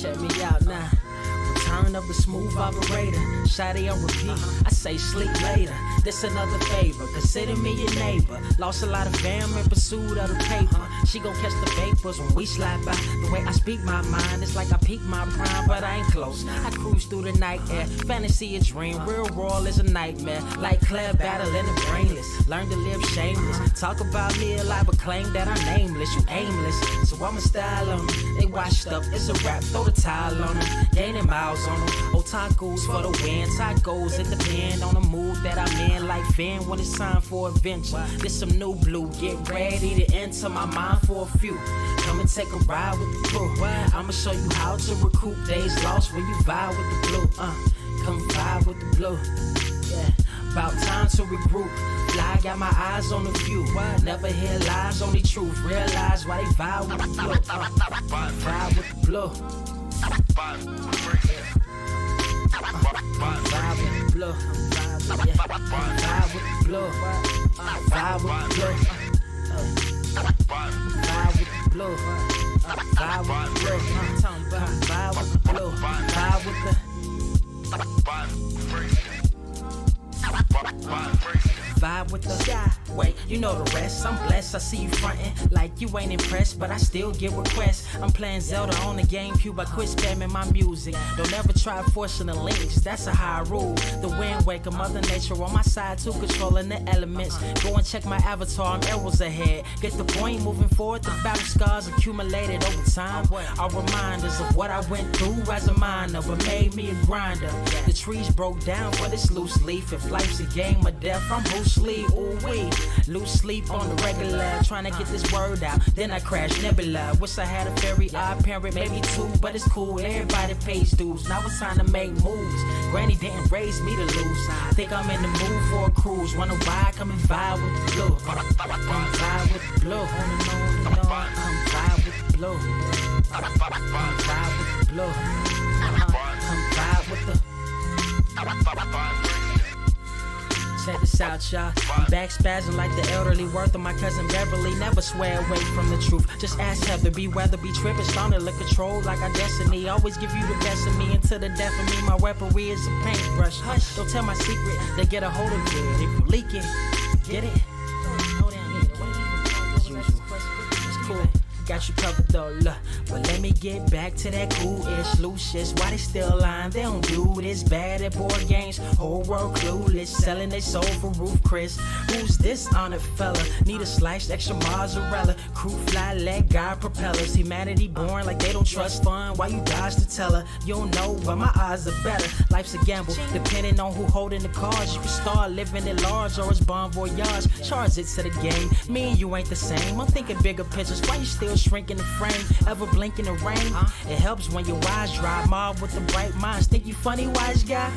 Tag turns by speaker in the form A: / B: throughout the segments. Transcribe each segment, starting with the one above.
A: Check me out now. Return of the smooth operator. Shotty on repeat. I say sleep later. This another favor. Consider me your neighbor. Lost a lot of fam in pursuit of the paper. She gon' catch the vapors when we slide by. The way I speak my mind, it's like I peak my prime, but I ain't close. I cruise through the night air. Fantasy a dream. Real world is a nightmare. Like Claire battling the brainless. Learn to live shameless. Talk about me a lot, but claim that I'm nameless. You aimless. So I'ma style on them. They washed up. It's a rap. Throw the towel on them. Gaining miles on them. Otakus for the win. Tacos, it depend on the mood that I'm in. Like Finn when it's time for adventure. This some new blue. Get ready to enter my mind for a few. Come and take a ride with the crew. I'ma show you how to recoup days lost when you vibe with the blue. Come vibe with the blue. Yeah. About time to regroup. Fly, got my eyes on the view. Never hear lies, only truth. Realize why they vibe with the blue. Vibe with the blue. Vibe with the blue. Vibe with the blue. Vibe with the blue. Vibe with the blue. Vibe with the blue. I'm talking about vibe with the blue. Vibe with the vibe with the sky. Wait, you know the rest. I'm blessed. I see you frontin' like you ain't impressed, but I still get requests. I'm playing Zelda on the GameCube. I quit spamming my music. Don't ever try forcing the links. That's a high rule. The wind waker, Mother Nature on my side too, controlling the elements. Go and check my avatar. I'm arrows ahead. Get the point. Moving forward, the battle scars accumulated over time are reminders of what I went through as a minor, but made me a grinder. The trees broke down for this loose leaf. If life's a game of death, I'm Bruce Lee. Ooh wee. Lose sleep on the regular, trying to get this word out. Then I crash Nebula. Wish I had a very odd parent, maybe two, but it's cool. Everybody pays dues. Now it's time to make moves. Granny didn't raise me to lose. Think I'm in the mood for a cruise. Wanna ride? Come and vibe with the blue. Come vibe with the blue. Come vibe with the blue. Come vibe with the blue. Come vibe with the. Check this out, y'all. I'm back spazzing like the elderly. Worth of my cousin Beverly. Never swear away from the truth. Just ask Heather. Be weather, be tripping. Starting to control like our destiny. Always give you the best of me until the death of me. My weaponry is a paintbrush. Hush, don't tell my secret. They get a hold of it. If you leak it, get it. Hold down. As usual. It's cool. Got you covered though, look. But let me get back to that cool-ish, loose-ish. Why they still lying? They don't do this. Bad at board games. Whole world clueless. Selling they soul for roof Chris. Who's this honored fella? Need a sliced extra mozzarella. Crew fly, leg guy propellers. Humanity born like they don't trust fun. Why you dodge the teller? You don't know, but my odds are better. Life's a gamble. Depending on who holding the cards. You can start living at large or it's bon voyage. Charge it to the game. Me and you ain't the same. I'm thinking bigger pictures. Why you still shrinking the frame, ever blinking the rain? It helps when your eyes dry. Mob with the bright minds. Think you funny, wise guy?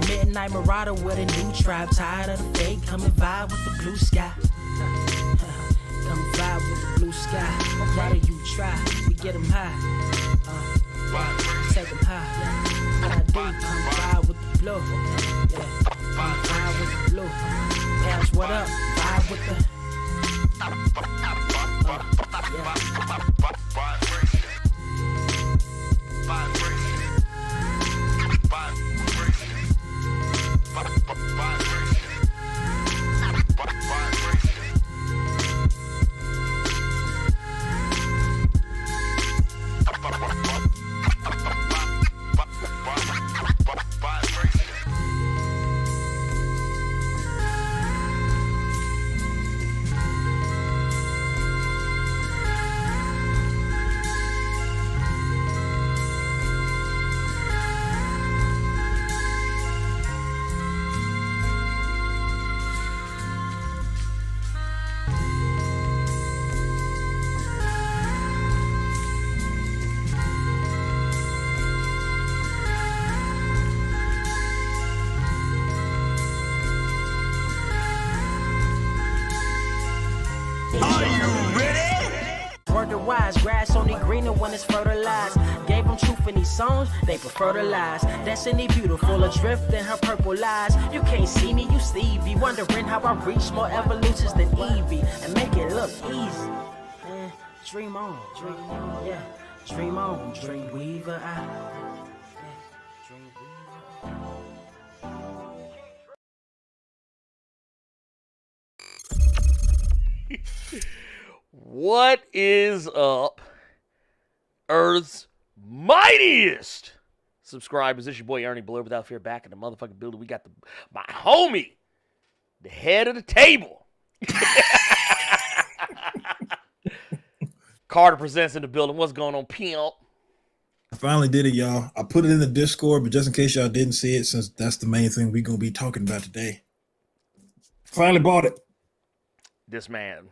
A: Midnight marauder with a new tribe. Tired of the fake. Come and vibe with the blue sky. Come vibe with the blue sky. Why do you try? We get them high. Take them high. What I do? Come vibe with the blue. Yeah. Come vibe with the blue. Pass what up? Vibe with the. Wise grass only greener when it's fertilized. Gave them truth in these songs, they prefer to lies. Destiny beautiful, adrift in her purple lies. You can't see me, you Stevie. Wondering how I reach more evolutions than Evie and make it look easy. Dream on, yeah. Dream on, Dreamweaver.
B: What is up, Earth's mightiest subscribers? This your boy Ernie Blerd. Without fear, back in the motherfucking building. We got my homie, the head of the table. Carter presents in the building. What's going on, Pimp?
C: I finally did it, y'all. I put it in the Discord, but just in case y'all didn't see it, since that's the main thing we're going to be talking about today. Finally bought it.
B: This man.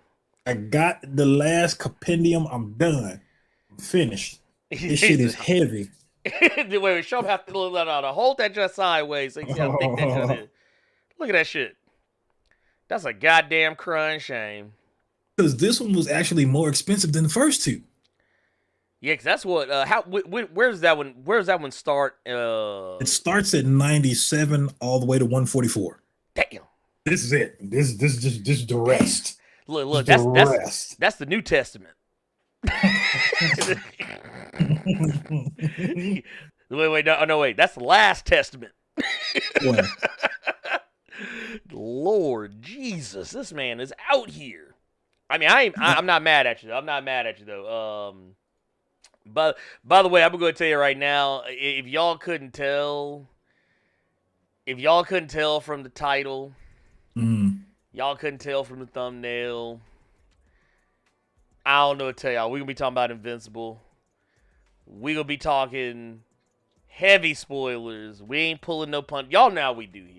C: I got the last compendium. I'm done. I'm finished. This shit is heavy.
B: Wait, show him how to hold that just sideways so you see how thick that shit is. Look at that shit. That's a goddamn crying shame.
C: Because this one was actually more expensive than the first two.
B: Yeah, because that's what. Where's that one? Where's that one start?
C: It starts at 97 all the way to 144.
B: Damn.
C: This is it. This is just the rest.
B: Look, that's the New Testament. wait, that's the Last Testament.
C: What?
B: Lord Jesus, this man is out here. I mean, I'm not mad at you. I'm not mad at you though. But by the way, I'm going to tell you right now, if y'all couldn't tell from the title, y'all couldn't tell from the thumbnail, I don't know what to tell y'all. We're going to be talking about Invincible. We're going to be talking heavy spoilers. We ain't pulling no punch. Y'all know how we do here.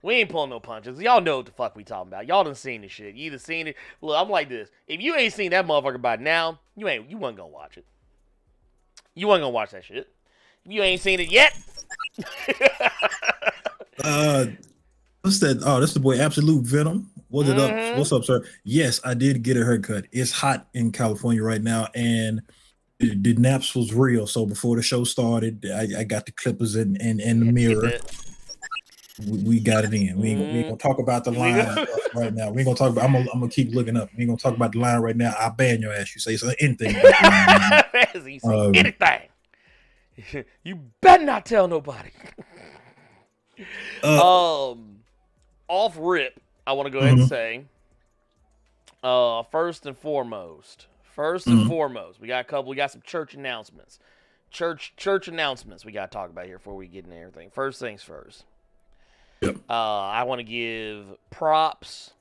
B: We ain't pulling no punches. Y'all know what the fuck we talking about. Y'all done seen this shit. You either seen it. Look, I'm like this. If you ain't seen that motherfucker by now, you wasn't gonna watch it. You wasn't gonna watch that shit. If you ain't seen it yet.
C: What's that? Oh, that's the boy Absolute Venom. What's it up? What's up, sir? Yes, I did get a haircut. It's hot in California right now, and the naps was real. So before the show started, I got the clippers and the mirror. We got it in. We ain't gonna talk about the line right now. We ain't gonna talk about. I'm gonna keep looking up. We ain't gonna talk about the line right now. I'll ban your ass. You say anything.
B: Anything. You better not tell nobody. Off rip, I want to go ahead and say, first and foremost, we got some church announcements. Church announcements we got to talk about here before we get into everything. First things first.
C: Yep.
B: I want to give props.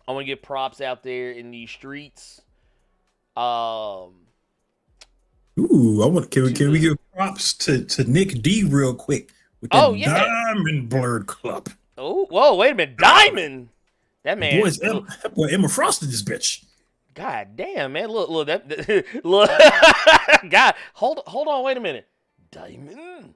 B: I want to give props out there in these streets.
C: Can we give props to Nick D real quick with that Diamond Blerd Club?
B: Oh, whoa, wait a minute, Diamond. That man.
C: Boy, Emma Frost in this bitch.
B: God damn, man. Look, look. God, hold on, wait a minute. Diamond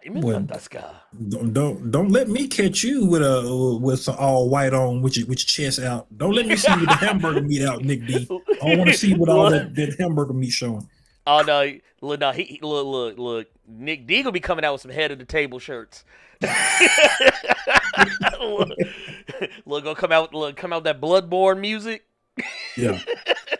B: Mandaska.
C: Don't let me catch you with some all white on with your chest out. Don't let me see you with the hamburger meat out, Nick D. I don't want to see what all that hamburger meat showing.
B: Oh no, look. Nick D gonna be coming out with some head of the table shirts. look, gonna come out that Bloodborne music.
C: Yeah.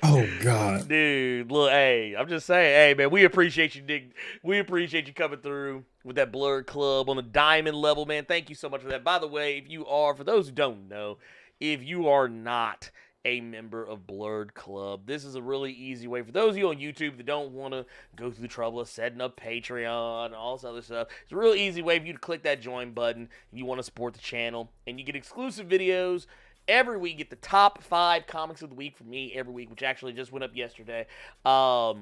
C: Oh God,
B: dude. Look, hey, I'm just saying, hey man, we appreciate you, Nick. We appreciate you coming through with that Blerd Club on the diamond level, man. Thank you so much for that. By the way, for those who don't know, if you are not a member of Blerd Club, this is a really easy way for those of you on YouTube that don't want to go through the trouble of setting up Patreon and all this other stuff. It's a real easy way for you to click that join button if you want to support the channel, and you get exclusive videos. Every week, get the top 5 comics of the week from me every week, which actually just went up yesterday. So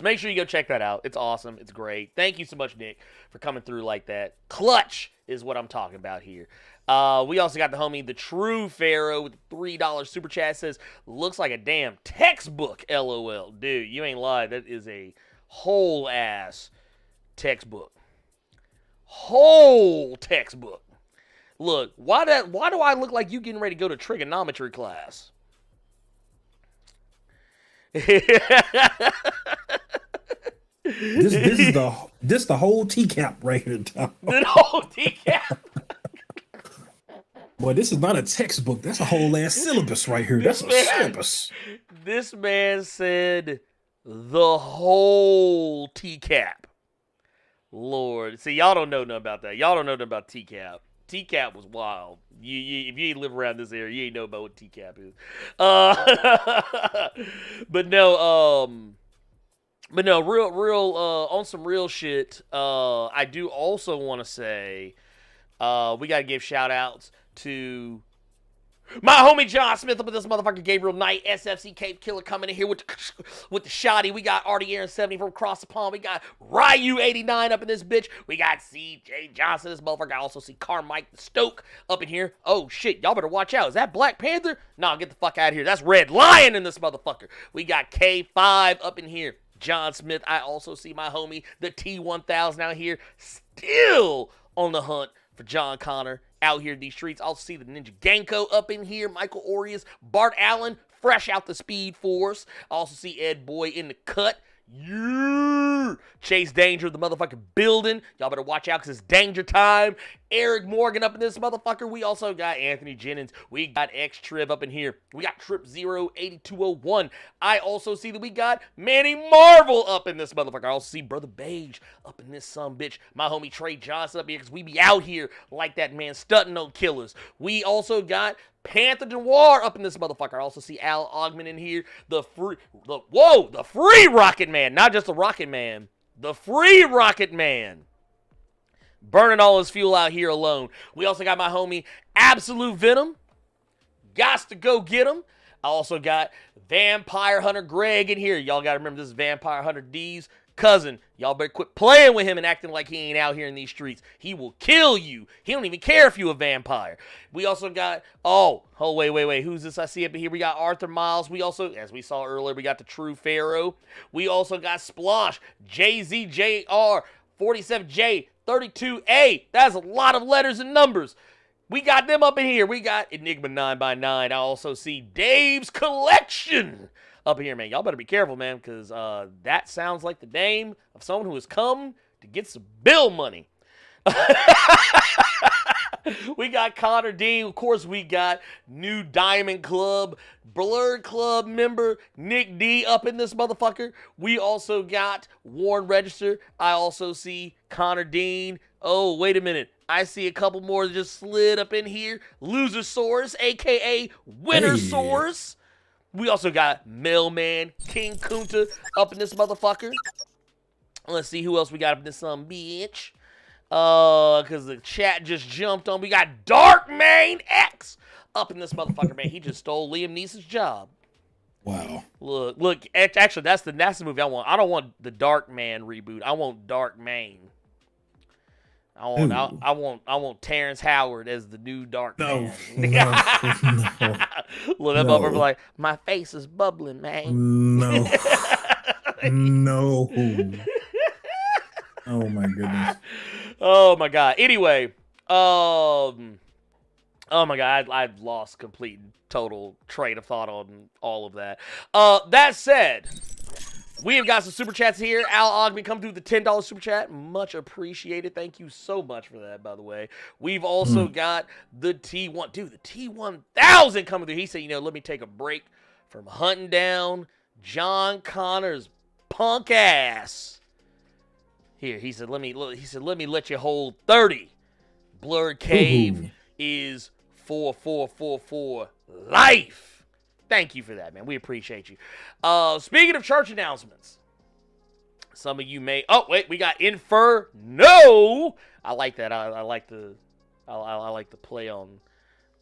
B: make sure you go check that out. It's awesome. It's great. Thank you so much, Nick, for coming through like that. Clutch is what I'm talking about here. We also got the homie, the True Pharaoh, with the $3 super chat. Says, looks like a damn textbook, LOL. Dude, you ain't lying. That is a whole-ass textbook. Whole textbook. Look, why do I look like you getting ready to go to trigonometry class?
C: This is the whole teacap right here, Tom.
B: The whole teacap.
C: Boy, this is not a textbook. That's a whole ass syllabus right here. That's a syllabus.
B: This man said the whole T-Cap. Lord. See, y'all don't know nothing about that. Y'all don't know nothing about T-Cap. T-Cap was wild. If you ain't live around this area, you ain't know about what T-Cap is. But no, real, on some real shit, I do also want to say, we got to give shout outs to my homie John Smith up with this motherfucker, Gabriel Knight, SFC Cape Killer coming in here with the shotty. We got Artie Aaron 70 from across the pond. We got Ryu 89 up in this bitch. We got CJ Johnson, this motherfucker. I also see Carmike the Stoke up in here. Oh shit, y'all better watch out. Is that Black Panther? Nah, get the fuck out of here. That's Red Lion in this motherfucker. We got K5 up in here. John Smith. I also see my homie, the T1000 out here, still on the hunt for John Connor out here in these streets. I'll see the Ninja Ganko up in here. Michael Orias, Bart Allen, fresh out the Speed Force. I also see Ed Boy in the cut. Yeah. Chase Danger, the motherfucking building. Y'all better watch out because it's danger time. Eric Morgan up in this motherfucker. We also got Anthony Jennings. We got X-Triv up in here. We got Trip 08201. I also see that we got Manny Marvel up in this motherfucker. I also see Brother Beige up in this sumbitch. My homie Trey Johnson up here because we be out here like that man stunting on killers. We also got Panther Noir up in this motherfucker. I also see Al Ogman in here. The free Rocket Man. Not just the Rocket Man. The free Rocket Man. Burning all his fuel out here alone. We also got my homie Absolute Venom. Gots to go get him. I also got Vampire Hunter Greg in here. Y'all got to remember this is Vampire Hunter D's cousin. Y'all better quit playing with him and acting like he ain't out here in these streets. He will kill you. He don't even care if you a vampire. We also got, wait. Who's this I see up in here? We got Arthur Miles. We also, as we saw earlier, we got the True Pharaoh. We also got Splosh, JZJR, 47J, 32A. That's a lot of letters and numbers. We got them up in here. We got Enigma 9x9. I also see Dave's Collection up here, man. Y'all better be careful, man, because that sounds like the name of someone who has come to get some bill money. We got Connor Dean. Of course, we got new Diamond Club, Blerd Club member Nick D up in this motherfucker. We also got Warren Register. I also see Connor Dean. Oh, wait a minute. I see a couple more that just slid up in here. Losersaurus, a.k.a. Winnersaurus. We also got Mailman King Kunta up in this motherfucker. Let's see who else we got up in this bitch. Because the chat just jumped on. We got Dark Main X up in this motherfucker, man. He just stole Liam Neeson's job.
C: Wow.
B: Look. Actually, that's the movie I want. I don't want the Dark Man reboot. I want Dark Main. I want Terrence Howard as the new Dark Man.
C: No.
B: Look, that motherfucker like, my face is bubbling, man.
C: No. No. Oh my goodness.
B: Oh my god. Anyway, oh my god, I've lost complete total train of thought on all of that. That said, we have got some super chats here. Al Ogman come through the $10 super chat. Much appreciated. Thank you so much for that, by the way. We've also got the T1. Dude, the T1000 coming through. He said, let me take a break from hunting down John Connor's punk ass. Here, he said, let me let you hold 30. Blerd Cave is 4444 life. Thank you for that, man. We appreciate you. Speaking of church announcements, some of you may. Oh wait, we got Inferno. I like that. I like the play on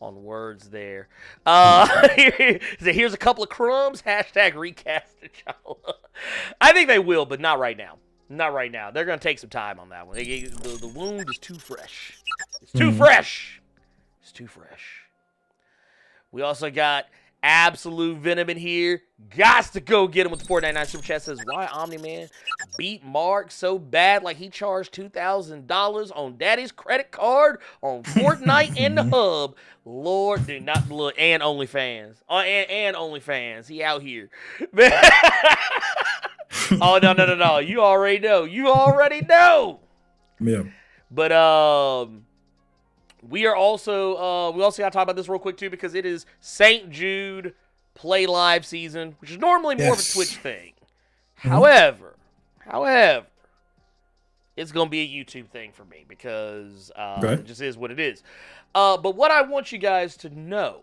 B: words there. Here's a couple of crumbs. Hashtag recast T'Challa. I think they will, but not right now. Not right now. They're gonna take some time on that one. The wound is too fresh. It's too fresh. It's too fresh. We also got Absolute Venom in here. Gots to go get him with the 499 super chat. Says, why Omni-Man beat Mark so bad like he charged $2,000 on daddy's credit card on Fortnite and the hub. Lord, dude, not look, and OnlyFans. And OnlyFans. He out here. Oh, no. You already know. Yeah. But, we are also we also got to talk about this real quick too, because it is St. Jude Play Live season, which is normally more of a Twitch thing. However, it's gonna be a YouTube thing for me because it just is what it is. But what I want you guys to know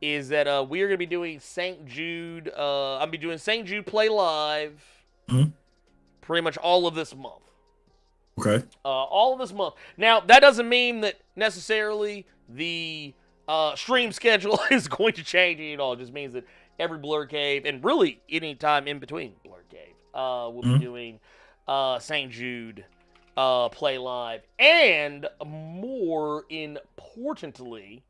B: is that we are gonna be doing St. Jude. I'll be doing St. Jude Play Live pretty much all of this month.
C: Okay.
B: All of this month. Now, that doesn't mean that necessarily the stream schedule is going to change at all. It just means that every Blerd Cave, and really any time in between Blerd Cave, we'll be doing St. Jude Play Live. And more importantly,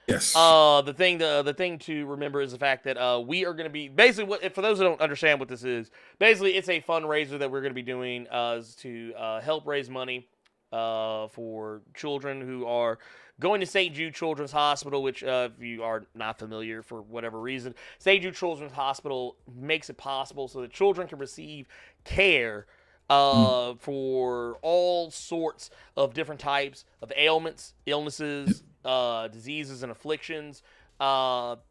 C: yes.
B: The thing to remember is the fact that we are going to be basically, for those who don't understand what this is, basically it's a fundraiser that we're going to be doing to help raise money for children who are going to St. Jude Children's Hospital, which if you are not familiar for whatever reason, St. Jude Children's Hospital makes it possible so that children can receive care for all sorts of different types of ailments, illnesses, diseases and afflictions,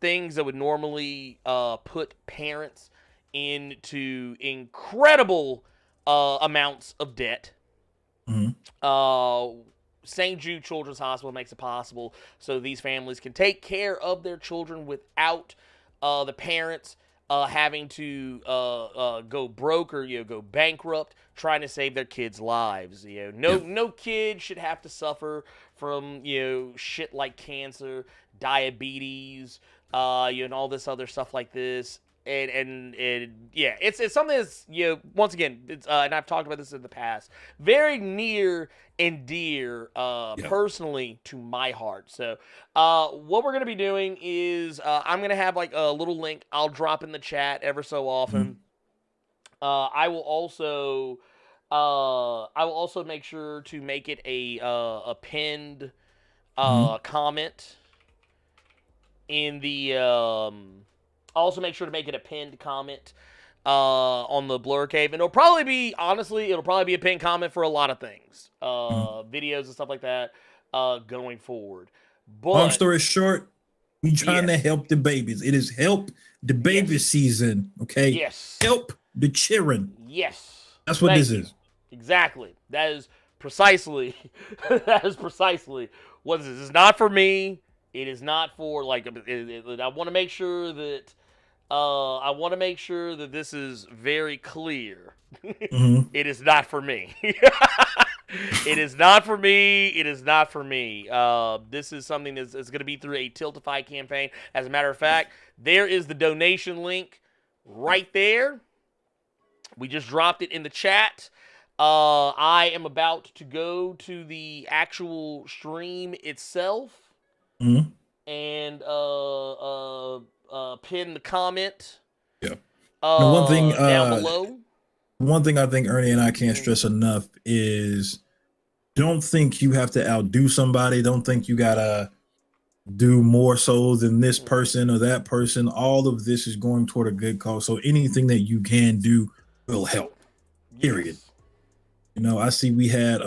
B: things that would normally put parents into incredible amounts of debt. St. Jude Children's Hospital makes it possible so these families can take care of their children without the parents having to go broke or go bankrupt trying to save their kids' lives. No kid should have to suffer from shit like cancer, diabetes, and all this other stuff like this. And yeah, it's something that's once again, it's, and I've talked about this in the past, very near and dear personally to my heart. So what we're gonna be doing is I'm gonna have like a little link I'll drop in the chat ever so often. I will also make sure to make it a pinned comment in the I'll also make sure to make it a pinned comment on the Blerd Cave. And it'll probably be a pinned comment for a lot of things. Videos and stuff like that going forward. But,
C: long story short, we trying to help the babies. It is help the baby season, okay?
B: Yes.
C: Help the children.
B: Yes.
C: That's what this is.
B: Exactly. That is precisely what this is. It's not for me. It is not for I want to make sure that this is very clear. It is not for me. It is not for me. It is not for me. This is something that's going to be through a Tiltify campaign. As a matter of fact, there is the donation link right there. We just dropped it in the chat. I am about to go to the actual stream itself. And pin the comment.
C: One thing
B: down below.
C: One thing I think Ernie and I can't stress enough is don't think you have to outdo somebody. Don't think you gotta do more so than this person or that person. All of this is going toward a good cause. So anything that you can do will help. Period. I see we had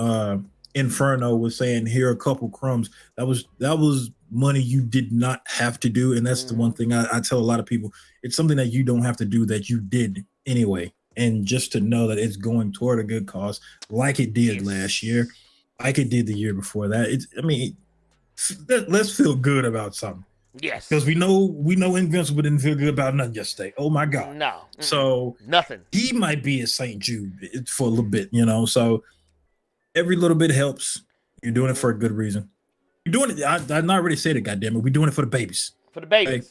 C: Inferno was saying here a couple crumbs. That was money you did not have to do, and that's the one thing I tell a lot of people. It's something that you don't have to do that you did anyway, and just to know that it's going toward a good cause, like it did last year, like it did the year before that. Let's feel good about something.
B: Yes,
C: because we know Invincible didn't feel good about nothing yesterday. Oh my God,
B: no.
C: So
B: nothing.
C: He might be at St. Jude for a little bit, So every little bit helps. You're doing it for a good reason. You're doing it. I not already said it. Goddammit, we're doing it for the babies.
B: For the babies. Okay.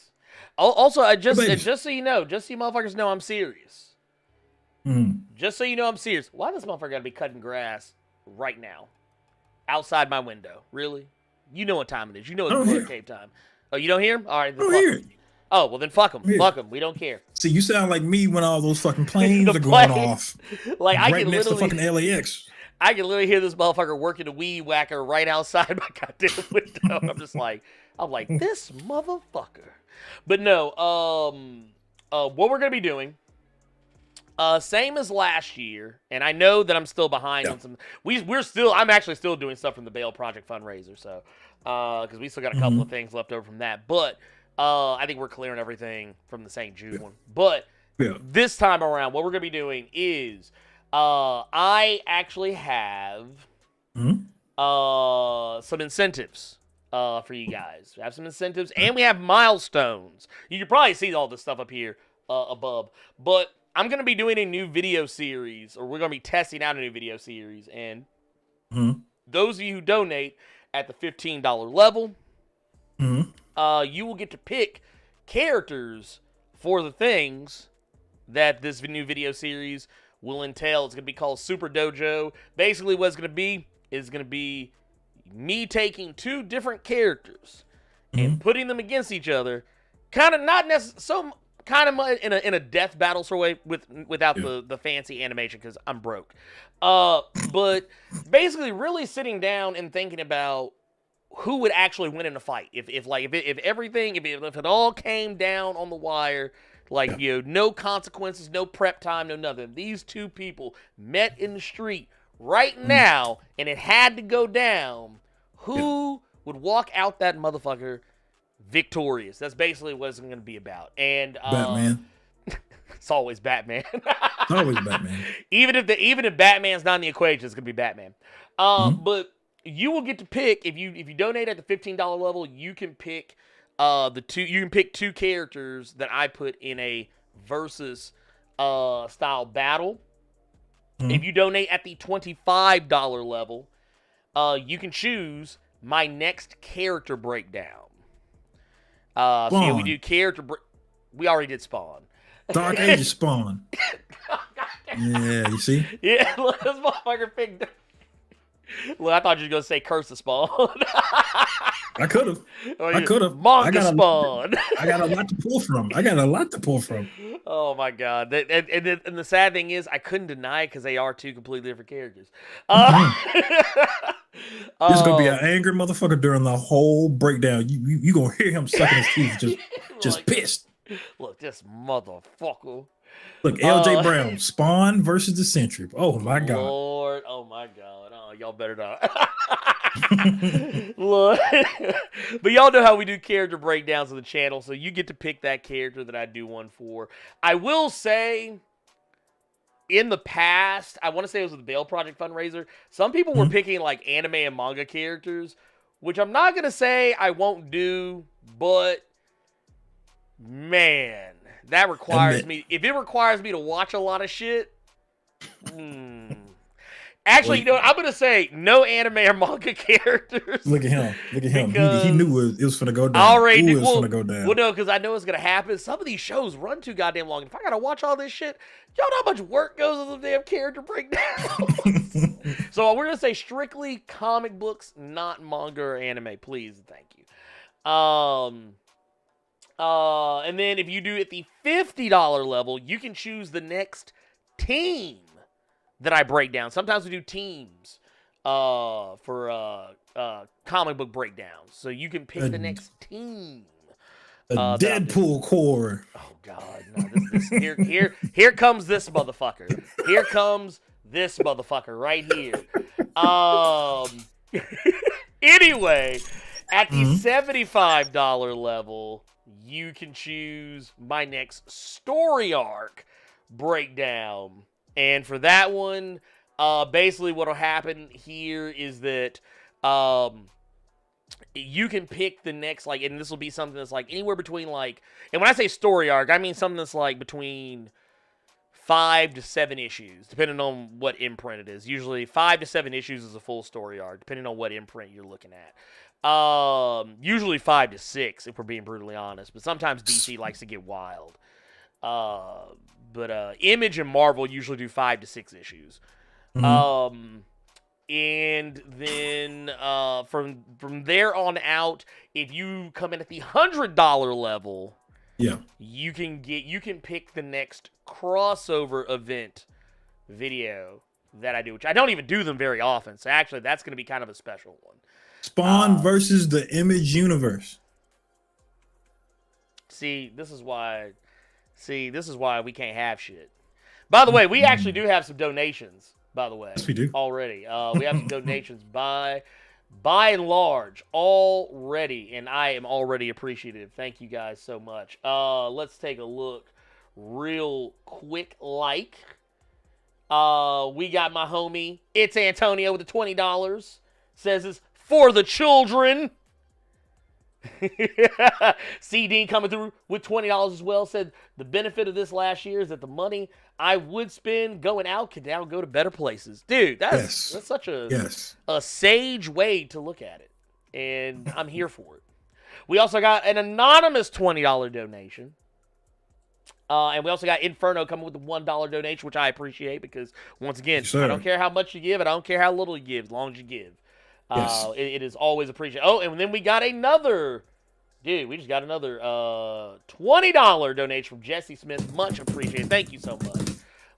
B: Also, just so you know, just so you motherfuckers know, I'm serious. Just so you know, I'm serious. Why does motherfucker gotta be cutting grass right now, outside my window? Really? You know what time it is. You know it's Blerd Cave time. Oh, you don't hear him? All right, then fuck him. Oh, well then fuck him. Fuck him. We don't care.
C: See, you sound like me when all those fucking planes are going off.
B: Like I
C: right
B: can
C: next
B: literally
C: to fucking LAX.
B: I can literally hear this motherfucker working a weed whacker right outside my goddamn window. I'm like, this motherfucker. But no, what we're gonna be doing, Same as last year, and I know that I'm still behind on some. I'm actually still doing stuff from the Bale Project fundraiser, so because we still got a couple of things left over from that. But I think we're clearing everything from the St. Jude one. But this time around, what we're gonna be doing is I actually have some incentives for you guys. We have some incentives, and we have milestones. You can probably see all this stuff up here above, but I'm going to be doing a new video series, or we're going to be testing out a new video series, and those of you who donate at the $15 level, you will get to pick characters for the things that this new video series will entail. It's going to be called Super Dojo. Basically, what it's going to be is going to be me taking two different characters and putting them against each other, kind of not necessarily kind of in a death battle sort of way without the fancy animation because I'm broke. But basically, really sitting down and thinking about who would actually win in a fight if it all came down on the wire, like no consequences, no prep time, no nothing. These two people met in the street right now, and it had to go down. Who would walk out that motherfucker victorious? That's basically what it's going to be about. And
C: Batman.
B: It's always Batman.
C: It's always Batman.
B: Even if Batman's not in the equation, it's going to be Batman. But you will get to pick if you donate at the $15 level, you can pick two characters that I put in a versus style battle. If you donate at the $25 level, you can choose my next character breakdown. So we do we already did Spawn.
C: Dark Ages Spawn. Yeah, you see?
B: Yeah, look, this motherfucker picked. Look, I thought you were going to say Curse of Spawn.
C: I could have.
B: Manga Spawn.
C: I got a lot to pull from.
B: Oh my god! And the sad thing is, I couldn't deny it because they are two completely different characters.
C: There's gonna be an angry motherfucker during the whole breakdown. You gonna hear him sucking his teeth, just
B: like,
C: pissed.
B: Look, this motherfucker.
C: Look, LJ Brown, Spawn versus the Sentry. Oh my god.
B: Lord, oh my god. Oh, y'all better not. Look. But y'all know how we do character breakdowns on the channel, so you get to pick that character that I do one for. I will say, in the past, I want to say it was with the Bale Project fundraiser, some people were picking like anime and manga characters, which I'm not going to say I won't do, but man, that requires me. If it requires me to watch a lot of shit, actually, you know what? I'm gonna say no anime or manga characters.
C: Look at him. He knew it was gonna go down.
B: I already knew
C: it was gonna go down.
B: Well, no, because I know it's gonna happen. Some of these shows run too goddamn long. If I gotta watch all this shit, y'all know how much work goes into the damn character breakdown. So we're gonna say strictly comic books, not manga or anime, please and thank you. And then if you do at the $50 level, you can choose the next team that I break down. Sometimes we do teams for comic book breakdowns. So you can pick the next team.
C: Deadpool core. Oh
B: god, no, here comes this motherfucker. Here comes this motherfucker right here. Anyway, at the $75 level, you can choose my next story arc breakdown. And for that one, basically what will happen here is that you can pick the next, like, and this will be something that's like anywhere between like, and when I say story arc, I mean something that's like between 5 to 7 issues, depending on what imprint it is. Usually 5 to 7 issues is a full story arc, depending on what imprint you're looking at. Usually 5 to 6, if we're being brutally honest, but sometimes DC likes to get wild. But Image and Marvel usually do 5 to 6 issues. And then from there on out, if you come in at the $100 level, you can pick the next crossover event video that I do, which I don't even do them very often. So actually, that's going to be kind of a special one.
C: Spawn versus the Image universe.
B: This is why we can't have shit. By the way, we actually do have some donations. By the way,
C: Yes, we do.
B: Already. We have some donations by and large already, and I am already appreciative. Thank you guys so much. Let's take a look real quick. We got my homie. It's Antonio with the $20. Says it's for the children. C. Dean coming through with $20 as well. Said the benefit of this last year is that the money I would spend going out could now go to better places. Dude, that's such a sage way to look at it. And I'm here for it. We also got an anonymous $20 donation. And we also got Inferno coming with the $1 donation, which I appreciate because, once again, I don't care how much you give. I don't care how little you give, as long as you give. Yes. It is always appreciated. Oh, and then we got another, we just got another $20 donation from Jesse Smith. Much appreciated. Thank you so much.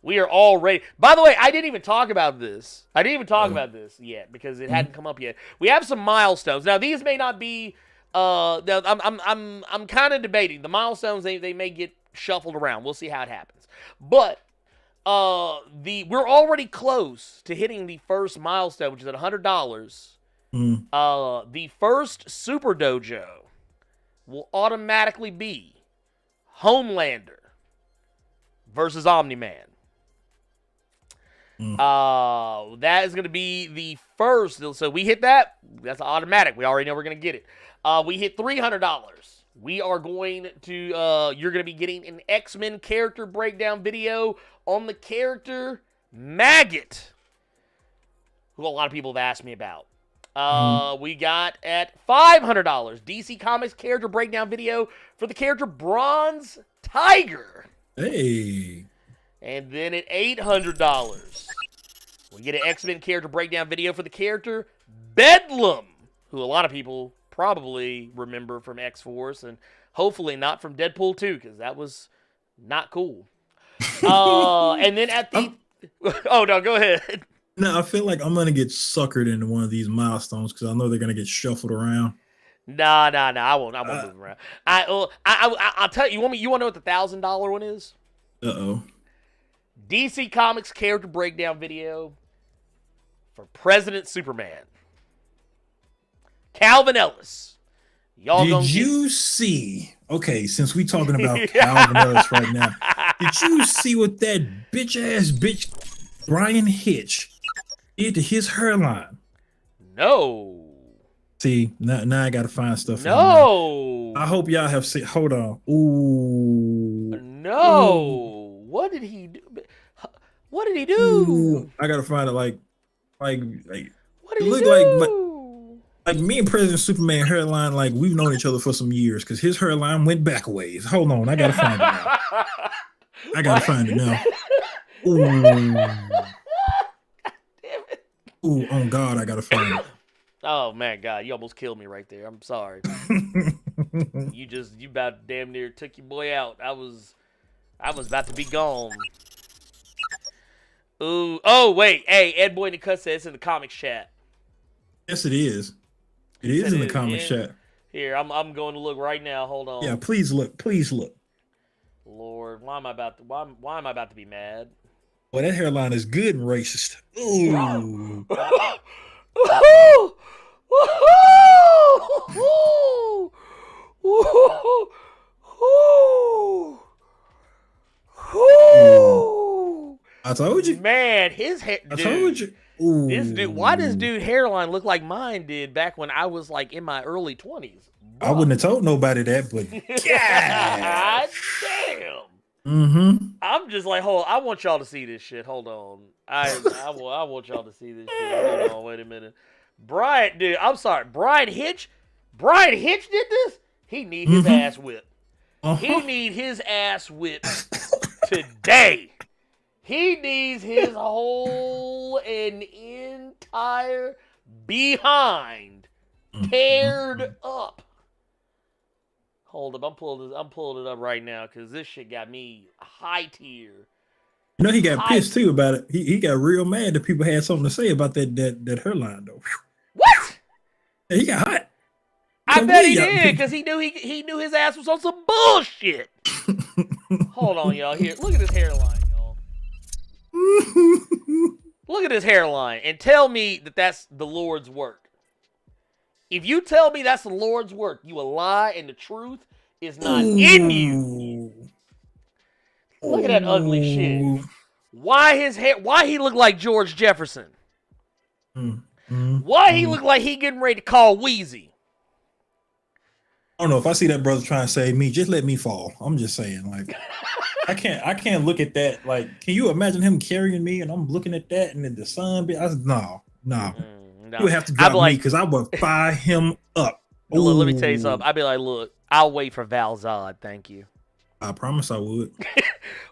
B: We are all ready. By the way, I didn't even talk about this. Yet because it hadn't come up yet. We have some milestones. Now, these may not be. I'm kind of debating the milestones. They may get shuffled around. We'll see how it happens. But we're already close to hitting the first milestone, which is at $100. The first Super Dojo will automatically be Homelander versus Omni-Man. That is going to be the first. So we hit that. That's automatic. We already know we're going to get it. We hit $300. We are going to, you're going to be getting an X-Men character breakdown video on the character Maggot, who a lot of people have asked me about. We got at $500 DC Comics character breakdown video for the character Bronze Tiger.
C: Hey.
B: And then at $800, we get an X-Men character breakdown video for the character Bedlam, who a lot of people probably remember from X-Force and hopefully not from Deadpool 2, because that was not cool. And then at the... Oh, no, go ahead.
C: No, I feel like I'm going to get suckered into one of these milestones because I know they're going to get shuffled around.
B: Nah. I won't move around. I'll tell you. You want to know what the $1,000 one is?
C: Uh-oh.
B: DC Comics character breakdown video for President Superman. Calvin Ellis.
C: Did you see? Okay, since we talking about Calvin Ellis right now, did you see what that bitch Brian Hitch did to his hairline?
B: No.
C: See, now I gotta find stuff.
B: No.
C: I hope y'all have seen. Hold on. Ooh.
B: No.
C: Ooh.
B: What did he do? What did he do?
C: Ooh. I gotta find it. Like.
B: What did
C: it
B: he
C: looked
B: do?
C: Like me and President Superman hairline, like we've known each other for some years because his hairline went back a ways. Hold on, I gotta find it now. Ooh.
B: Damn it.
C: Ooh, oh God, I gotta find it.
B: Oh man, God, you almost killed me right there. I'm sorry. you about damn near took your boy out. I was about to be gone. Ooh, oh wait, hey, Ed Boy in the Cut says it's in the comics chat.
C: Yes, it is. It is in the comics chat.
B: Here, I'm going to look right now. Hold on.
C: Yeah, please look. Please look.
B: Lord, why am I about to be mad?
C: Well, that hairline is good and racist. Ooh. I told you.
B: Man, his hair.
C: I told you. Ooh.
B: Why does dude hairline look like mine did back when I was like in my early 20s?
C: I wouldn't have told nobody that, but
B: God damn.
C: Mm-hmm.
B: I'm just like, hold on, I want y'all to see this shit. Hold on. I want y'all to see this shit. Hold on, wait a minute. Brian, dude, I'm sorry. Brian Hitch did this? He need his ass whipped. He need his ass whipped today. He needs his whole and entire behind teared up. Hold up, I'm pulling it up right now because this shit got me high tier.
C: You know he got pissed too about it. He got real mad that people had something to say about that hairline though.
B: What?
C: Yeah, he got hot.
B: I bet he did because he knew his ass was on some bullshit. Hold on, y'all. Here, look at his hairline, y'all. Look at his hairline and tell me that that's the Lord's work. If you tell me that's the Lord's work, you a lie and the truth is not in you. Look at that ugly shit. Why his hair? Why he look like George Jefferson? Why he look like he getting ready to call Wheezy?
C: I don't know. If I see that brother trying to save me, just let me fall. I'm just saying, like, I can't look at that. Like, can you imagine him carrying me and I'm looking at that and then the sun be? No. You would have to drop me because I would fire him up.
B: Look, let me tell you something. I'd be like, look, I'll wait for Val-Zod. Thank you.
C: I promise I would.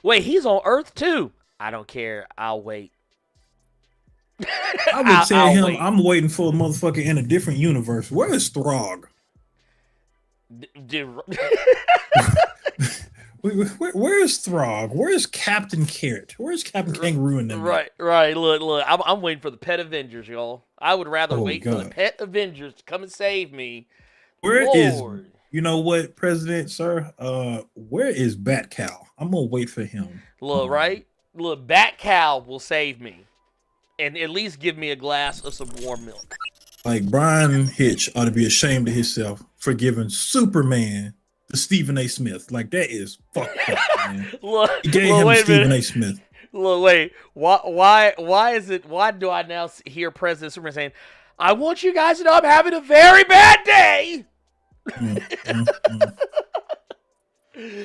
B: Wait, he's on Earth too. I don't care. I'll wait.
C: I would tell him I'm waiting for a motherfucker in a different universe. Where is Throg? Where is Throg? Where is Captain Carrot? Where is Captain Kangaroo in them?
B: Right. Look. I'm waiting for the Pet Avengers, y'all. I would rather wait for the Pet Avengers to come and save me.
C: Where is, you know what, President, sir? Where is Bat Cow? I'm gonna wait for him.
B: Look, right? Look, Bat Cow will save me, and at least give me a glass of some warm milk.
C: Like, Brian Hitch ought to be ashamed of himself for giving Superman to Stephen A. Smith. Like, that is fucked up, man. He gave him Stephen A. Smith.
B: Look, wait. Why do I now hear President Superman saying, I want you guys to know I'm having a very bad day.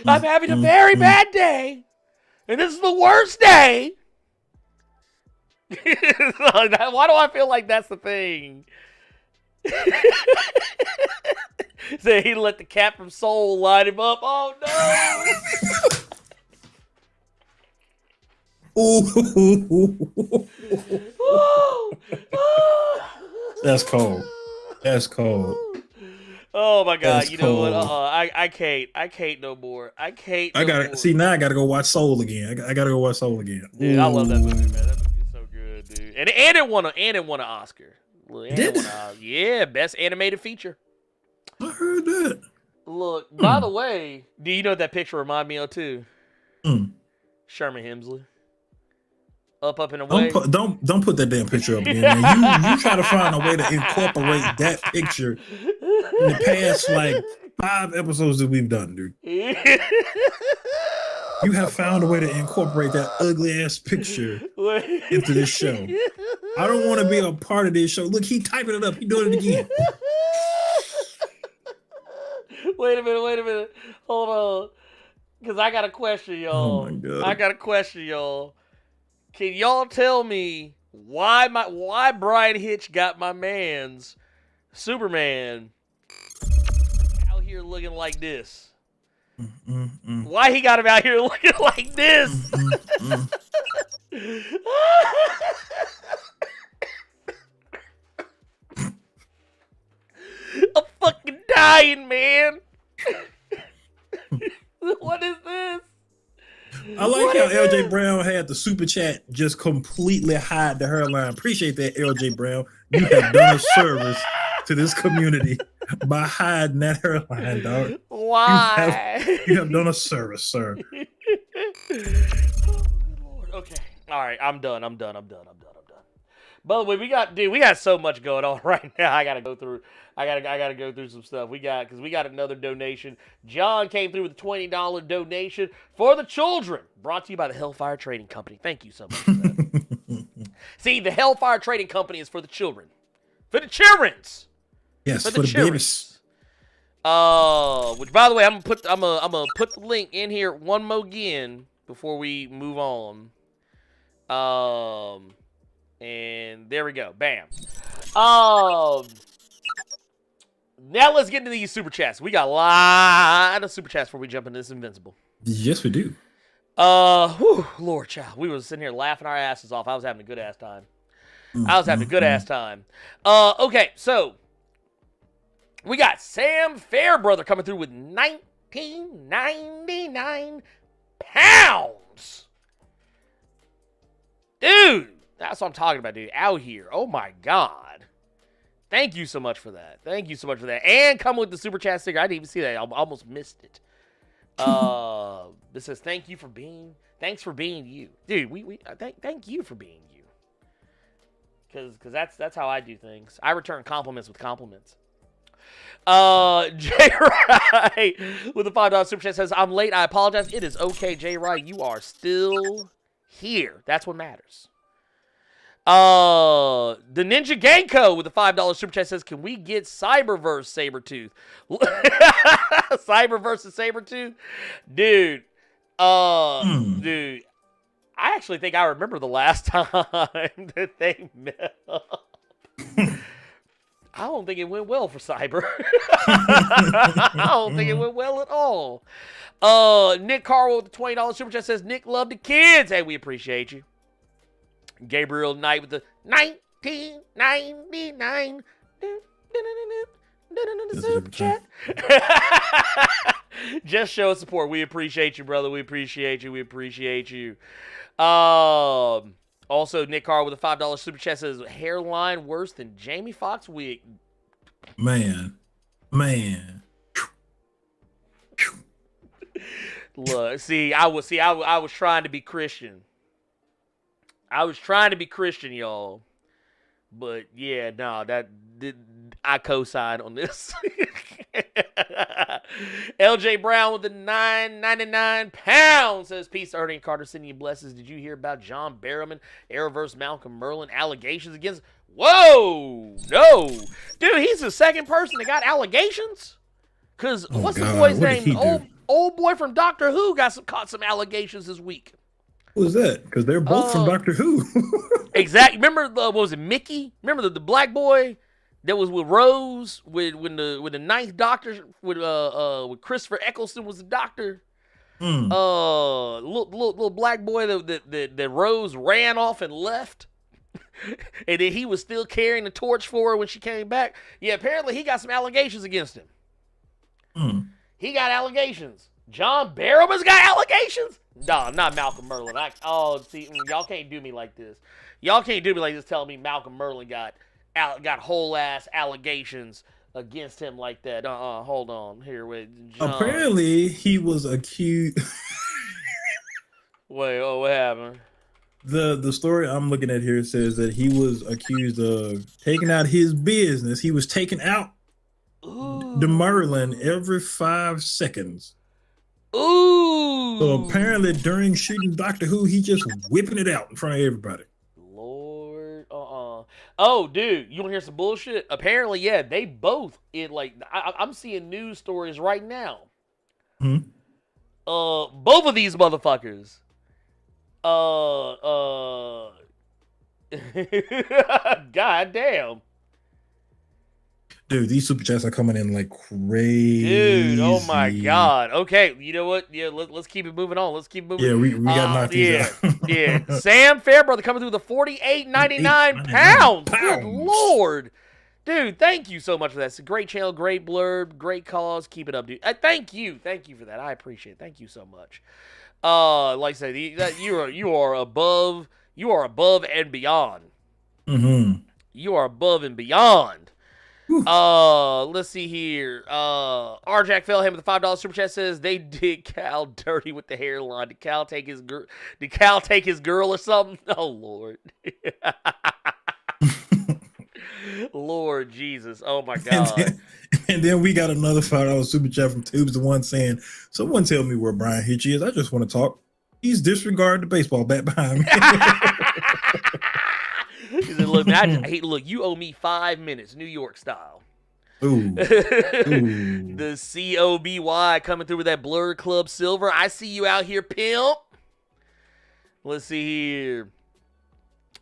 B: I'm having a very bad day. And this is the worst day. Why do I feel like that's the thing? So he let the cat from Soul light him up. Oh
C: no! That's cold. That's cold.
B: Oh my God! You know what? I can't no more. I gotta
C: see now. I gotta go watch Soul again. I gotta go watch Soul again.
B: Dude, I love that movie, man. That movie is so good, dude. And it won an Oscar. Yeah, best animated feature.
C: I heard that.
B: Look, by the way, do you know what that picture remind me of too? Sherman Hemsley. Up and away.
C: Don't put that damn picture up, man. You try to find a way to incorporate that picture in the past like 5 episodes that we've done, dude. You have found a way to incorporate that ugly ass picture into this show. I don't want to be a part of this show. Look, he typing it up. He doing it again.
B: Wait a minute. Hold on. Because I got a question, y'all.
C: Oh my God.
B: I got a question, y'all. Can y'all tell me why Brian Hitch got my man's Superman out here looking like this? Why he got him out here looking like this? I'm fucking dying, man. What is this?
C: I like how LJ Brown had the super chat just completely hide the hairline. Appreciate that, LJ Brown. You have done a service to this community by hiding that hairline, dog.
B: Why?
C: You have done a service, sir.
B: Okay. All right. I'm done. By the way, we got so much going on right now. I gotta go through some stuff. Because we got another donation. John came through with a $20 donation for the children. Brought to you by the Hellfire Trading Company. Thank you so much for that. See, the Hellfire Trading Company is for the children. For the children's.
C: Yes, for the babies.
B: Which, by the way, I'm gonna put the link in here one more again before we move on. And there we go. Bam. Now let's get into these super chats. We got a lot of super chats before we jump into this Invincible.
C: Yes, we do.
B: Lord child. We were sitting here laughing our asses off. I was having a good ass time. Okay, so we got Sam Fairbrother coming through with 1999 pounds. Dude, that's what I'm talking about, dude. Out here. Oh my God. Thank you so much for that. And come with the super chat sticker. I didn't even see that. I almost missed it. This says thanks for being you, dude. Thank you for being you, because that's how I do things. I return compliments with compliments. J Wright with a $5 super chat says, I'm late, I apologize. It is okay, J Wright. You are still here. That's what matters. The Ninja Ganko with a $5 super chat says, can we get Cyberverse Sabretooth? Cyberverse and Sabretooth? Dude. Dude. I actually think I remember the last time that they met up. I don't think it went well for Cyber. I don't think it went well at all. Nick Carwell with the $20 super chat says, Nick, love the kids. Hey, we appreciate you. Gabriel Knight with the 1999 super chat. Just show us support. We appreciate you, brother. We appreciate you. We appreciate you. Also, Nick Carr with a $5 super chat says, hairline worse than Jamie Foxx wig.
C: Man.
B: Look, I was trying to be Christian. I was trying to be Christian, y'all. But yeah, no, I co-sign on this. LJ Brown with the £9.99 says, peace, Ernie and Carter, sending you blessings. Did you hear about John Barrowman, Arrowverse Malcolm Merlin allegations against? Whoa, no, dude, he's the second person that got allegations. Cause what's the boy's name? Old boy from Doctor Who caught some allegations this week.
C: Who was that? Because they're both from Doctor Who. Exactly.
B: Remember what was it, Mickey? Remember the black boy that was with Rose when the ninth Doctor with Christopher Eccleston was the Doctor. Little black boy that Rose ran off and left. And then he was still carrying the torch for her when she came back. Yeah, apparently he got some allegations against him. He got allegations. John Barrowman's got allegations? No, not Malcolm Merlin. See, y'all can't do me like this. Y'all can't do me like this telling me Malcolm Merlin got whole ass allegations against him like that. Hold on. Here, wait. John.
C: Apparently, he was accused.
B: Wait, what happened?
C: The story I'm looking at here says that he was accused of taking out his business. He was taking out the Merlin every 5 seconds.
B: Ooh.
C: So apparently during shooting Doctor Who, he just whipping it out in front of everybody.
B: Lord, Oh, dude, you want to hear some bullshit? Apparently, yeah, they both I'm seeing news stories right now. Both of these motherfuckers. God damn.
C: Dude, these super chats are coming in like crazy.
B: Dude, oh my God. Okay, you know what? Yeah, let's keep it moving on. Let's keep moving.
C: Yeah, we got knocked these out.
B: Yeah. Sam Fairbrother coming through the 48.99 pounds. Good Lord. Dude, thank you so much for that. It's a great channel, great blurb, great cause. Keep it up, dude. Thank you for that. I appreciate it. Thank you so much. Like I said, you are above and beyond. You are above and beyond. Let's see here. R-Jack Fellham with the $5 super chat says they did Cal dirty with the hairline. Did Cal take his girl or something? Oh Lord. Lord Jesus. Oh my God.
C: And then we got another $5 super chat from Tubes, the one saying, someone tell me where Brian Hitchy is. I just want to talk. He's disregarded the baseball bat behind me.
B: He said, look, man, look, you owe me 5 minutes, New York style.
C: Ooh.
B: The COBY coming through with that Blerd Club Silver. I see you out here, pimp. Let's see here.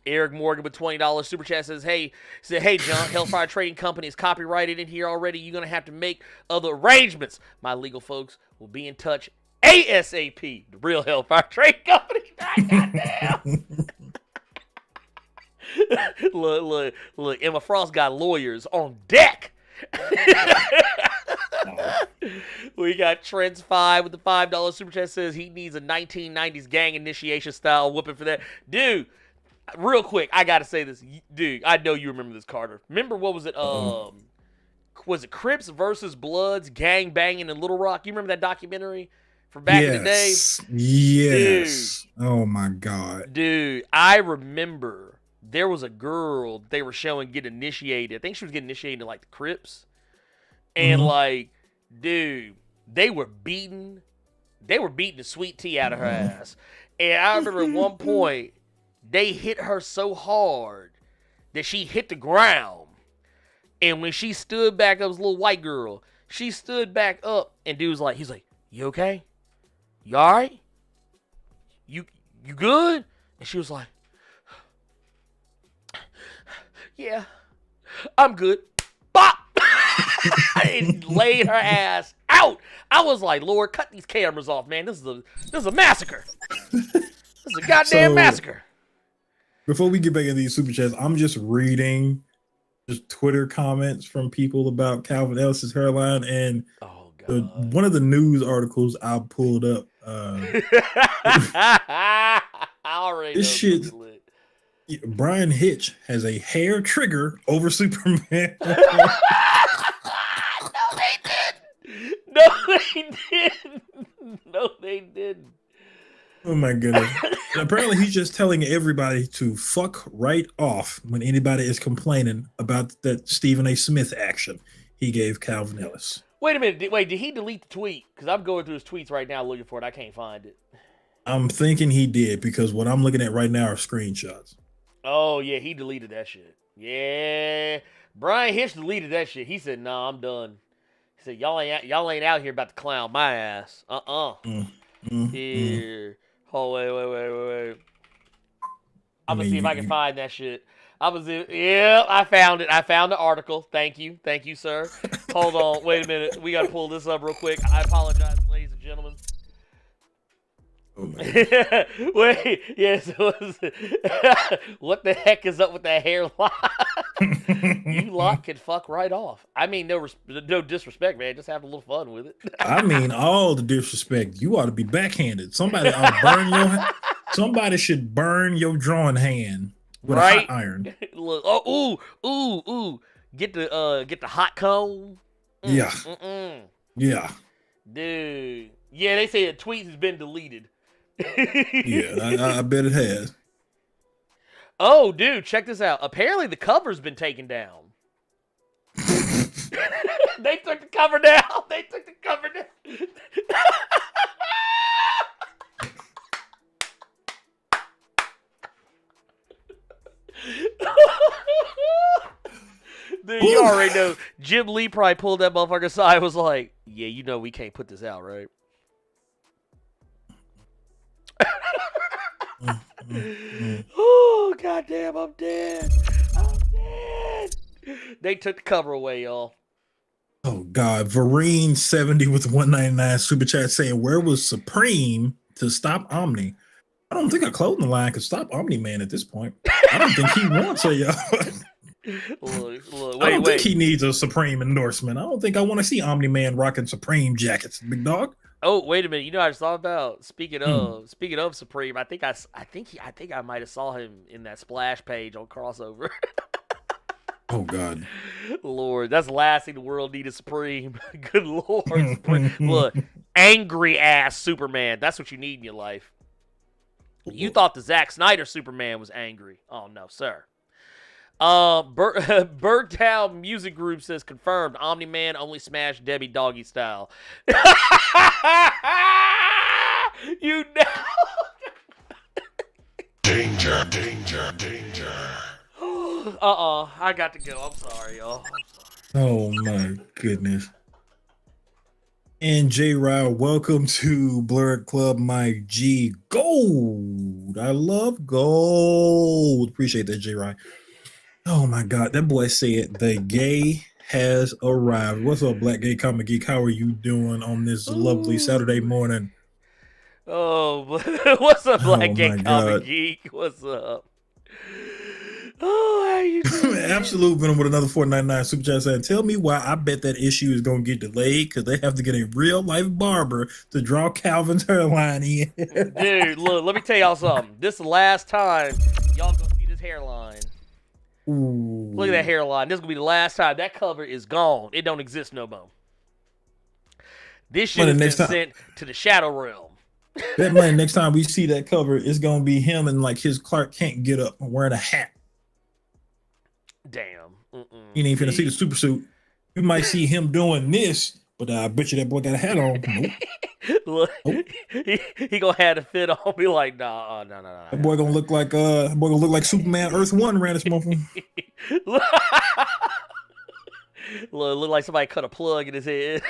B: Eric Morgan with $20 super chat says, hey, John, Hellfire Trading Company is copyrighted in here already. You're going to have to make other arrangements. My legal folks will be in touch ASAP. The real Hellfire Trading Company. Goddamn. Look, Emma Frost got lawyers on deck. We got Trent's 5 with the $5 super chat says he needs a 1990s gang initiation style whooping for that. Dude, real quick, I gotta say this. Dude, I know you remember this, Carter. Remember what was it? Was it Crips versus Bloods gang banging in Little Rock? You remember that documentary from back in the day.
C: Yes. Oh my God.
B: Dude, I remember there was a girl they were showing get initiated. I think she was getting initiated into like the Crips. And like, dude, they were beating the sweet tea out of her ass. And I remember at one point, they hit her so hard that she hit the ground. And when she stood back up, it was a little white girl. She stood back up, and dude was like, he's like, "You okay? You all right? You good?" And she was like, "Yeah, I'm good." Bop! And laid her ass out. I was like, Lord, cut these cameras off, man. This is a massacre. This is a goddamn massacre.
C: Before we get back into these super chats, I'm just reading just Twitter comments from people about Calvin Ellis's hairline, and one of the news articles I pulled up.
B: I already
C: this shit. Brian Hitch has a hair trigger over Superman.
B: No, they didn't. No, they didn't.
C: Oh my goodness. And apparently he's just telling everybody to fuck right off when anybody is complaining about that Stephen A. Smith action he gave Calvin Ellis.
B: Wait a minute. Wait, did he delete the tweet? Because I'm going through his tweets right now looking for it. I can't find it.
C: I'm thinking he did, because what I'm looking at right now are screenshots.
B: Oh, yeah, he deleted that shit. Yeah. Brian Hitch deleted that shit. He said, "Nah, I'm done." He said, y'all ain't out here about to clown my ass. Here. Oh, wait. I'm going to see if I can find that shit. Yeah, I found it. I found the article. Thank you, sir. Hold on. Wait a minute. We got to pull this up real quick. I apologize, ladies and gentlemen.
C: Oh my God.
B: Wait, yes. What the heck is up with that hairline? You lot can fuck right off. I mean, no disrespect, man. Just have a little fun with it.
C: I mean, all the disrespect. You ought to be backhanded. Somebody should burn your drawing hand with a hot iron.
B: Look, ooh. Get the hot cone.
C: Yeah. Yeah.
B: Dude. Yeah, they say the tweet has been deleted.
C: Yeah, I bet it has.
B: Oh, dude, check this out. Apparently the cover's been taken down. They took the cover down. Dude, you already know. Jim Lee probably pulled that motherfucker aside and was like, "Yeah, you know we can't put this out, right?" Oh, goddamn, I'm dead. They took the cover away, y'all.
C: Oh, God. Vereen 70 with 199 super chat saying, "Where was Supreme to stop Omni?" I don't think a clothing line could stop Omni Man at this point. I don't think he wants a
B: Look,
C: I don't think he needs a Supreme endorsement. I don't think I want to see Omni Man rocking Supreme jackets, big dog.
B: Oh, wait a minute. You know what I just thought about? Speaking of Supreme, I think I might have saw him in that splash page on Crossover.
C: Oh God.
B: Lord, that's the last thing the world needed, Supreme. Good Lord. Supreme. Look, angry ass Superman. That's what you need in your life. You thought the Zack Snyder Superman was angry. Oh no, sir. Bergtown Music Group says confirmed. Omni Man only smashed Debbie doggy style. You know.
D: Danger.
B: I got to go. I'm sorry, y'all.
C: Oh my goodness. And J Ryle, welcome to Blerd Club, my G. Gold. I love gold. Appreciate that, J Ryle. Oh my God, that boy said the gay has arrived. What's up, Black Gay Comic Geek? How are you doing on this lovely Saturday morning?
B: Oh, what's up, Black Gay Comic Geek? What's up? Oh, how you doing?
C: Absolute Venom with another 499 super chat saying, "Tell me why I bet that issue is going to get delayed, because they have to get a real life barber to draw Calvin's hairline in."
B: Dude, look, let me tell y'all something. This is the last time y'all gonna see this hairline.
C: Ooh.
B: Look at that hairline. This is gonna be the last time. That cover is gone. It don't exist no more. This shit has been sent to the Shadow Realm.
C: That money, next time we see that cover, it's going to be him and like his Clark Kent get up wearing a hat.
B: Damn.
C: You ain't finna see the super suit. You might see him doing this, but I bet you that boy got a hat on. Nope.
B: Look, he gonna have to fit on. Be like, no.
C: That boy gonna look like Superman Earth 1 ran this motherfucker.
B: Look like somebody cut a plug in his head.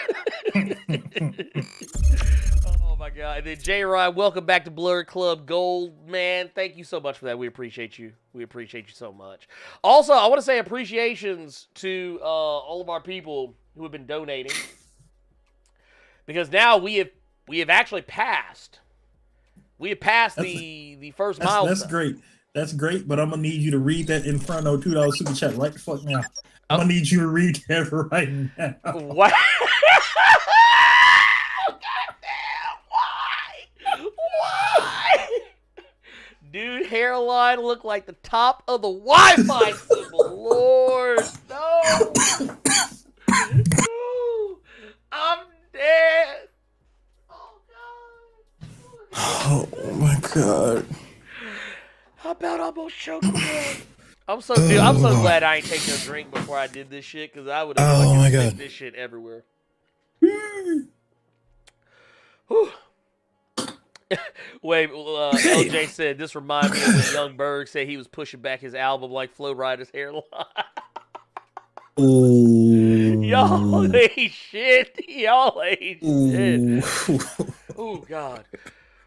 B: Oh my god! And then J. Ryan, welcome back to Blerd Club Gold, man. Thank you so much for that. We appreciate you. We appreciate you so much. Also, I want to say appreciations to all of our people who have been donating, because now we have actually passed. We have passed the first milestone.
C: That's great. That's great. But I'm gonna need you to read that Inferno $2 super chat right the fuck now. I'm gonna need you to read that right now.
B: What? Why? Dude, hairline look like the top of the Wi-Fi symbol. Lord, no. No. I'm dead. Oh, God.
C: Oh, my God.
B: How about I almost choked me? I'm so glad I ain't taking a drink before I did this shit, because I would have spit this shit everywhere. Whew. Wait, LJ said, this reminds me of when Young Berg said he was pushing back his album like Flo Rida's hairline. Y'all ain't shit. Y'all ain't shit. Oh, God.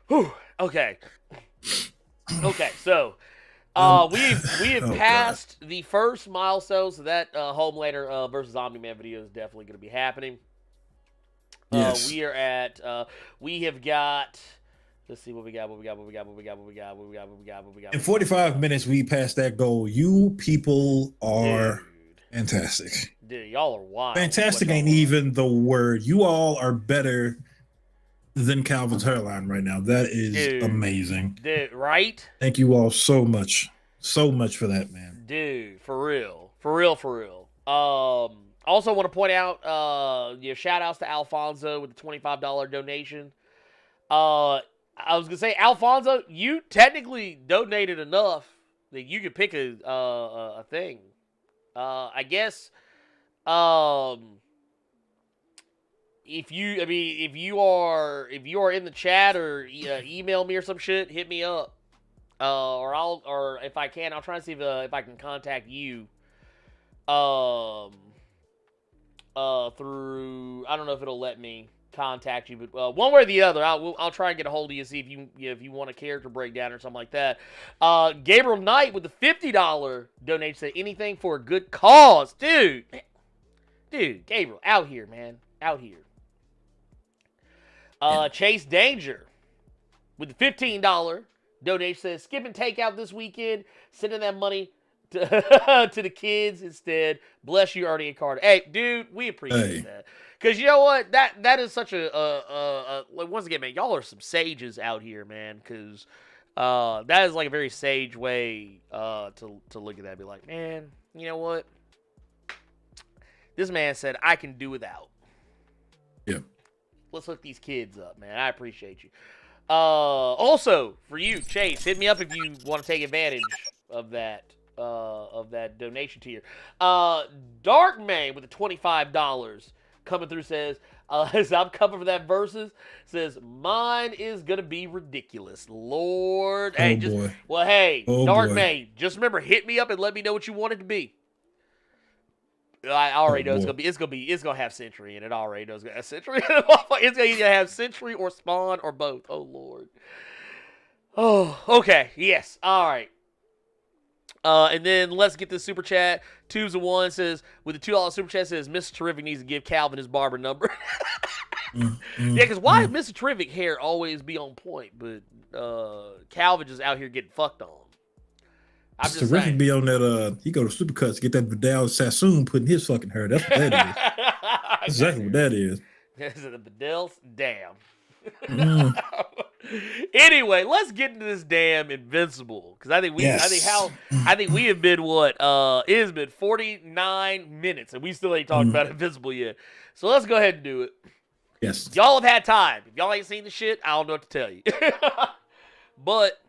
B: Whew. Okay. Okay, so we have passed the first milestone, so that Homelander versus Omni-Man video is definitely going to be happening.
C: Yes.
B: We are at we have got. Let's see what we got.
C: In 45 minutes, we passed that goal. You people are fantastic.
B: Dude, y'all are wild.
C: Fantastic ain't even the word. You all are better than Calvin's hairline right now. That is amazing.
B: Dude, right?
C: Thank you all so much. So much for that, man.
B: Dude, for real. For real. Also want to point out, shout outs to Alfonso with the $25 donation. I was gonna say, Alfonso, you technically donated enough that you could pick a thing. I guess, if you are in the chat or email me or some shit, hit me up. Or if I can, I'll try and see if I can contact you. Through, I don't know if it'll let me contact you, but one way or the other, I'll try and get a hold of you, see if you want a character breakdown or something like that. Gabriel Knight with the $50 donation said, anything for a good cause, dude. Gabriel, out here, man, out here. Chase Danger with the $15 donation says, skipping takeout this weekend, sending that money to the kids instead. Bless you, Ernie and Carter. Hey, dude, we appreciate that. Because you know what? That is such once again, man, y'all are some sages out here, man. Because that is like a very sage way to look at that and be like, man, you know what? This man said, I can do without.
C: Yeah.
B: Let's hook these kids up, man. I appreciate you. Also, for you, Chase, hit me up if you want to take advantage of that donation tier. Dark Man with the $25 coming through says, as I'm coming for that versus, says, mine is gonna be ridiculous. Lord. Dark Man, just remember, hit me up and let me know what you want it to be. I already know it's gonna have Sentry in it. I already know it's gonna have Sentry. It's gonna either have Sentry or Spawn or both. Oh Lord. Oh, okay. Yes. All right. And then let's get this super chat. Tubes of One says, with the $2 super chat, says Mr. Terrific needs to give Calvin his barber number. Yeah, because why does Mr. Terrific hair always be on point, but Calvin just out here getting fucked on? I'm just
C: Terrific
B: saying.
C: Be on that. He go to Supercuts to get that Vidal Sassoon put in his fucking hair. That's what that is. That's exactly what that is.
B: Is it the Vidals? Damn. Anyway, let's get into this damn Invincible, because I think we have been it has been 49 minutes and we still ain't talked about Invincible yet. So let's go ahead and do it.
C: Yes.
B: Y'all have had time. If y'all ain't seen the shit, I don't know what to tell you. But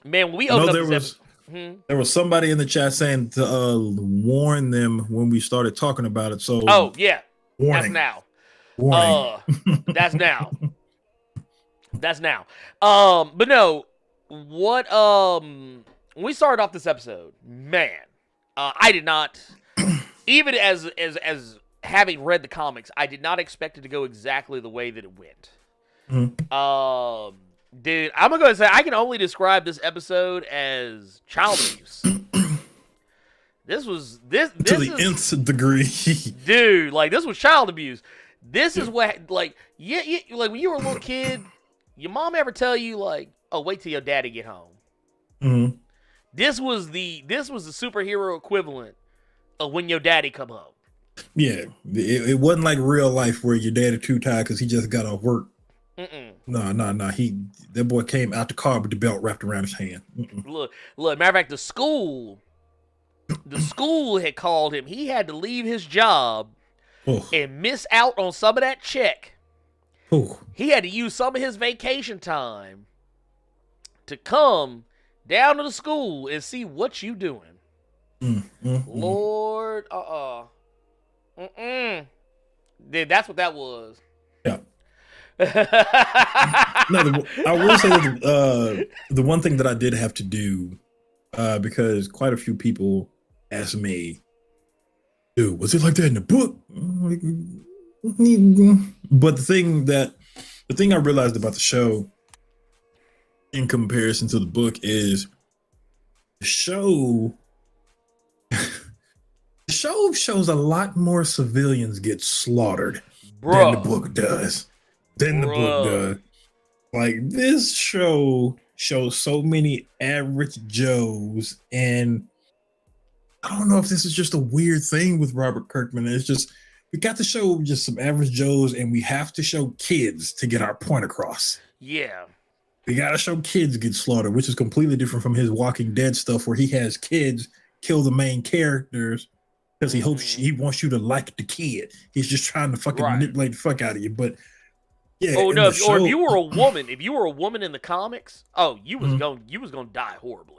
B: man, when we
C: I know
B: opened up
C: there
B: this
C: was
B: episode,
C: there was somebody in the chat saying to warn them when we started talking about it. So
B: oh yeah,
C: warning.
B: that's now.
C: Warning.
B: That's now. That's now. But no, what when we started off this episode, man, I did not, even as having read the comics, I did not expect it to go exactly the way that it went.
C: Mhm.
B: Dude, I'm gonna go and say I can only describe this episode as child abuse. This
C: To the nth degree.
B: dude, like this was child abuse. This is what, like, like when you were a little kid, your mom ever tell you like, "Oh, wait till your daddy get home."
C: Mhm.
B: This was the superhero equivalent of when your daddy come home.
C: Yeah, it wasn't like real life where your daddy too tired because he just got off work. No. That boy came out the car with the belt wrapped around his hand.
B: Look. Matter of fact, the school had called him. He had to leave his job and miss out on some of that check. He had to use some of his vacation time to come down to the school and see what you doing. Lord, Dude, that's what that was.
C: Yeah. No, I will say that the one thing that I did have to do, because quite a few people asked me, dude, was it like that in the book? But the thing I realized about the show in comparison to the book is the show shows a lot more civilians get slaughtered than the book does. Like, this show shows so many average Joes, and I don't know if this is just a weird thing with Robert Kirkman. It's just, we got to show just some average Joes, and we have to show kids to get our point across.
B: Yeah.
C: We got to show kids get slaughtered, which is completely different from his Walking Dead stuff where he has kids kill the main characters because he wants you to like the kid. He's just trying to fucking manipulate the fuck out of you. But yeah.
B: Oh no! Or if you were a woman, in the comics, you was gonna die horribly.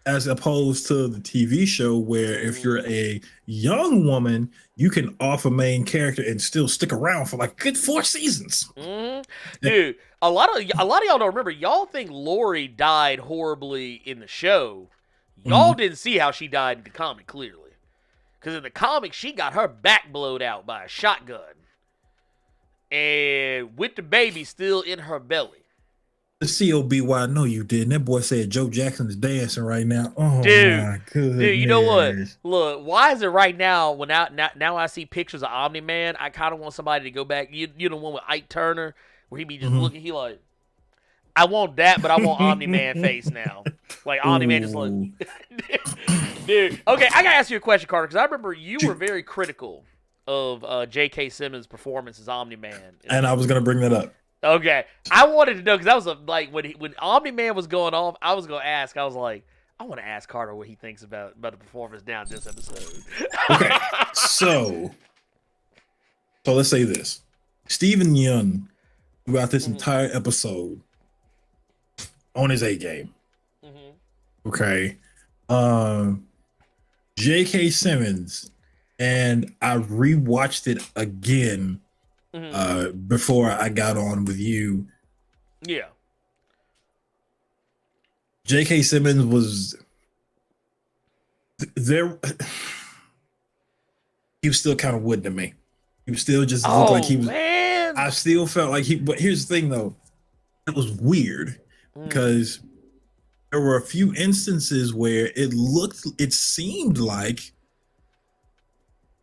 C: As opposed to the TV show, where if you're a young woman, you can off a main character and still stick around for like good 4 seasons.
B: Dude, a lot of y'all don't remember. Y'all think Lori died horribly in the show. Y'all didn't see how she died in the comic clearly, because in the comic she got her back blowed out by a shotgun, and with the baby still in her belly.
C: The COBY, no, you didn't. That boy said Joe Jackson is dancing right now. Oh,
B: dude,
C: my goodness.
B: Dude, you know what? Look, why is it right now when now I see pictures of Omni-Man, I kind of want somebody to go back. You know, one with Ike Turner, where he be just looking, he like, I want that, but I want Omni-Man face now. Like, Omni-Man just like, dude. Okay, I got to ask you a question, Carter, because I remember you were very critical of J.K. Simmons' performance as Omni-Man.
C: And I was going to bring that up.
B: Okay, I wanted to know, because that was when Omni-Man was going off, I was going to ask, I was like, I want to ask Carter what he thinks about the performance down this episode.
C: Okay, so let's say this. Steven Yeun, throughout this entire episode, on his A game. Okay. J.K. Simmons, and I rewatched it again before I got on with you.
B: Yeah.
C: J.K. Simmons was there. He was still kind of wood to me. He was still just looked like he was.
B: Man.
C: I still felt like he. But here's the thing, though. It was weird because there were a few instances where it seemed like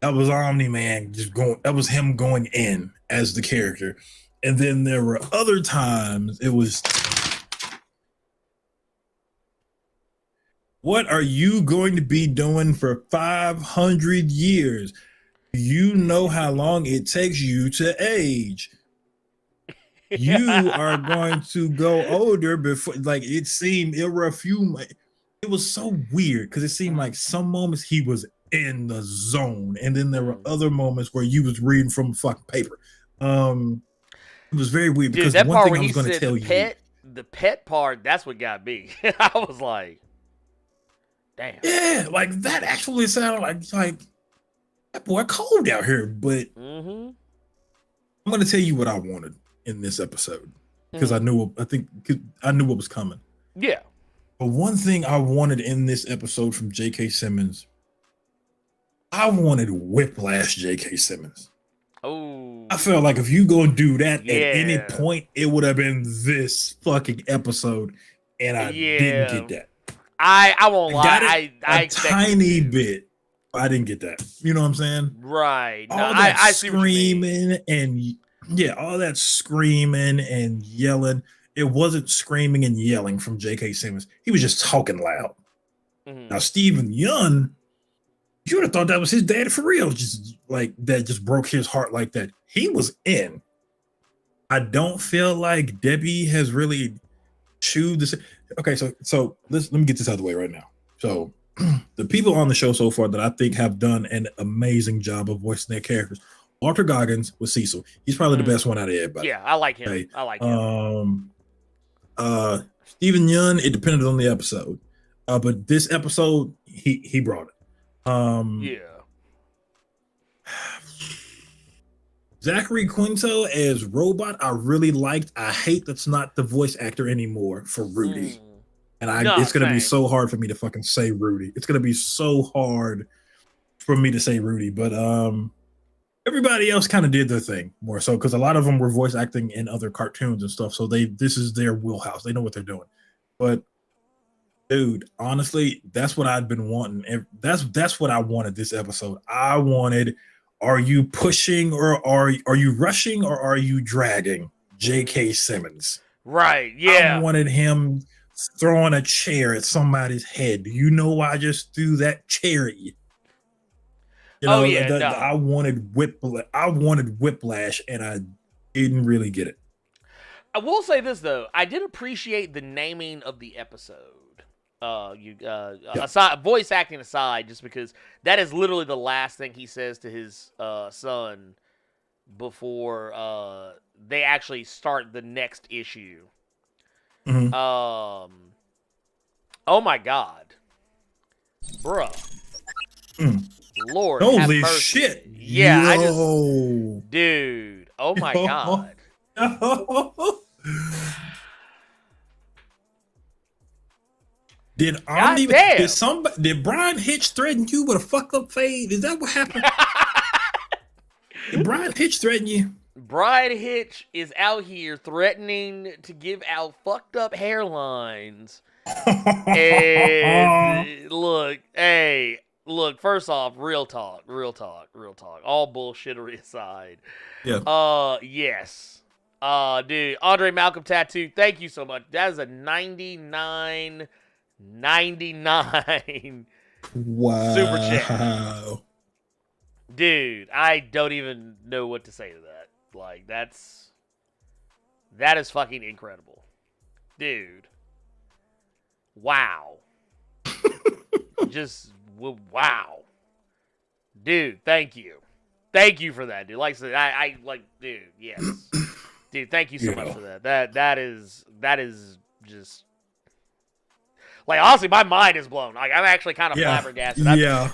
C: that was Omni-Man just going. That was him going in as the character, and then there were other times it was. What are you going to be doing for 500 years? You know how long it takes you to age. You are going to go older before, like, it seemed, there were a few, it was so weird because it seemed like some moments he was in the zone, and then there were other moments where you was reading from fucking paper. It was very weird
B: Dude,
C: because
B: that
C: one
B: part
C: thing
B: where
C: I
B: he
C: was going to
B: said
C: tell you,
B: the pet part, that's what got me. I was like, damn.
C: yeah, like that actually sounded like that boy cold out here. But
B: Mm-hmm.
C: I'm going to tell you what I wanted in this episode because
B: Mm-hmm.
C: I knew what was coming.
B: Yeah.
C: But one thing I wanted in this episode from J.K. Simmons, I wanted Whiplash J.K. Simmons.
B: Oh.
C: I felt like if you go do that at any
B: Yeah.
C: point, it would have been this fucking episode, and I didn't
B: Yeah.
C: get that.
B: I won't
C: I
B: lie.
C: got it
B: I
C: a
B: expected
C: tiny
B: it to.
C: bit. I didn't get that. You know what I'm saying?
B: Right. No,
C: All that
B: I see what you mean.
C: screaming and yeah, all that screaming and yelling. It wasn't screaming and yelling from J.K. Simmons. He was just talking loud.
B: Mm-hmm.
C: Now, Stephen Young, you would have thought that was his daddy for real. Just like that, just broke his heart like that. He was in. I don't feel like Debbie has really chewed this. Okay, so let me get this out of the way right now. So the people on the show so far that I think have done an amazing job of voicing their characters. Walter Goggins was Cecil. He's probably the best one out of everybody.
B: Yeah, I like him.
C: Okay.
B: I like him.
C: Stephen Young, it depended on the episode. But this episode, he brought it.
B: Yeah.
C: Zachary Quinto as Robot, I really liked. I hate that's not the voice actor anymore for Rudy. And it's going to be so hard for me to fucking say Rudy. It's going to be so hard for me to say Rudy. But everybody else kind of did their thing more so because a lot of them were voice acting in other cartoons and stuff. So this is their wheelhouse. They know what they're doing. But dude, honestly, that's what I'd been wanting. That's what I wanted this episode. I wanted, are you pushing or are you rushing or are you dragging J.K. Simmons?
B: Right, yeah.
C: I wanted him throwing a chair at somebody's head. Do you know why I just threw that chair at you? You know, I wanted Whiplash, and I didn't really get it.
B: I will say this though, I did appreciate the naming of the episode. Aside, voice acting aside, just because that is literally the last thing he says to his son before they actually start the next issue.
C: Mm-hmm.
B: Oh my God, bruh. Lord,
C: holy
B: have mercy.
C: Shit!
B: Yeah,
C: Yo.
B: Dude. Oh my God.
C: Did Brian Hitch threaten you with a fuck up fade? Is that what happened? Did Brian Hitch threaten you?
B: Brian Hitch is out here threatening to give out fucked up hairlines. And look, first off, real talk. All bullshittery aside.
C: Yeah.
B: Yes. Dude, Andre Malcolm tattoo, thank you so much. That is a 99
C: wow.
B: super chat. Dude, I don't even know what to say to that. Like, that is fucking incredible. Dude. Wow. Just, wow. Dude, thank you. Thank you for that, dude. Like I said, I dude, yes. Dude, thank you so much for that. That is just, like, honestly, my mind is blown. Like, I'm actually kind of flabbergasted. I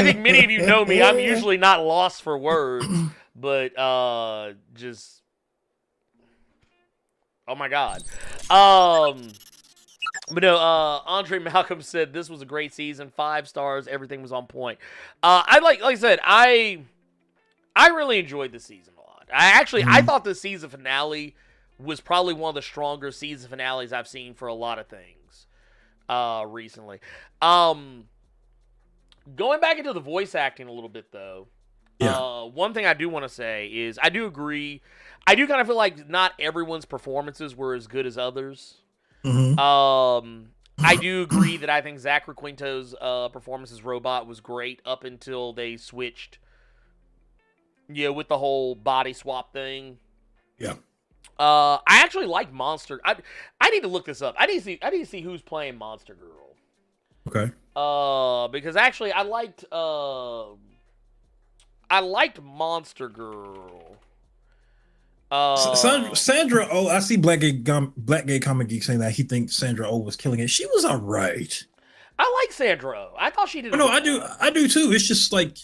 B: think many of you know me. I'm usually not lost for words, but just, oh my God. But no, Andre Malcolm said this was a great season, 5 stars, everything was on point. Like I said, I really enjoyed this season a lot. I thought the season finale was probably one of the stronger season finales I've seen for a lot of things recently. Going back into the voice acting a little bit though, one thing I do want to say is I do agree. I do kind of feel like not everyone's performances were as good as others.
C: Mm-hmm.
B: I do agree that I think Zachary Quinto's performance as Robot was great up until they switched, with the whole body swap thing.
C: Yeah.
B: I actually like Monster. I need to look this up. I need to see who's playing Monster Girl.
C: Okay.
B: Because actually I liked I liked Monster Girl.
C: Sandra Oh, I see Black Gay Comic Geek saying that he thinks Sandra Oh was killing it. She was all right.
B: I like Sandra Oh. I thought she did.
C: No, I do too. It's just like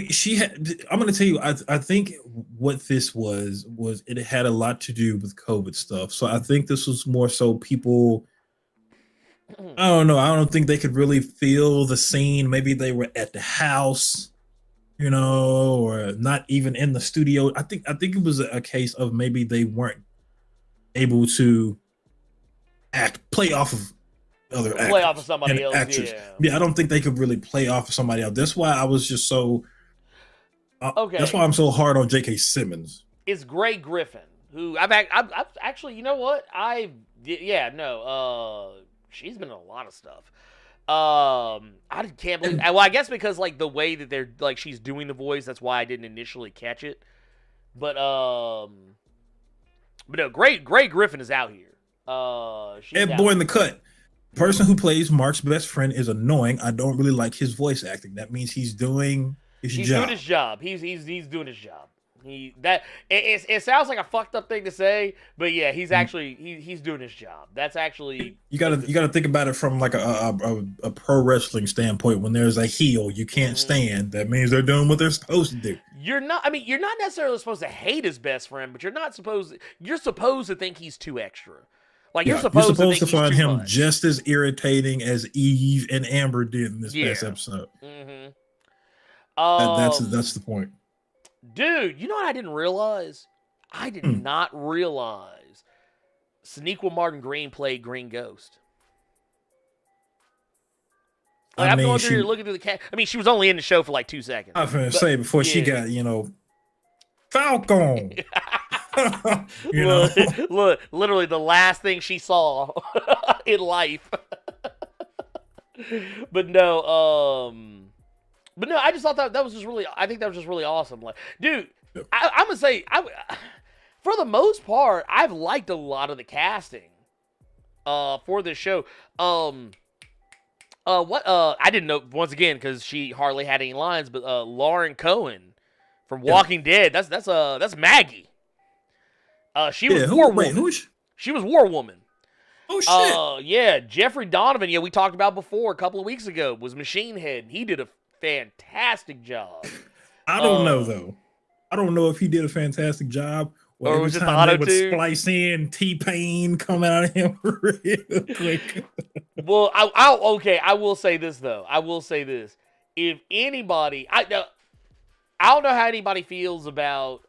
C: she had. I'm gonna tell you. I think what this was it had a lot to do with COVID stuff. So I think this was more so people. I don't know. I don't think they could really feel the scene. Maybe they were at the house, or not even in the studio. I think it was a case of maybe they weren't able to play off of other actors,
B: play off of somebody else.
C: Actors. Yeah, I don't think they could really play off of somebody else. That's why I was just so. Okay. That's why I'm so hard on J.K. Simmons.
B: It's Gray Griffin, who I've actually, you know what? She's been in a lot of stuff. I can't believe. Well, I guess because like the way that they're like she's doing the voice, that's why I didn't initially catch it. But no, Gray Griffin is out here.
C: Ed Boy in the cut. The person who plays Mark's best friend is annoying. I don't really like his voice acting. That means he's doing his job.
B: Doing his job. He's doing his job. It sounds like a fucked up thing to say, but yeah, he's actually he's doing his job. That's actually
C: you gotta think about it from like a pro wrestling standpoint. When there's a heel you can't stand, that means they're doing what they're supposed to do.
B: You're not necessarily supposed to hate his best friend, but you're supposed to think he's too extra. Like you're supposed to
C: find him just as irritating as Eve and Amber did in this past episode.
B: Mm-hmm.
C: That's the point.
B: Dude, you know what I didn't realize? I did not realize Sonequa Martin Green played Green Ghost. Like, I'm going through here looking through the cat. I mean, she was only in the show for like 2 seconds.
C: I was going to say before she got, Falcon.
B: Look, literally the last thing she saw in life. But no, I just thought that was just really. I think that was just really awesome. Like, dude, I'm gonna say, for the most part, I've liked a lot of the casting, for this show. I didn't know once again because she hardly had any lines, but Lauren Cohen from Walking Dead. That's Maggie. She was War Woman.
C: Who is she?
B: She was War Woman.
C: Oh shit.
B: Yeah, Jeffrey Donovan. Yeah, we talked about before a couple of weeks ago was Machine Head. He did a fantastic job.
C: I don't know though. I don't know if he did a fantastic job
B: or every was just time they would
C: splice in T-Pain coming out of him real quick.
B: Well, I will say this though. I will say this. If anybody, I don't know how anybody feels about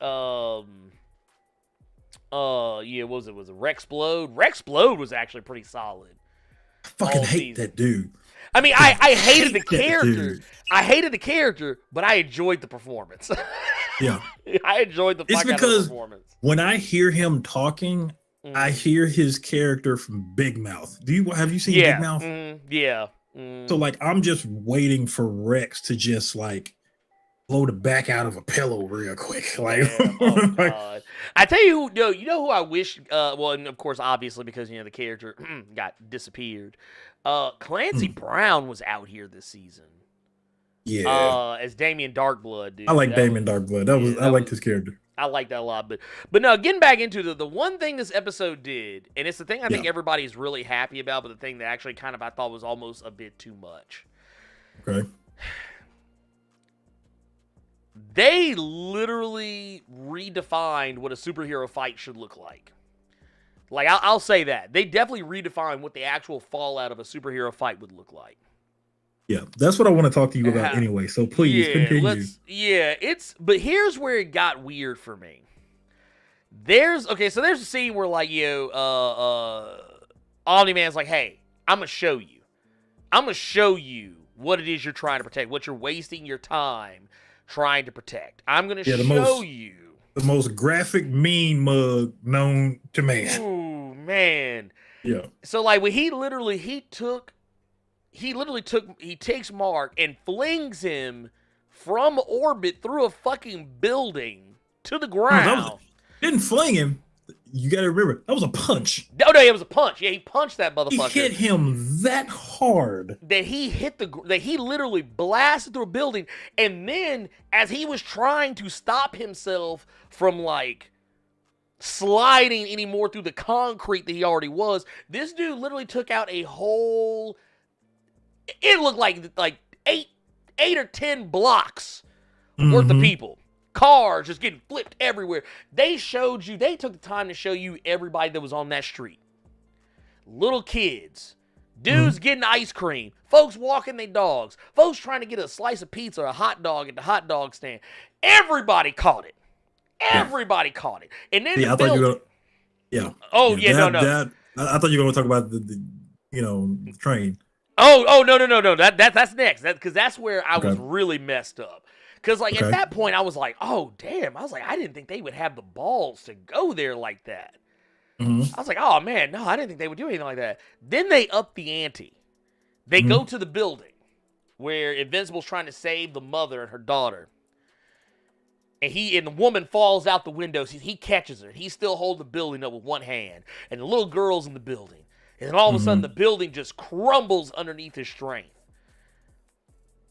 B: what was it? Was it Rexplode? Rexplode was actually pretty solid.
C: I fucking hate that dude.
B: I mean, I hated the character. I hated the character, but I enjoyed the performance.
C: Yeah.
B: I enjoyed the fuck out of the performance.
C: When I hear him talking, I hear his character from Big Mouth. Have you seen Big Mouth?
B: Yeah.
C: So like I'm just waiting for Rex to just like blow the back out of a pillow real quick. Like,
B: oh God. I tell you who, you know who I wish, well, and of course, obviously, because, the character got disappeared. Clancy Brown was out here this season.
C: Yeah.
B: As Damien Darkblood, dude.
C: I like Damien Darkblood. I liked his character.
B: I like that a lot. But no, getting back into the one thing this episode did, and it's the thing I think everybody's really happy about, but the thing that actually kind of I thought was almost a bit too much.
C: Okay.
B: They literally redefined what a superhero fight should look like. Like, I'll say that. They definitely redefined what the actual fallout of a superhero fight would look like.
C: Yeah, that's what I want to talk to you about anyway, so please continue.
B: But here's where it got weird for me. There's a scene where, like, Omni-Man's like, hey, I'm going to show you. I'm going to show you what it is you're trying to protect, what you're wasting your time trying to protect. I'm going to show you.
C: The most graphic mean mug known to man.
B: Ooh, man.
C: Yeah.
B: So like when he takes Mark and flings him from orbit through a fucking building to the ground.
C: Didn't fling him. you got to remember that was a punch.
B: Oh no, it was a punch. Yeah, he punched that
C: He
B: motherfucker.
C: hit him that hard
B: That he literally blasted through a building, and then as he was trying to stop himself from like sliding anymore through the concrete that he already was, this dude literally took out a whole. It looked like eight or 10 blocks worth of people. Cars just getting flipped everywhere. They took the time to show you everybody that was on that street. Little kids, dudes getting ice cream, folks walking their dogs, folks trying to get a slice of pizza or a hot dog at the hot dog stand. Everybody caught it. Everybody caught it. And then
C: I thought you were gonna,
B: Oh,
C: no. I thought you were going to talk about the train.
B: Oh, no. That's next. Because that's where I was really messed up. Because, at that point, I was like, oh, damn. I was like, I didn't think they would have the balls to go there like that. I was like, oh, man, no, I didn't think they would do anything like that. Then they up the ante. They go to the building where Invincible's trying to save the mother and her daughter. And the woman falls out the window. He catches her. He's still holding the building up with one hand. And the little girl's in the building. And then all of a sudden, the building just crumbles underneath his strength.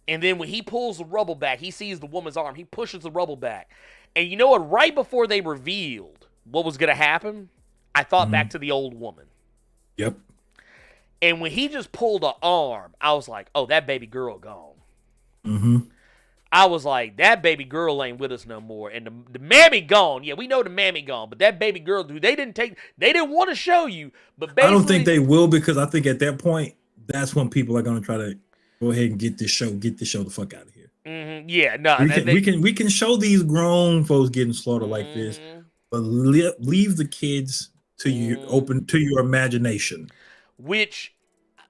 B: And then when he pulls the rubble back, he sees the woman's arm. He pushes the rubble back. And you know what? Right before they revealed what was going to happen, I thought back to the old woman.
C: Yep.
B: And when he just pulled an arm, I was like, oh, that baby girl gone. I was like, that baby girl ain't with us no more. And the mammy gone. Yeah, we know the mammy gone. But that baby girl, dude, they didn't want to show you. But basically,
C: I don't think they will, because I think at that point, that's when people are going to try to go ahead and get this show the fuck out of here.
B: Yeah, no.
C: We can show these grown folks getting slaughtered like this, but leave the kids to you, open to your imagination.
B: Which,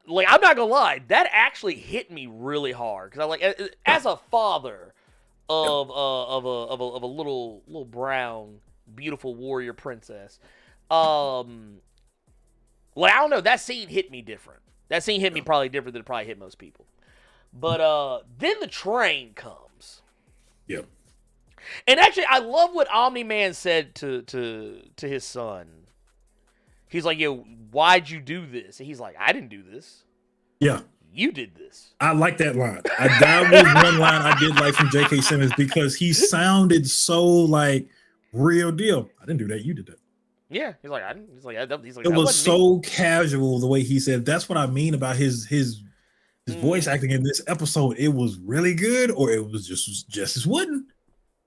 B: I'm not gonna lie, that actually hit me really hard, because as a father of a little brown beautiful warrior princess, I don't know, that scene hit me different. That scene hit me probably different than it probably hit most people. But then the train comes.
C: Yep.
B: And actually, I love what Omni-Man said to his son. He's like, yo, why'd you do this? And he's like, I didn't do this.
C: Yeah.
B: You did this.
C: I like that line. That was one line I did like from J.K. Simmons, because he sounded so like real deal. I didn't do that. You did that.
B: Yeah. He's like, I didn't. He's like,
C: it was so casual the way he said. That's what I mean about his voice acting in this episode. It was really good, or it was just as wooden.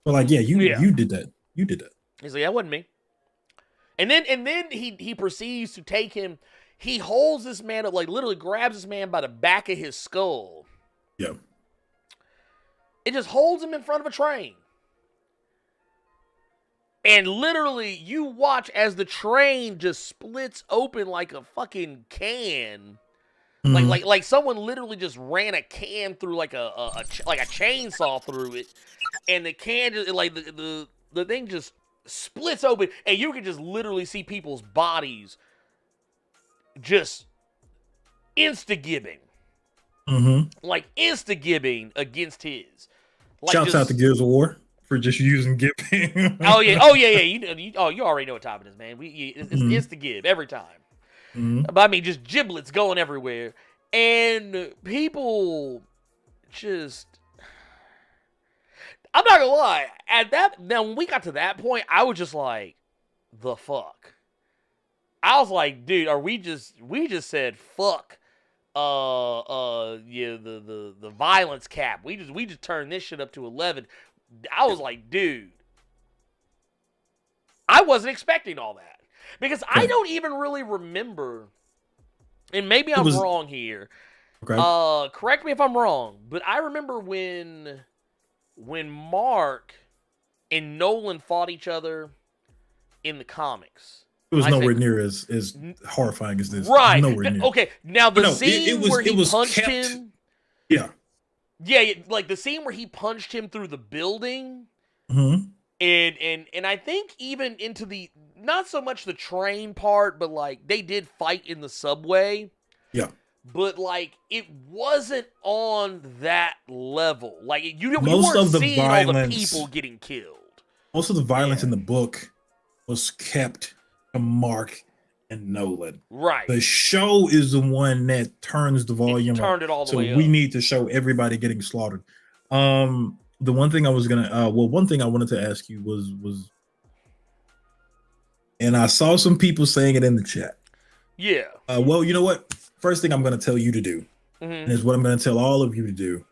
C: But you did that. You did that.
B: He's like, that wasn't me. And then he proceeds to take him. He holds this man up, literally grabs this man by the back of his skull.
C: Yeah.
B: It just holds him in front of a train. And literally, you watch as the train just splits open like a fucking can. Like someone literally just ran a can through like a chainsaw through it, and the can just the thing just splits open, and you can just literally see people's bodies just insta-gibbing. Insta-gibbing against his.
C: Shouts out to Gears of War for just using gibbing.
B: Oh yeah. You already know what time it is, man. It's insta-gib every time. But I mean, just giblets going everywhere, and people just. I'm not gonna lie. Now when we got to that point, I was just like, the fuck. I was like, dude, we just said fuck. The violence cap. We just turned this shit up to 11. I was like, dude, I wasn't expecting all that. Because I don't even really remember, and maybe I'm wrong here. Okay. Correct me if I'm wrong, but I remember when Mark and Nolan fought each other in the comics.
C: It was nowhere near as horrifying as this.
B: Right.
C: Nowhere near.
B: Okay. Now the scene where he punched him.
C: Yeah.
B: Yeah, like the scene where he punched him through the building. And I think even into the, not so much the train part, but they did fight in the subway.
C: Yeah.
B: But it wasn't on that level. You weren't seeing all the people getting killed.
C: Most of the violence in the book was kept Mark and Nolan.
B: Right.
C: The show is the one that turns the volume up.
B: Turned it all the way
C: So we
B: up.
C: need to show everybody getting slaughtered. The one thing I was gonna one thing I wanted to ask you was and I saw some people saying it in the chat.
B: Yeah.
C: Well, you know what? First thing I'm gonna tell you to do is what I'm gonna tell all of you to do.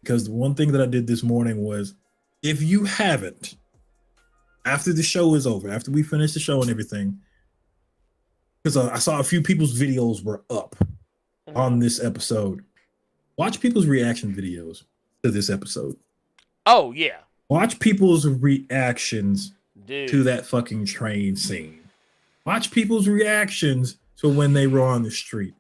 C: Because the one thing that I did this morning was, if you haven't, after the show is over, after we finish the show and everything, because I saw a few people's videos were up on this episode. Watch people's reaction videos to this episode.
B: Oh, yeah.
C: Watch people's reactions
B: Dude.
C: to that fucking train scene. Watch people's reactions to when they were on the street.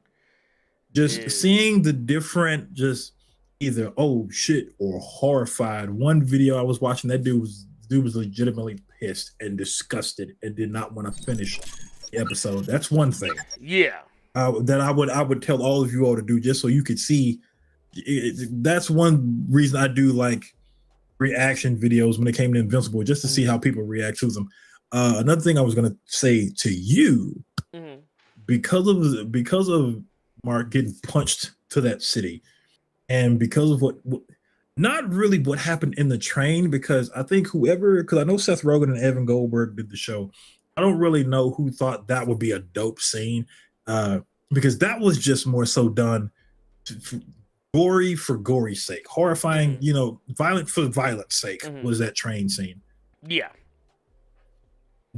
C: Just seeing the different, just either oh shit or horrified. One video I was watching, that dude was legitimately pissed and disgusted and did not want to finish the episode. That's one thing.
B: Yeah.
C: That I would tell all of you all to do, just so you could see. That's one reason I do like reaction videos when it came to Invincible, just to see how people react to them. Another thing I was gonna say to you, because of Mark getting punched to that city, and because of what not really what happened in the train, because I think because I know Seth Rogen and Evan Goldberg did the show. I don't really know who thought that would be a dope scene, because that was just more so done gory for gory's sake, horrifying, violent for violence sake was that train scene.
B: Yeah.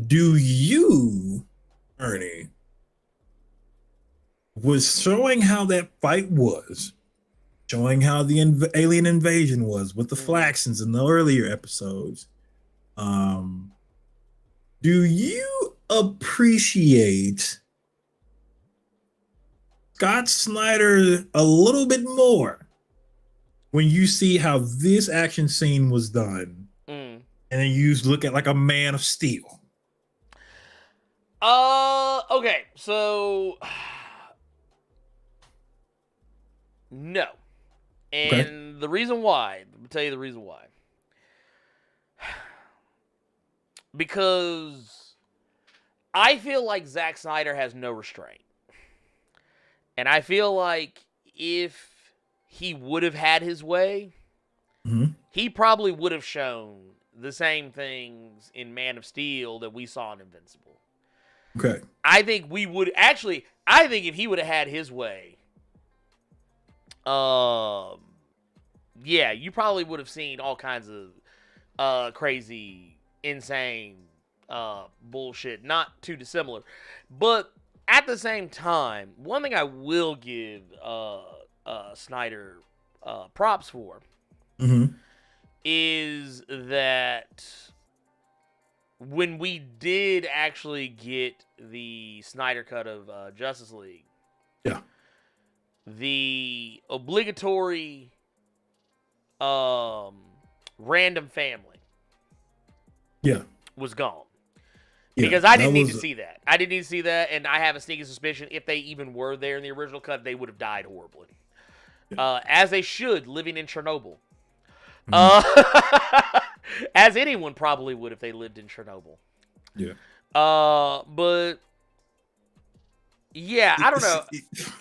C: Do you, Ernie, was showing how that fight was, showing how the alien invasion was with the Flaxons in the earlier episodes. Do you appreciate Scott Snyder a little bit more when you see how this action scene was done, and then you look at like a Man of Steel?
B: Okay, so no. And the reason why, let me tell you the reason why. Because I feel like Zack Snyder has no restraint. And I feel like if he would have had his way, he probably would have shown the same things in Man of Steel that we saw in Invincible.
C: Okay.
B: I think if he would have had his way, yeah, you probably would have seen all kinds of crazy, insane bullshit, not too dissimilar. But at the same time, one thing I will give Snyder props for is that when we did actually get the Snyder cut of Justice League, the obligatory random family was gone. Because I didn't need to see that. I didn't need to see that, and I have a sneaking suspicion if they even were there in the original cut, they would have died horribly. As they should, living in Chernobyl. As anyone probably would if they lived in Chernobyl.
C: Yeah.
B: But yeah, I don't know.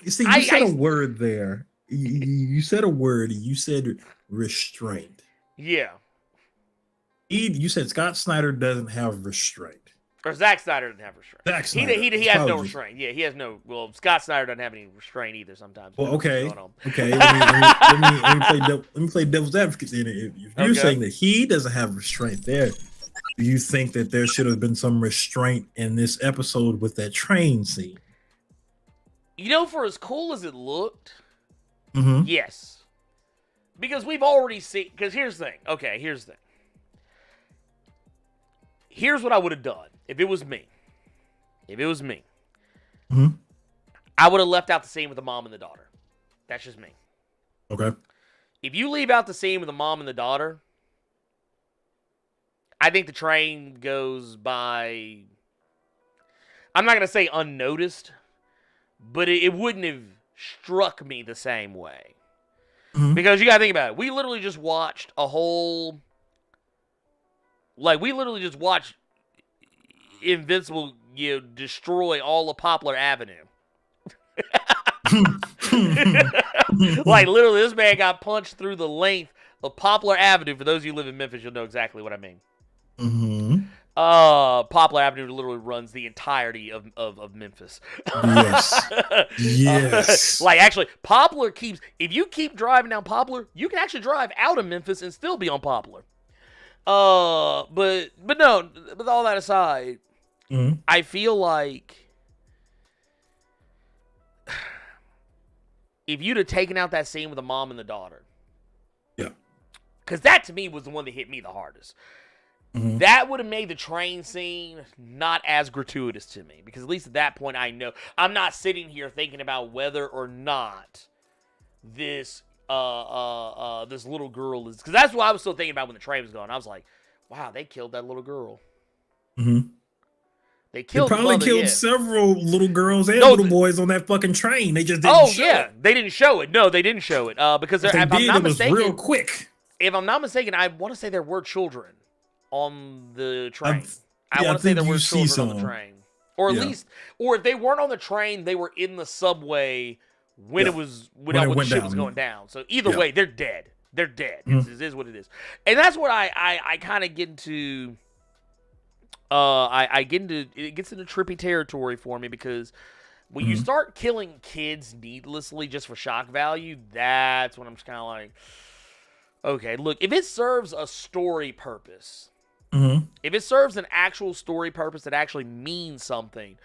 C: You see, you said a word there. You said a word. You said restraint.
B: Yeah.
C: You said Scott Snyder doesn't have restraint.
B: Or Zack Snyder doesn't have restraint.
C: Zack Snyder.
B: He has no restraint. Yeah, he has no. Well, Scott Snyder doesn't have any restraint either. Sometimes.
C: Well, okay. Let me play devil's advocate. If you're saying that he doesn't have restraint there, do you think that there should have been some restraint in this episode with that train scene?
B: For as cool as it looked, yes. Because we've already seen. Because here's the thing. Okay, here's the thing. Here's what I would have done if it was me. I would have left out the scene with the mom and the daughter. That's just me.
C: Okay.
B: If you leave out the scene with the mom and the daughter, I think the train goes by, I'm not going to say unnoticed, but it wouldn't have struck me the same way. Because you got to think about it. We literally just watched a whole... we literally just watched Invincible destroy all of Poplar Avenue. Like, literally, this man got punched through the length of Poplar Avenue. For those of you who live in Memphis, you'll know exactly what I mean.
C: Mm-hmm.
B: Poplar Avenue literally runs the entirety of Memphis.
C: Yes. Yes.
B: Like, actually, Poplar keeps... If you keep driving down Poplar, you can actually drive out of Memphis and still be on Poplar. But no, with all that aside, I feel like if you'd have taken out that scene with the mom and the daughter, because that to me was the one that hit me the hardest. That would have made the train scene not as gratuitous to me, because at least at that point I know I'm not sitting here thinking about whether or not this this little girl is, because that's what I was still thinking about when the train was going. I was like, wow, they killed that little girl. They
C: probably killed several little girls and little boys on that fucking train. They just didn't show it.
B: They didn't show it. No, they didn't show it. Because if I'm not mistaken,
C: real quick.
B: If I'm not mistaken, I want to say there were children on the train. I want to say there were children on the train. Or at least, or if they weren't on the train, they were in the subway when it was, when the shit was going down. So either way, they're dead. They're dead. It is what it is. And that's what I kind of get into. I get into, it gets into trippy territory for me, because when you start killing kids needlessly just for shock value, that's when I'm just kind of like, okay, look, if it serves a story purpose, if it serves an actual story purpose that actually means something,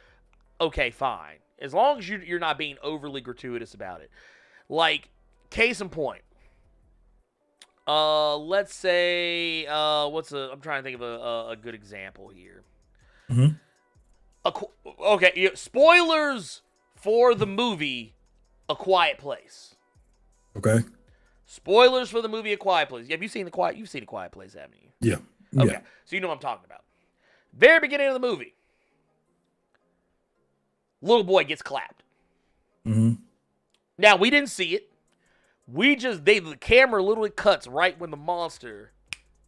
B: okay, fine. As long as you're not being overly gratuitous about it. Like, case in point. Let's say, I'm trying to think of a good example here. Okay, spoilers for the movie A Quiet Place.
C: Okay.
B: Spoilers for the movie A Quiet Place. Have you seen You've seen A Quiet Place, haven't you?
C: Yeah.
B: Okay,
C: yeah.
B: So you know what I'm talking about. Very beginning of the movie. Little boy gets clapped. Now, we didn't see it. The camera literally cuts right when the monster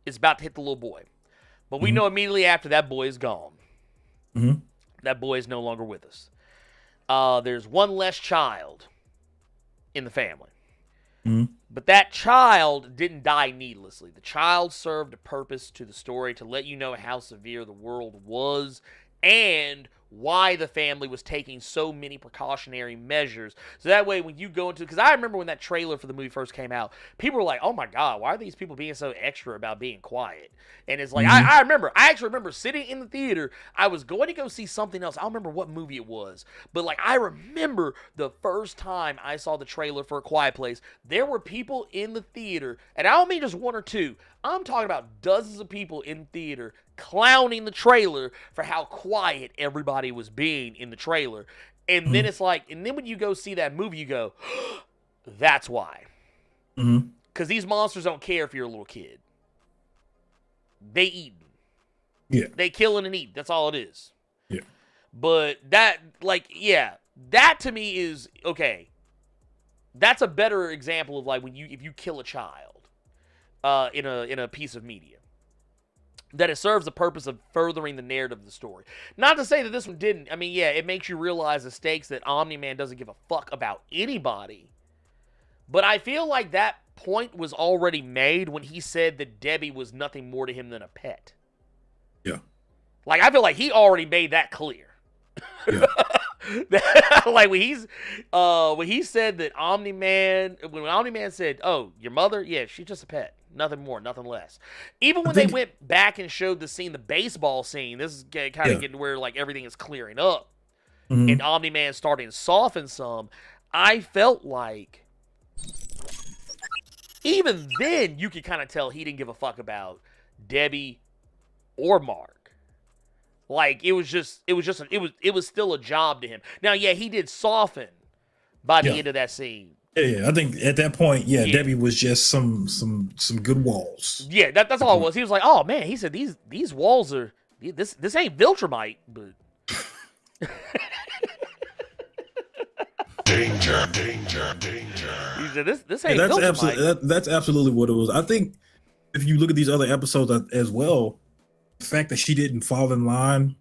B: is about to hit the little boy. But we know immediately after that boy is gone. That boy is no longer with us. There's one less child in the family. But that child didn't die needlessly. The child served a purpose to the story to let you know how severe the world was and why the family was taking so many precautionary measures. So that way, when you go into... Because I remember when that trailer for the movie first came out, people were like, oh my God, why are these people being so extra about being quiet? And it's like, I actually remember sitting in the theater. I was going to go see something else. I don't remember what movie it was. But like, I remember the first time I saw the trailer for A Quiet Place, there were people in the theater, and I don't mean just one or two. I'm talking about dozens of people in theater clowning the trailer for how quiet everybody was being in the trailer. And then it's like, and then when you go see that movie, you go, that's why. Because these monsters don't care if you're a little kid. They eat.
C: Yeah.
B: They killing and eat. That's all it is.
C: Yeah.
B: But that, like, that to me is, okay, that's a better example of like if you kill a child in a piece of media, that it serves the purpose of furthering the narrative of the story. Not to say that this one didn't. I mean, yeah, it makes you realize the stakes that Omni-Man doesn't give a fuck about anybody. But I feel like that point was already made when he said that Debbie was nothing more to him than a pet.
C: Yeah.
B: Like, I feel like he already made that clear.
C: Yeah.
B: Like, when he said that when Omni-Man said, oh, your mother? Yeah, she's just a pet. Nothing more, nothing less. Even when they went back and showed the scene, the baseball scene, this is kind of getting where like everything is clearing up, and Omni-Man starting to soften some. I felt like even then you could kind of tell he didn't give a fuck about Debbie or Mark. Like it was still a job to him. Now, yeah, he did soften by the end of that scene.
C: Yeah, I think at that point, Debbie was just some good walls.
B: Yeah, that's all it was. He was like, "Oh man," he said, "These walls are this ain't Viltrumite, but." Danger. He said, "This ain't Viltrumite."
C: That's absolutely what it was. I think if you look at these other episodes as well, the fact that she didn't fall in line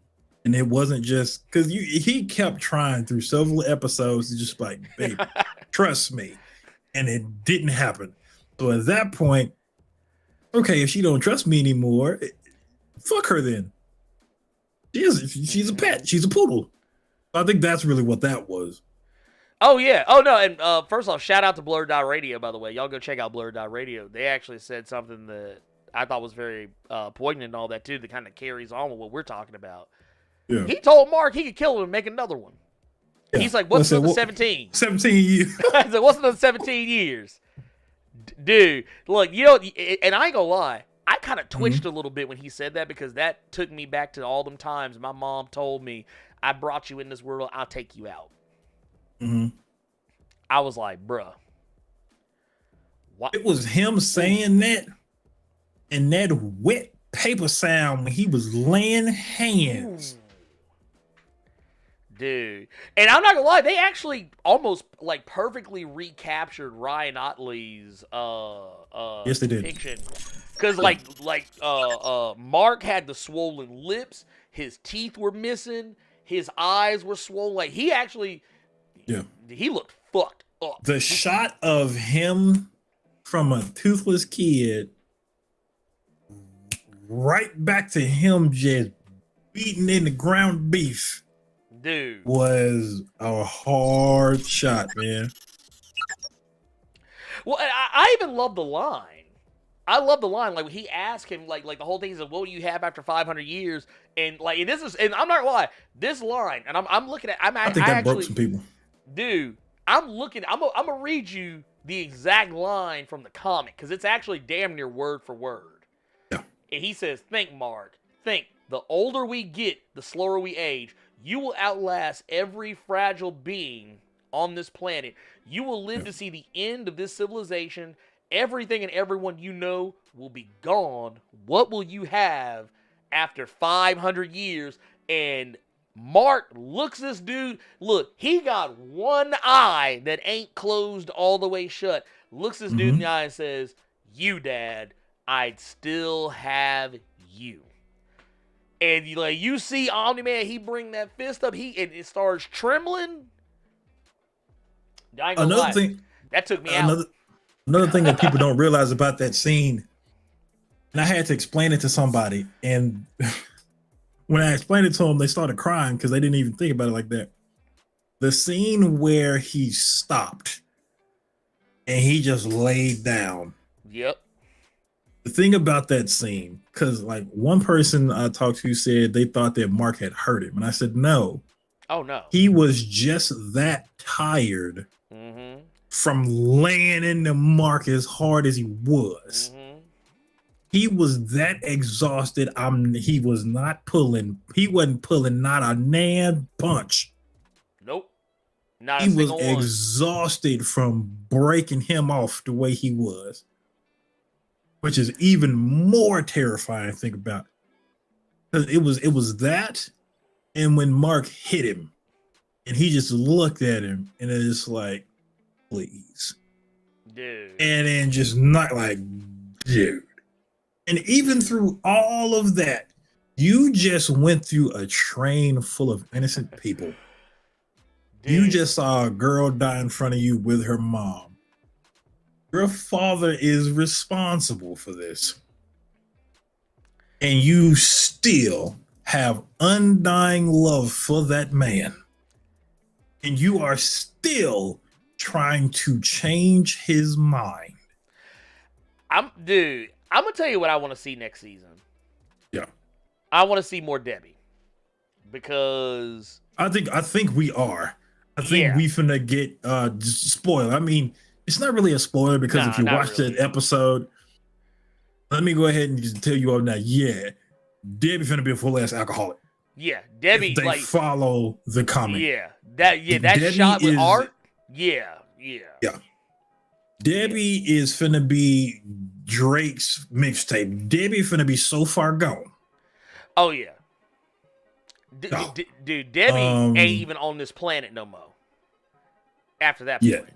C: And it wasn't just because he kept trying through several episodes to just like, baby, trust me. And it didn't happen. So at that point, okay, if she don't trust me anymore, fuck her then. She's a pet. She's a poodle. I think that's really what that was.
B: Oh, yeah. Oh, no. And first off, shout out to Blerd.radio, by the way. Y'all go check out Blerd.radio. They actually said something that I thought was very poignant and all that, too, that kind of carries on with what we're talking about.
C: Yeah.
B: He told Mark he could kill him and make another one. Yeah. He's like, what's another 17?
C: 17 years.
B: He's like, what's another 17 years? Dude, look, you know, and I ain't gonna lie, I kind of twitched a little bit when he said that because that took me back to all them times my mom told me, I brought you in this world, I'll take you out. I was like, bruh. What?
C: It was him saying that and that wet paper sound when he was laying hands.
B: Dude. And I'm not gonna lie, they actually almost like perfectly recaptured Ryan Otley's
C: yes, they did.
B: depiction. Because Mark had the swollen lips, his teeth were missing, his eyes were swollen. Like he actually he looked fucked up.
C: The shot of him from a toothless kid right back to him just beating in the ground beef.
B: Dude,
C: was a hard shot, man.
B: Well, I even love the line. I love the line. Like when he asked him, like the whole thing is, what do you have after 500 years? And like, and this is, and I'm not gonna lie, this line, and I'm looking at, I think that broke some people. Dude, I'm gonna read you the exact line from the comic because it's actually damn near word for word.
C: Yeah.
B: And he says, "Think, Mark. Think. The older we get, the slower we age. You will outlast every fragile being on this planet. You will live to see the end of this civilization. Everything and everyone you know will be gone. What will you have after 500 years?" And Mark looks this dude. Look, he got one eye that ain't closed all the way shut. Looks this dude in the eye and says, "You, Dad, I'd still have you." And you see Omni-Man, he bring that fist up, and it starts trembling. I ain't gonna lie.
C: Thing,
B: that took me out.
C: Another thing that people don't realize about that scene, and I had to explain it to somebody, and when I explained it to them, they started crying because they didn't even think about it like that. The scene where he stopped and he just laid down.
B: Yep.
C: The thing about that scene, because like one person I talked to said they thought that Mark had hurt him. And I said, no.
B: Oh, no.
C: He was just that tired from laying into Mark as hard as he was. He was that exhausted. He wasn't pulling not a nan punch.
B: Nope. Not
C: he
B: a single
C: was
B: one.
C: Exhausted from breaking him off the way he was. Which is even more terrifying to think about. Because it was that, and when Mark hit him, and he just looked at him, and it's like, please.
B: Dude.
C: And then just not like, dude. And even through all of that, you just went through a train full of innocent people. Dude. You just saw a girl die in front of you with her mom. Your father is responsible for this. And you still have undying love for that man. And you are still trying to change his mind.
B: I'm gonna tell you what I want to see next season.
C: Yeah.
B: I want to see more Debbie. Because
C: I think we are. I think we finna get spoiled. I mean, it's not really a spoiler because if you watch that episode, let me go ahead and just tell you all now. Yeah, Debbie finna be a full ass alcoholic.
B: Yeah, Debbie.
C: If they follow the comic.
B: Yeah, that Debbie shot with art. Yeah.
C: Debbie is finna be Drake's mixtape. Debbie finna be so far gone.
B: Oh yeah. Dude, Debbie ain't even on this planet no more. After that point.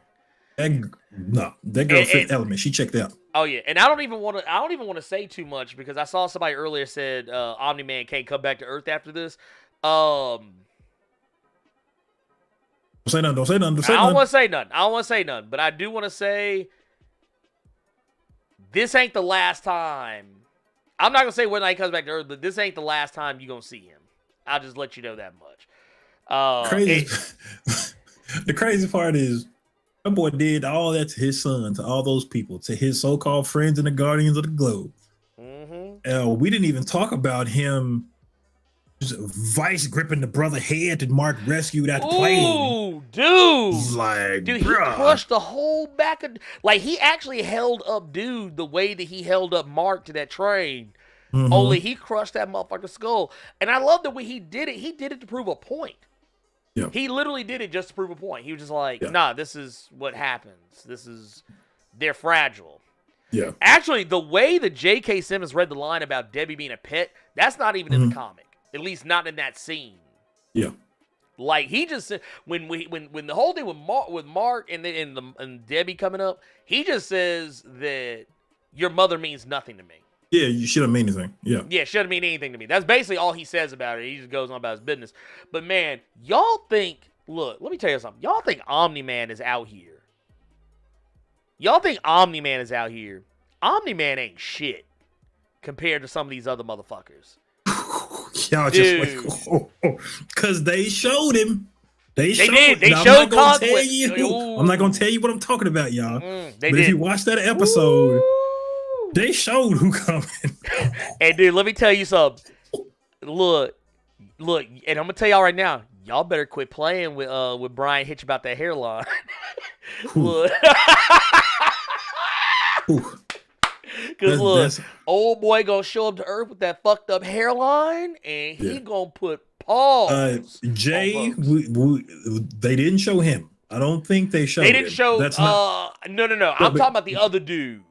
B: That girl Fifth Element. She checked out. Oh yeah, and I don't even want to say too much because I saw somebody earlier said Omni-Man can't come back to Earth after this.
C: Don't say nothing. Don't say nothing. Don't say
B: I don't
C: nothing.
B: want to say nothing. I don't want to say nothing. But I do want to say this ain't the last time. I'm not going to say when he comes back to Earth, but this ain't the last time you're going to see him. I'll just let you know that much.
C: Crazy. The crazy part is that boy did all that to his son, to all those people, to his so-called friends in the Guardians of the Globe. We didn't even talk about him just vice gripping the brother head that Mark rescued at the plane.
B: Ooh, dude.
C: Like,
B: dude,
C: bruh.
B: he crushed the whole back of... Like, he actually held up dude the way that he held up Mark to that train. Only he crushed that motherfucker's skull. And I love the way he did it to prove a point.
C: Yeah.
B: He literally did it just to prove a point. He was just like, nah, this is what happens. They're fragile.
C: Yeah.
B: Actually, the way that J.K. Simmons read the line about Debbie being a pet, that's not even in the comic. At least not in that scene.
C: Yeah.
B: Like, he just said, when the whole thing with Mark and Debbie coming up, he just says that your mother means nothing to me.
C: Yeah, you shouldn't mean anything. Yeah.
B: Yeah, shouldn't mean anything to me. That's basically all he says about it. He just goes on about his business. But man, y'all think, look, let me tell you something. Y'all think Omni-Man is out here. Omni-Man ain't shit compared to some of these other motherfuckers.
C: Y'all just like, because they showed him. They showed
B: showed
C: conflict.
B: Ooh.
C: I'm not gonna tell you what I'm talking about, y'all. But
B: did.
C: if you watch that episode,
B: Ooh.
C: they showed who coming.
B: Hey, dude, let me tell you something. Look, and I'm gonna tell y'all right now, y'all better quit playing with Brian Hitch about that hairline. Look. Because look, old boy gonna show up to Earth with that fucked up hairline, and he gonna put paws.
C: Jay, they didn't show him. I don't think they showed him.
B: They didn't show. No. I'm talking about the other dude.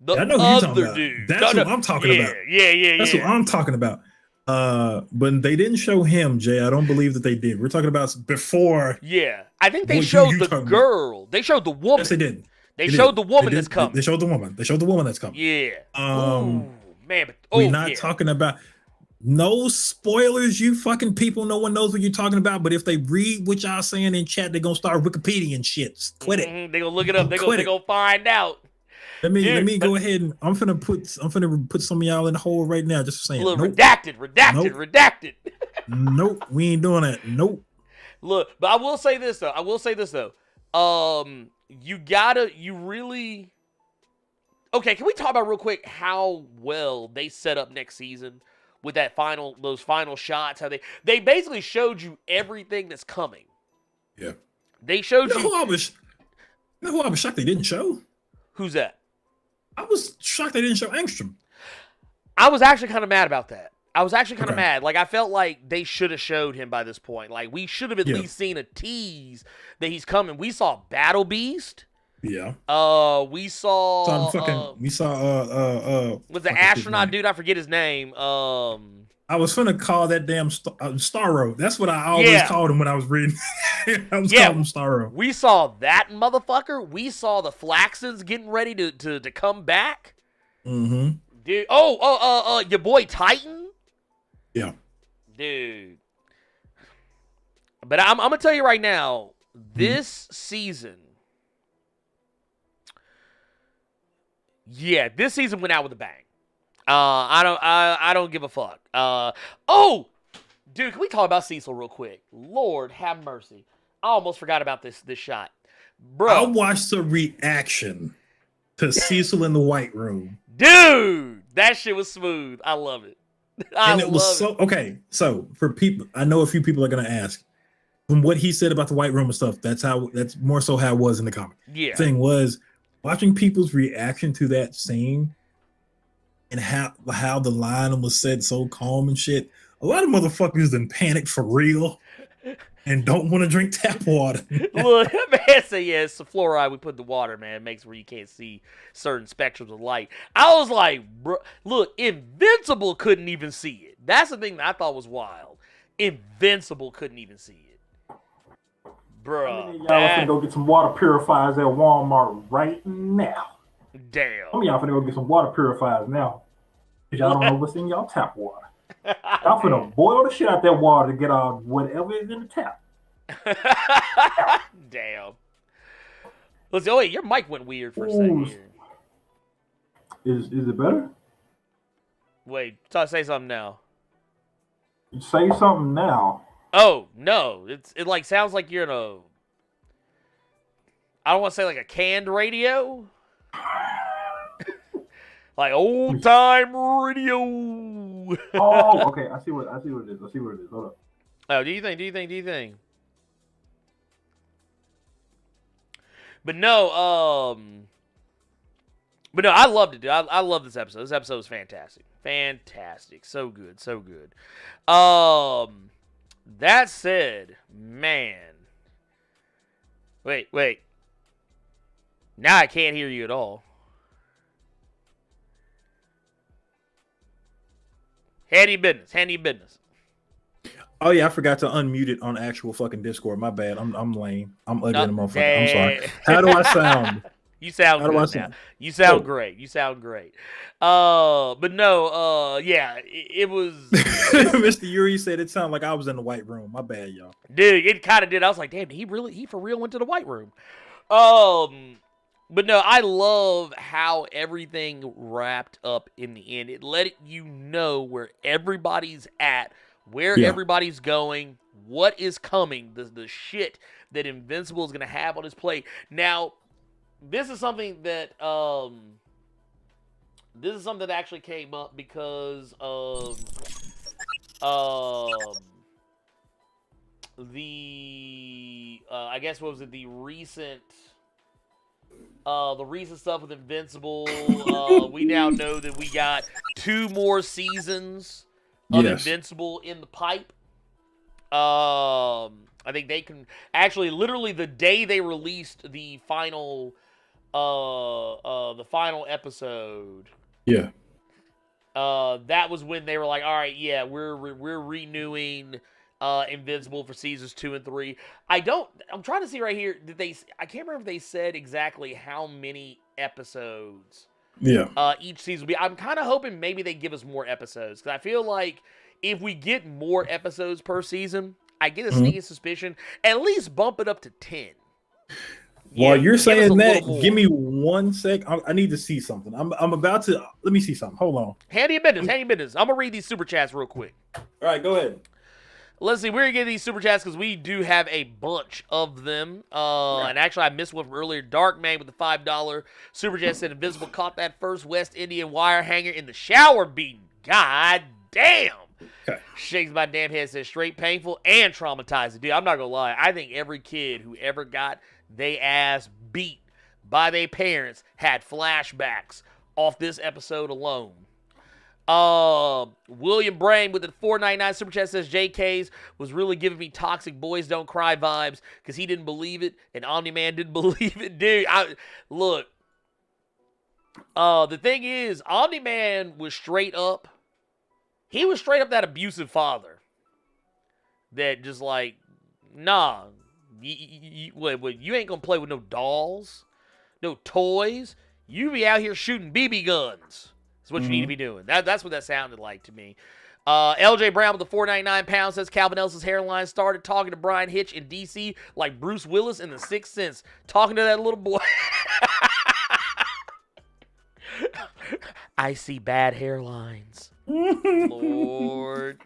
C: I know who you're talking about. That's what I'm talking about.
B: Yeah.
C: That's what I'm talking about. But they didn't show him, Jay. I don't believe that they did. We're talking about before.
B: Yeah, I think they showed the girl. They showed the woman.
C: Yes, they did.
B: They showed the woman that's coming.
C: They showed the woman. They showed the woman that's coming.
B: Yeah. Man, but
C: we're not talking about no spoilers, you fucking people. No one knows what you're talking about. But if they read what y'all saying in chat, they're gonna start Wikipedia and shit. Quit it.
B: They're gonna look it up. They're gonna find out.
C: Let me go ahead and I'm finna put some of y'all in the hole right now. Just saying.
B: Look, redacted.
C: Nope, we ain't doing that. Nope.
B: Look, but I will say this though. You really. Okay, can we talk about real quick how well they set up next season with those final shots? How they basically showed you everything that's coming.
C: Yeah.
B: They showed you.
C: Who I was shocked they didn't show.
B: Who's that?
C: I was shocked they didn't show Angstrom.
B: I was actually kind of mad about that. I was actually kind of mad. Like, I felt like they should have showed him by this point. Like, we should have at least seen a tease that he's coming. We saw Battle Beast.
C: Yeah.
B: We saw.
C: Was
B: the astronaut dude? I forget his name.
C: I was finna call that damn Starro. That's what I always called him when I was reading. I was calling him Starro.
B: We saw that motherfucker. We saw the Flaxons getting ready to come back.
C: Mm-hmm.
B: Dude. Your boy Titan.
C: Yeah.
B: Dude. But I'm gonna tell you right now, this season. Yeah, this season went out with a bang. I don't give a fuck. Dude, can we talk about Cecil real quick? Lord have mercy. I almost forgot about this shot. Bro.
C: I watched the reaction to Cecil in the White Room.
B: Dude, that shit was smooth. I love it.
C: Okay, so for people, I know a few people are gonna ask from what he said about the White Room and stuff. That's more so how it was in the comic.
B: Yeah.
C: Thing was watching people's reaction to that scene and how the line was said so calm and shit. A lot of motherfuckers done panicked for real and don't want to drink tap water.
B: Look, man, say it's the fluoride we put in the water, man. It makes where you can't see certain spectrums of light. I was like, bro, look, Invincible couldn't even see it. That's the thing that I thought was wild. Invincible couldn't even see it. Bro.
D: Y'all finna go get some water purifiers at Walmart right now.
B: Damn.
D: Some of y'all finna go get some water purifiers now. Because y'all don't know what's in y'all tap water. I'm finna boil the shit out that water to get out whatever is in the tap.
B: Damn. Let's see. Oh, wait, your mic went weird for a second here.
D: Is it better?
B: Wait, say something now.
D: Say something now.
B: Oh, no. It like sounds like you're in a, I don't want to say like a canned radio. Like old time radio.
D: Oh, okay. I see what it is. Hold up.
B: Oh, do you think? But no, I loved it, dude. I love this episode. This episode was fantastic. Fantastic. So good. That said, man. Wait. Now I can't hear you at all. Handy business.
C: Oh yeah, I forgot to unmute it on actual fucking Discord. My bad. I'm lame. I'm ugly in the motherfucker. I'm sorry. How do I sound?
B: You sound good now. You sound great. But no, yeah, it was.
C: Mr. Yuri said it sounded like I was in the white room. My bad, y'all.
B: Dude, it kind of did. I was like, damn, he for real went to the white room. But no, I love how everything wrapped up in the end. It let you know where everybody's at, where everybody's going, what is coming, the shit that Invincible is going to have on his plate. Now, this is something that actually came up because of I guess what was it, the recent stuff with Invincible. We now know that we got 2 more seasons of Invincible in the pipe. I think they can actually, literally the day they released the final episode.
C: Yeah.
B: That was when they were like, all right, yeah, we're renewing Invincible for seasons 2 and 3. I'm trying to see right here. I can't remember if they said exactly how many episodes each season will be. I'm kind of hoping maybe they give us more episodes, because I feel like if we get more episodes per season, I get a sneaking suspicion, at least bump it up to 10.
C: While you're saying that, give me 1 sec. I need to see something. I'm about to. Let me see something. Hold on.
B: Handy business. I'm gonna read these super chats real quick.
C: All right, go ahead.
B: Let's see, we're going to get these super chats because we do have a bunch of them. And actually, I missed one from earlier. Dark Man with the $5 super chat said Invincible caught that first West Indian wire hanger in the shower beating. God damn. Okay. Shakes my damn head, says straight painful and traumatizing. Dude, I'm not going to lie. I think every kid who ever got they ass beat by their parents had flashbacks off this episode alone. William Brain with the $4.99 super chat says JK's was really giving me toxic boys don't cry vibes because he didn't believe it and Omni-Man didn't believe it. Dude, look. The thing is, Omni-Man was straight up. He was straight up that abusive father. That just like, nah, you ain't gonna play with no dolls, no toys. You be out here shooting BB guns. What you need to be doing. That's what that sounded like to me. LJ Brown with the $4.99 says Calvin Ellis's hairline started talking to Brian Hitch in DC like Bruce Willis in The Sixth Sense, talking to that little boy. I see bad hairlines. Lord.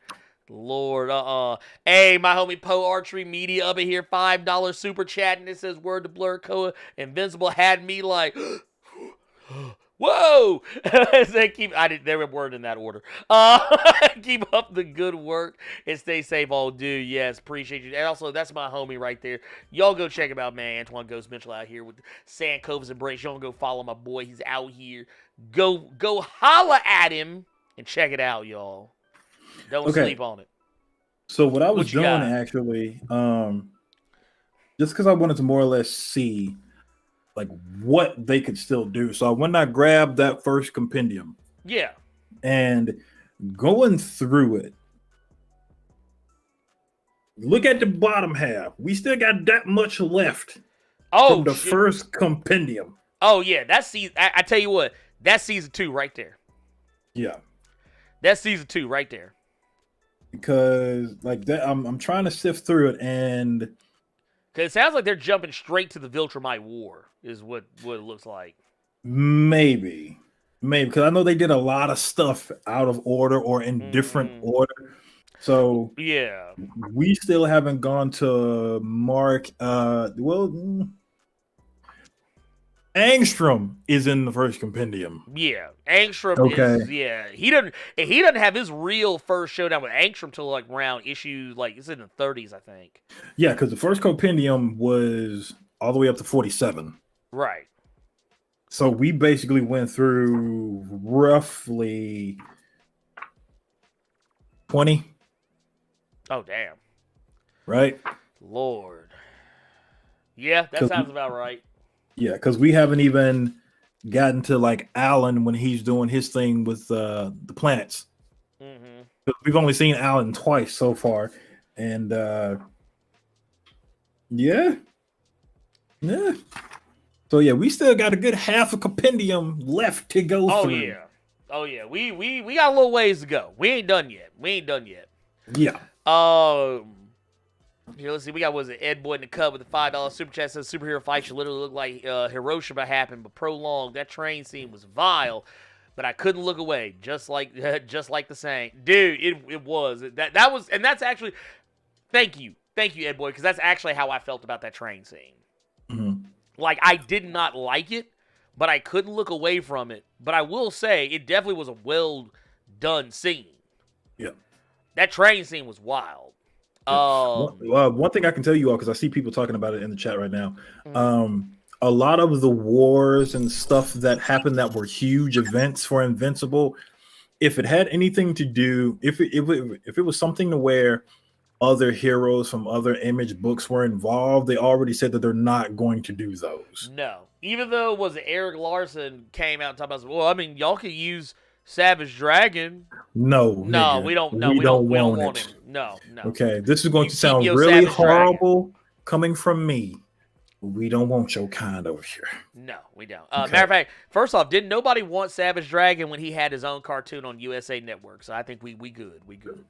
B: Hey, my homie Poe Archery Media up in here, $5 super chat, and it says word to Blerd Koa. Invincible had me like whoa! They were word in that order. Keep up the good work and stay safe, all dude. Yes, appreciate you. And also, that's my homie right there. Y'all go check him out, man. Antoine Ghost Mitchell out here with Sand Cove's Embrace. Y'all go follow my boy. He's out here. Go holla at him and check it out, y'all. Don't sleep on it.
C: So what I was doing actually, just because I wanted to more or less see like what they could still do. So when I grabbed that first compendium, and going through it, look at the bottom half. We still got that much left from the first compendium.
B: Oh yeah, that's season. I tell you what, that's season 2 right there.
C: Yeah,
B: that's season 2 right there.
C: because like that, I'm trying to sift through it, and
B: Because it sounds like they're jumping straight to the Viltrumite War, is what it looks like.
C: maybe because I know they did a lot of stuff out of order or in different order. So
B: Yeah.
C: we still haven't gone to Mark. Angstrom is in the first compendium.
B: Yeah, Angstrom is he doesn't have his real first showdown with Angstrom till like around issue like it's in the 30s, I think.
C: Yeah, because the first compendium was all the way up to 47.
B: Right.
C: So we basically went through roughly 20.
B: Oh damn.
C: Right?
B: Lord. Yeah, that sounds about right.
C: Yeah, because we haven't even gotten to like Alan when he's doing his thing with the planets. Mm-hmm. We've only seen Alan twice so far, and yeah. So yeah, we still got a good half a compendium left to go through.
B: Oh yeah. We got a little ways to go. We ain't done yet.
C: Yeah.
B: Here, let's see. We got, Ed Boyd in the Cub with the $5 super chat. Says superhero fight should literally look like Hiroshima happened, but prolonged. That train scene was vile, but I couldn't look away. Just like the saying, dude. It was that was, and that's actually. Thank you, Ed Boyd, because that's actually how I felt about that train scene.
C: Mm-hmm.
B: Like I did not like it, but I couldn't look away from it. But I will say it definitely was a well done scene.
C: Yeah,
B: that train scene was wild.
C: One thing I can tell you all, because I see people talking about it in the chat right now, a lot of the wars and stuff that happened that were huge events for Invincible, if it had anything to do, if it was something to where other heroes from other Image books were involved, they already said that they're not going to do those.
B: No, even though Eric Larson came out and talked about, well, I mean, y'all could use Savage Dragon.
C: No,
B: we don't want him. No.
C: Okay, this is going to sound really horrible coming from me. We don't want your kind over here.
B: No, we don't. Matter of fact, first off, didn't nobody want Savage Dragon when he had his own cartoon on USA Network? So I think we good. We good.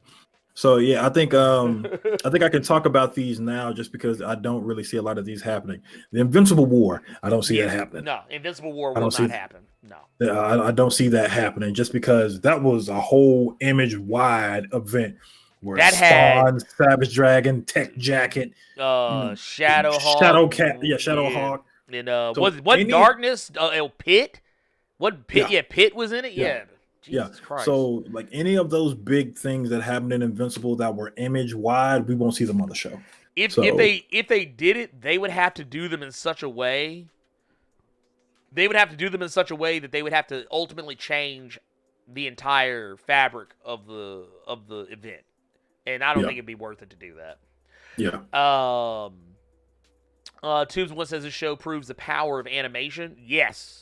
C: So yeah, I think I can talk about these now just because I don't really see a lot of these happening. The Invincible War, I don't see that happening.
B: No, Invincible War will not happen. No,
C: I don't see that happening just because that was a whole Image-wide event where
B: that
C: Spawn, Savage Dragon, Tech Jacket,
B: Shadowhawk,
C: Shadowhawk,
B: and what Darkness? Pit? What Pit? Yeah, Pit was in it. Yeah. Jesus Christ.
C: So like any of those big things that happened in Invincible that were Image-wide, we won't see them on the show.
B: If they did it, they would have to do them in such a way. They would have to do them in such a way that they would have to ultimately change the entire fabric of the event, and I don't think it'd be worth it to do that.
C: Yeah.
B: Tubes One says this show proves the power of animation. Yes.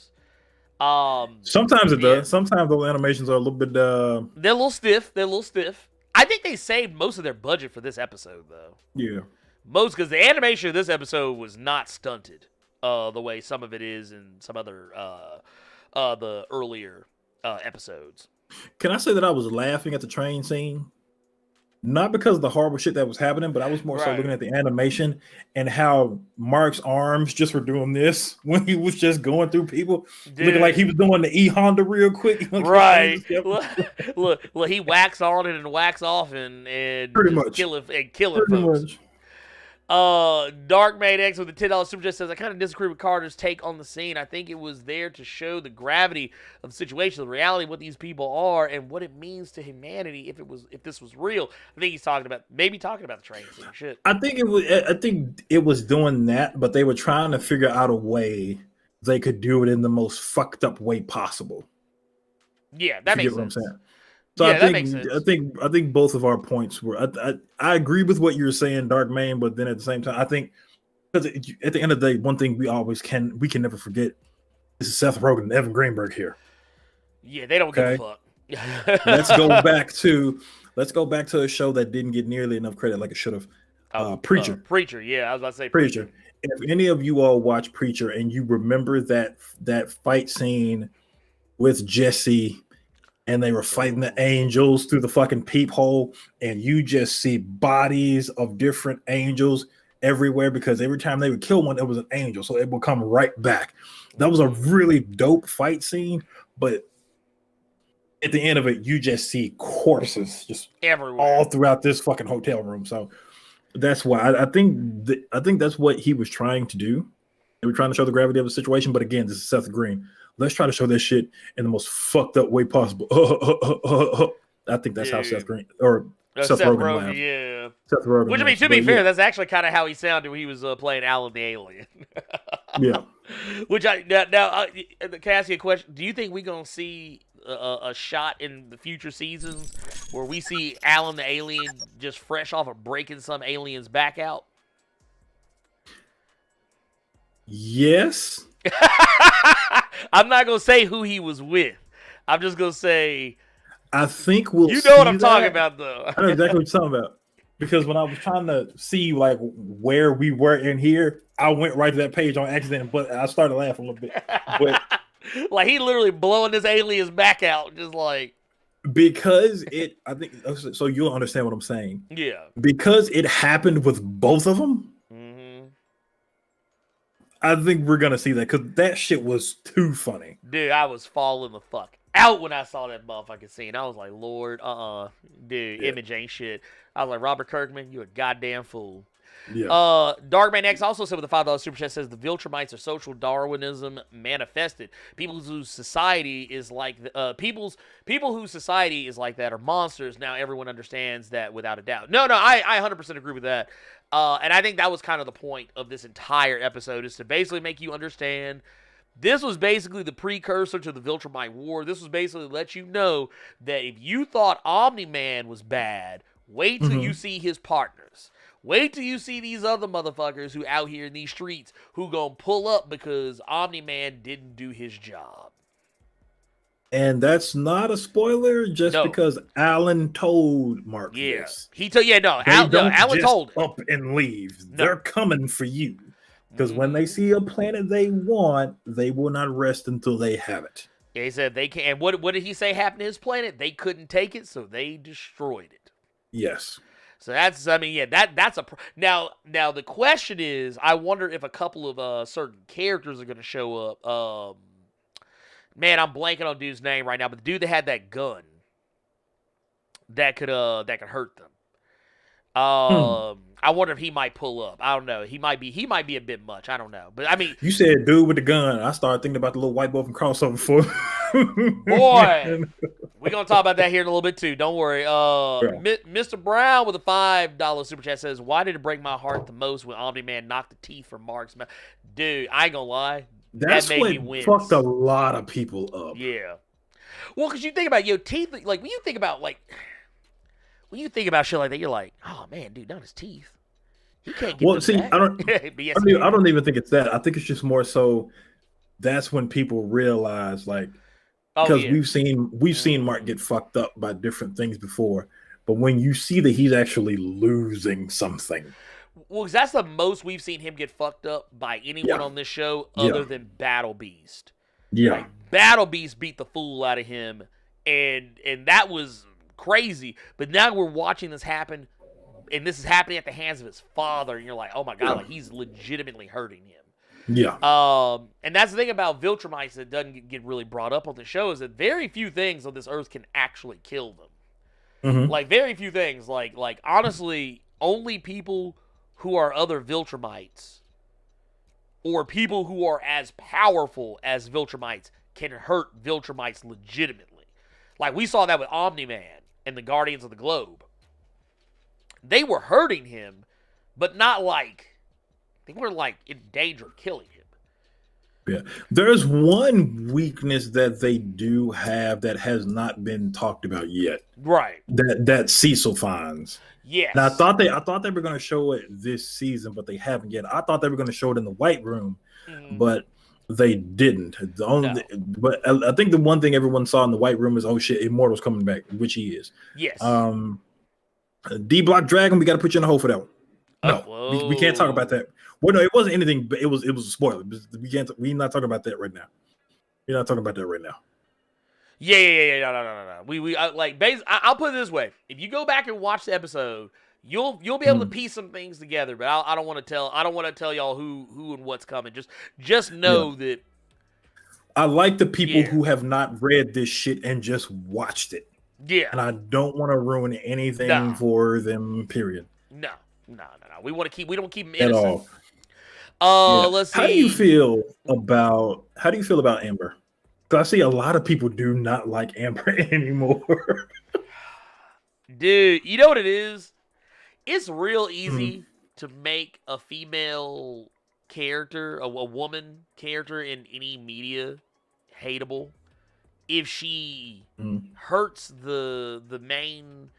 C: Sometimes it does. Sometimes those animations are a little bit.
B: They're a little stiff. I think they saved most of their budget for this episode, though.
C: Yeah.
B: Because the animation of this episode was not stunted, the way some of it is in some other the earlier episodes.
C: Can I say that I was laughing at the train scene? Not because of the horrible shit that was happening, but I was more so looking at the animation and how Mark's arms just were doing this when he was just going through people, looking like he was doing the E-Honda real quick.
B: Right. look, he whacks on it and whacks off and
C: pretty much
B: killing folks. Dark Maid X with the $10 super chat says, I kind of disagree with Carter's take on the scene. I think it was there to show the gravity of the situation, the reality of what these people are, and what it means to humanity if this was real. I think he's talking about the train scene. Shit.
C: I think it was doing that, but they were trying to figure out a way they could do it in the most fucked up way possible.
B: Yeah, that makes sense.
C: What I'm saying? So
B: yeah,
C: I think both of our points were. I agree with what you're saying, Dark Main, but then at the same time, I think because at the end of the day, one thing we can never forget is Seth Rogen and Evan Greenberg here.
B: Yeah, they don't give a fuck.
C: Let's go back to a show that didn't get nearly enough credit like it should have. Preacher.
B: Preacher. Yeah, I was about to say
C: Preacher. If any of you all watch Preacher and you remember that fight scene with Jesse and they were fighting the angels through the fucking peephole, and you just see bodies of different angels everywhere because every time they would kill one, it was an angel, so it would come right back. That was a really dope fight scene, but at the end of it, you just see corpses just
B: everywhere,
C: all throughout this fucking hotel room. So that's why I think that's what he was trying to do. They were trying to show the gravity of the situation, but again, this is Seth Green. Let's try to show this shit in the most fucked up way possible. I think that's how Seth Green or Seth Rogen laughed.
B: Yeah.
C: Seth Rogen.
B: Which, I mean, to be fair, that's actually kind of how he sounded when he was playing Alan the Alien.
C: Yeah.
B: Which can I ask you a question? Do you think we're gonna see a shot in the future seasons where we see Alan the Alien just fresh off of breaking some alien's back out?
C: Yes.
B: I'm not gonna say who he was with. I'm just gonna say.
C: I think we'll.
B: You know what I'm talking about, though.
C: I know exactly what you're talking about. Because when I was trying to see like where we were in here, I went right to that page on accident, but I started laughing a little bit. But
B: like he literally blowing this alien's back out, just like
C: because I think so. You'll understand what I'm saying.
B: Yeah.
C: Because it happened with both of them. I think we're gonna see that because that shit was too funny.
B: Dude, I was falling the fuck out when I saw that motherfucking scene. I was like, Lord, dude, Image ain't shit. I was like, Robert Kirkman, you a goddamn fool.
C: Yeah.
B: Darkman X also said with the $5 super chat says the Viltrumites are social Darwinism manifested. People whose society is like people whose society is like that are monsters. Now everyone understands that without a doubt. No, I 100% agree with that. And I think that was kind of the point of this entire episode is to basically make you understand this was basically the precursor to the Viltrumite War. This was basically to let you know that if you thought Omni-Man was bad, wait till you see his partners. Wait till you see these other motherfuckers who out here in these streets who gonna pull up because Omni-Man didn't do his job.
C: And that's not a spoiler, just because Alan told Mark this.
B: He told Alan told him.
C: Up and leave. No. They're coming for you. Because when they see a planet they want, they will not rest until they have it.
B: Yeah, he said they can't. And what did he say happened to his planet? They couldn't take it, so they destroyed it.
C: Yes.
B: So that's a now the question is, I wonder if a couple of certain characters are going to show up. Man, I'm blanking on dude's name right now, but the dude that had that gun that could hurt them. I wonder if he might pull up. I don't know. He might be a bit much. I don't know. But I mean,
C: you said dude with the gun. I started thinking about the little white boy from Crossover 4.
B: Boy, we're gonna talk about that here in a little bit too. Don't worry. Mr. Brown with a $5 super chat says, "Why did it break my heart the most when Omni-Man knocked the teeth from Mark's mouth?" Dude, I ain't gonna lie.
C: That's
B: that made me wince.
C: Fucked a lot of people up.
B: Yeah. Well, because you think about teeth. Like when you think about shit like that, you're like, oh man, dude, not his teeth. He can't get back.
C: I don't even think it's that. I think it's just more so that's when people realize because we've seen Mark get fucked up by different things before, but when you see that he's actually losing something.
B: Well, because that's the most we've seen him get fucked up by anyone on this show other than Battle Beast.
C: Yeah.
B: Like, Battle Beast beat the fool out of him, and that was crazy. But now we're watching this happen, and this is happening at the hands of his father, and you're like, oh my God, like he's legitimately hurting him.
C: Yeah.
B: And that's the thing about Viltrumites that doesn't get really brought up on the show is that very few things on this earth can actually kill them. Like, very few things. Like honestly, only people who are other Viltrumites or people who are as powerful as Viltrumites can hurt Viltrumites legitimately. Like, we saw that with Omni-Man and the Guardians of the Globe. They were hurting him, but not like, they weren't like in danger of killing him.
C: Yeah. There's one weakness that they do have that has not been talked about yet.
B: Right.
C: That Cecil finds.
B: Yes.
C: Now, I thought they were going to show it this season, but they haven't yet. I thought they were going to show it in the White Room, but they didn't. But I think the one thing everyone saw in the White Room is, oh shit, Immortal's coming back, which he is.
B: Yes.
C: D-Block Dragon, we got to put you on the hold for that one. No, we can't talk about that. Well, no, it wasn't anything, but it was a spoiler. We're not talking about that right now. We're not talking about that right now.
B: Yeah. No. I'll put it this way: if you go back and watch the episode, you'll be able to piece some things together. But I don't want to tell y'all who and what's coming. Just know that.
C: I like the people who have not read this shit and just watched it.
B: Yeah.
C: And I don't want to ruin anything for them. Period.
B: No. We don't keep them
C: at
B: innocent.
C: all.
B: Let's see.
C: How do you feel about Amber? Because I see a lot of people do not like Amber anymore.
B: Dude, you know what it is? It's real easy to make a female character, a woman character in any media hateable if she hurts the main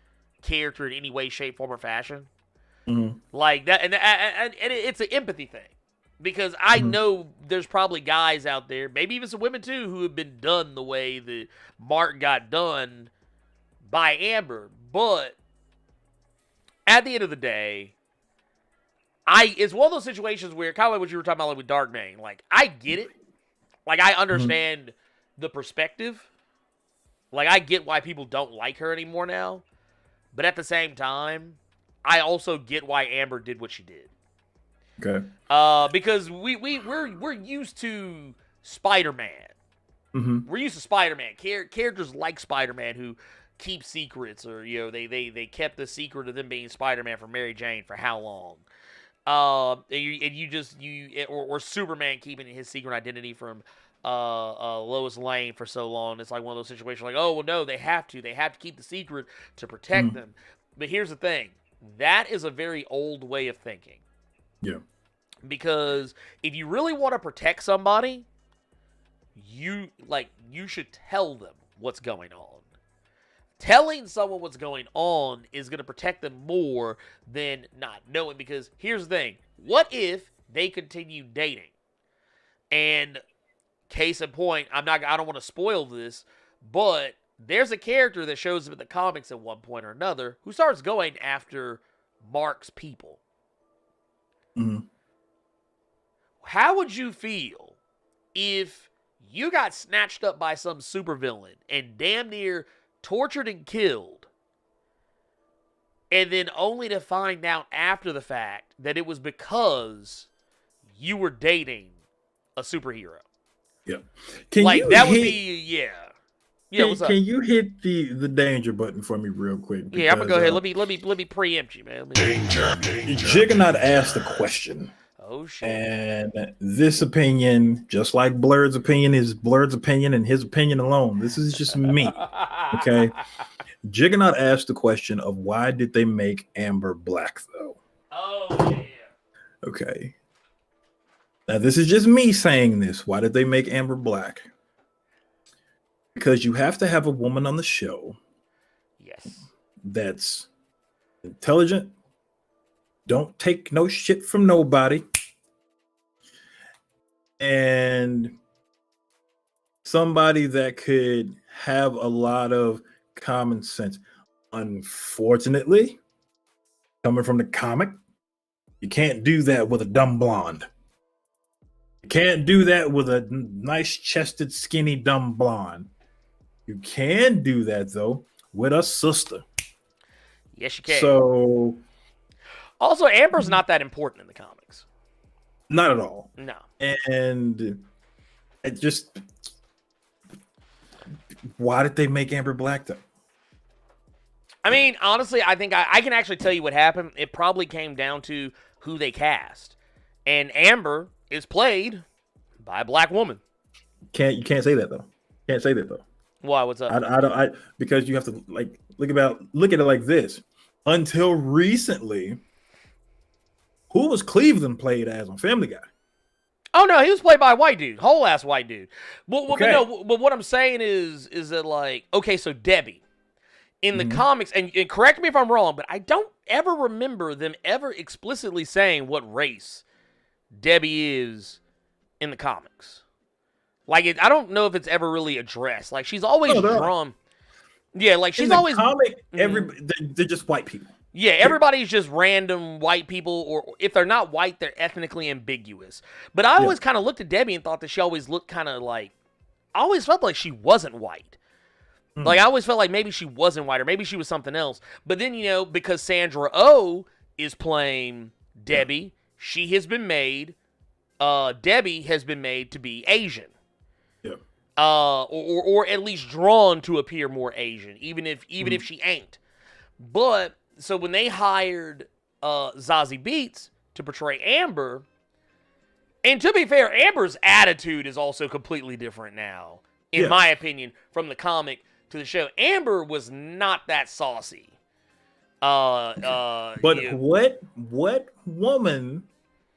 B: character in any way, shape, form, or fashion. Like that, and it's an empathy thing. Because I know there's probably guys out there, maybe even some women too, who have been done the way that Mark got done by Amber. But at the end of the day, it's one of those situations where, kind of like what you were talking about with Darkman, like, I get it. Like, I understand the perspective. Like, I get why people don't like her anymore now. But at the same time, I also get why Amber did what she did.
C: Okay.
B: Because we're used to Spider-Man. We're used to Spider-Man. Characters like Spider-Man who keep secrets, or they kept the secret of them being Spider-Man for Mary Jane for how long? Or Superman keeping his secret identity from Lois Lane for so long. It's like one of those situations like, oh well, no, they have to keep the secret to protect them. But here's the thing: that is a very old way of thinking.
C: Yeah.
B: Because if you really want to protect somebody, you should tell them what's going on. Telling someone what's going on is going to protect them more than not knowing. Because here's the thing: what if they continue dating? And case in point, I don't want to spoil this, but there's a character that shows up in the comics at one point or another who starts going after Mark's people. How would you feel if you got snatched up by some supervillain and damn near tortured and killed, and then only to find out after the fact that it was because you were dating a superhero?
C: Yeah.
B: What's up?
C: Can you hit the danger button for me real quick?
B: Yeah, I'm gonna go ahead. Let me preempt you, man.
C: Juggernaut asked a question.
B: Oh shit.
C: And this opinion, just like Blerd's opinion, is Blerd's opinion and his opinion alone. This is just me. Okay. Juggernaut asked the question of why did they make Amber black though?
B: Oh yeah.
C: Okay. Now this is just me saying this. Why did they make Amber black? Because you have to have a woman on the show.
B: Yes.
C: That's intelligent. Don't take no shit from nobody. And somebody that could have a lot of common sense. Unfortunately, coming from the comic, you can't do that with a dumb blonde. You can't do that with a nice chested, skinny, dumb blonde. You can do that, though, with a sister.
B: Yes, you can.
C: So...
B: Also, Amber's not that important in the comics.
C: Not at all.
B: No.
C: And it just... Why did they make Amber black, though?
B: I mean, honestly, I think I can actually tell you what happened. It probably came down to who they cast. And Amber is played by a black woman.
C: You can't say that, though. Can't say that, though.
B: Why? What's up?
C: Because you have to, like, look at it like this. Until recently... Who was Cleveland played as on Family Guy?
B: Oh no, he was played by a white dude, whole ass white dude. But what I'm saying is that, like, okay, so Debbie in the comics, and correct me if I'm wrong, but I don't ever remember them ever explicitly saying what race Debbie is in the comics. Like, I don't know if it's ever really addressed. Like, she's always drawn. Yeah, like she's always
C: comic. They're just white people.
B: Yeah, everybody's just random white people, or if they're not white, they're ethnically ambiguous. But I always kind of looked at Debbie and thought that she always looked kind of like, I always felt like she wasn't white. Like, I always felt like maybe she wasn't white or maybe she was something else. But then, because Sandra Oh is playing Debbie, she has been made, Debbie has been made to be Asian.
C: Yeah.
B: Or at least drawn to appear more Asian, even if she ain't. But, so when they hired Zazie Beetz to portray Amber, and to be fair, Amber's attitude is also completely different now, in my opinion, from the comic to the show. Amber was not that saucy.
C: But what woman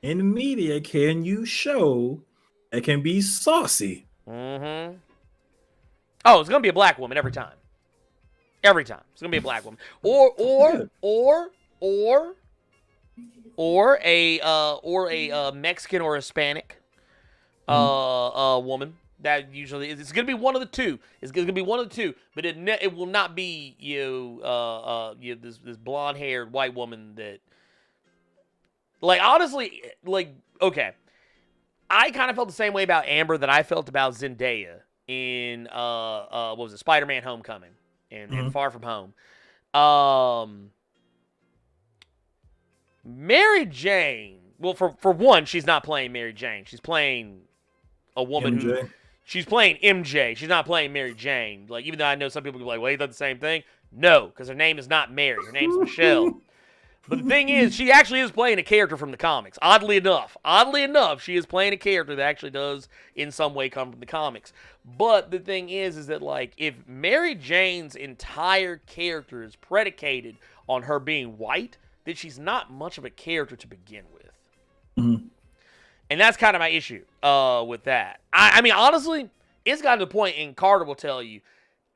C: in the media can you show that can be saucy?
B: Mm-hmm. Oh, it's gonna be a black woman every time. Every time, it's gonna be a black woman, or a Mexican or Hispanic woman. That usually it's gonna be one of the two. It's gonna be one of the two, but it will not be this blonde haired white woman that, like, honestly, like, okay, I kind of felt the same way about Amber that I felt about Zendaya in what was it, Spider-Man: Homecoming and Far From Home. Mary Jane. Well, for one, she's not playing Mary Jane. She's playing a woman
C: MJ.
B: She's playing MJ. She's not playing Mary Jane. Like, even though I know some people be like, well, he done the same thing. No, because her name is not Mary. Her name's Michelle. But the thing is, she actually is playing a character from the comics. Oddly enough, she is playing a character that actually does, in some way, come from the comics. But the thing is that, like, if Mary Jane's entire character is predicated on her being white, then she's not much of a character to begin with.
C: Mm-hmm.
B: And that's kind of my issue with that. I mean, honestly, it's gotten to the point, and Carter will tell you,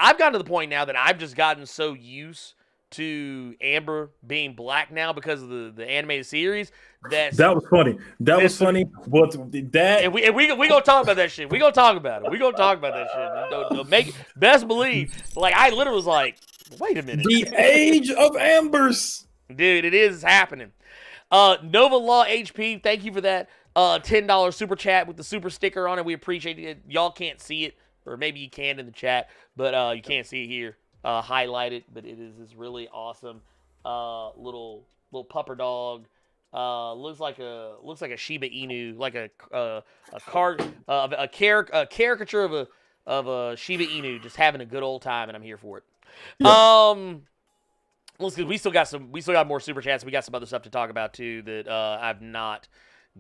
B: I've gotten to the point now that I've just gotten so used to Amber being black now because of the animated series. That
C: was funny. That was funny. But that
B: and we gonna talk about that shit. We gonna talk about it. We gonna talk about that shit. Don't make best believe. Like, I literally was like, wait a minute.
C: The age of Ambers.
B: Dude, it is happening. Nova Law HP, thank you for that $10 super chat with the super sticker on it. We appreciate it. Y'all can't see it, or maybe you can in the chat, but you can't see it here highlighted. But it is this really awesome little pupper dog. Looks like a Shiba Inu, like a caricature of a Shiba Inu, just having a good old time, and I'm here for it. Yeah. Listen, we still got more super chats. We got some other stuff to talk about too that I've not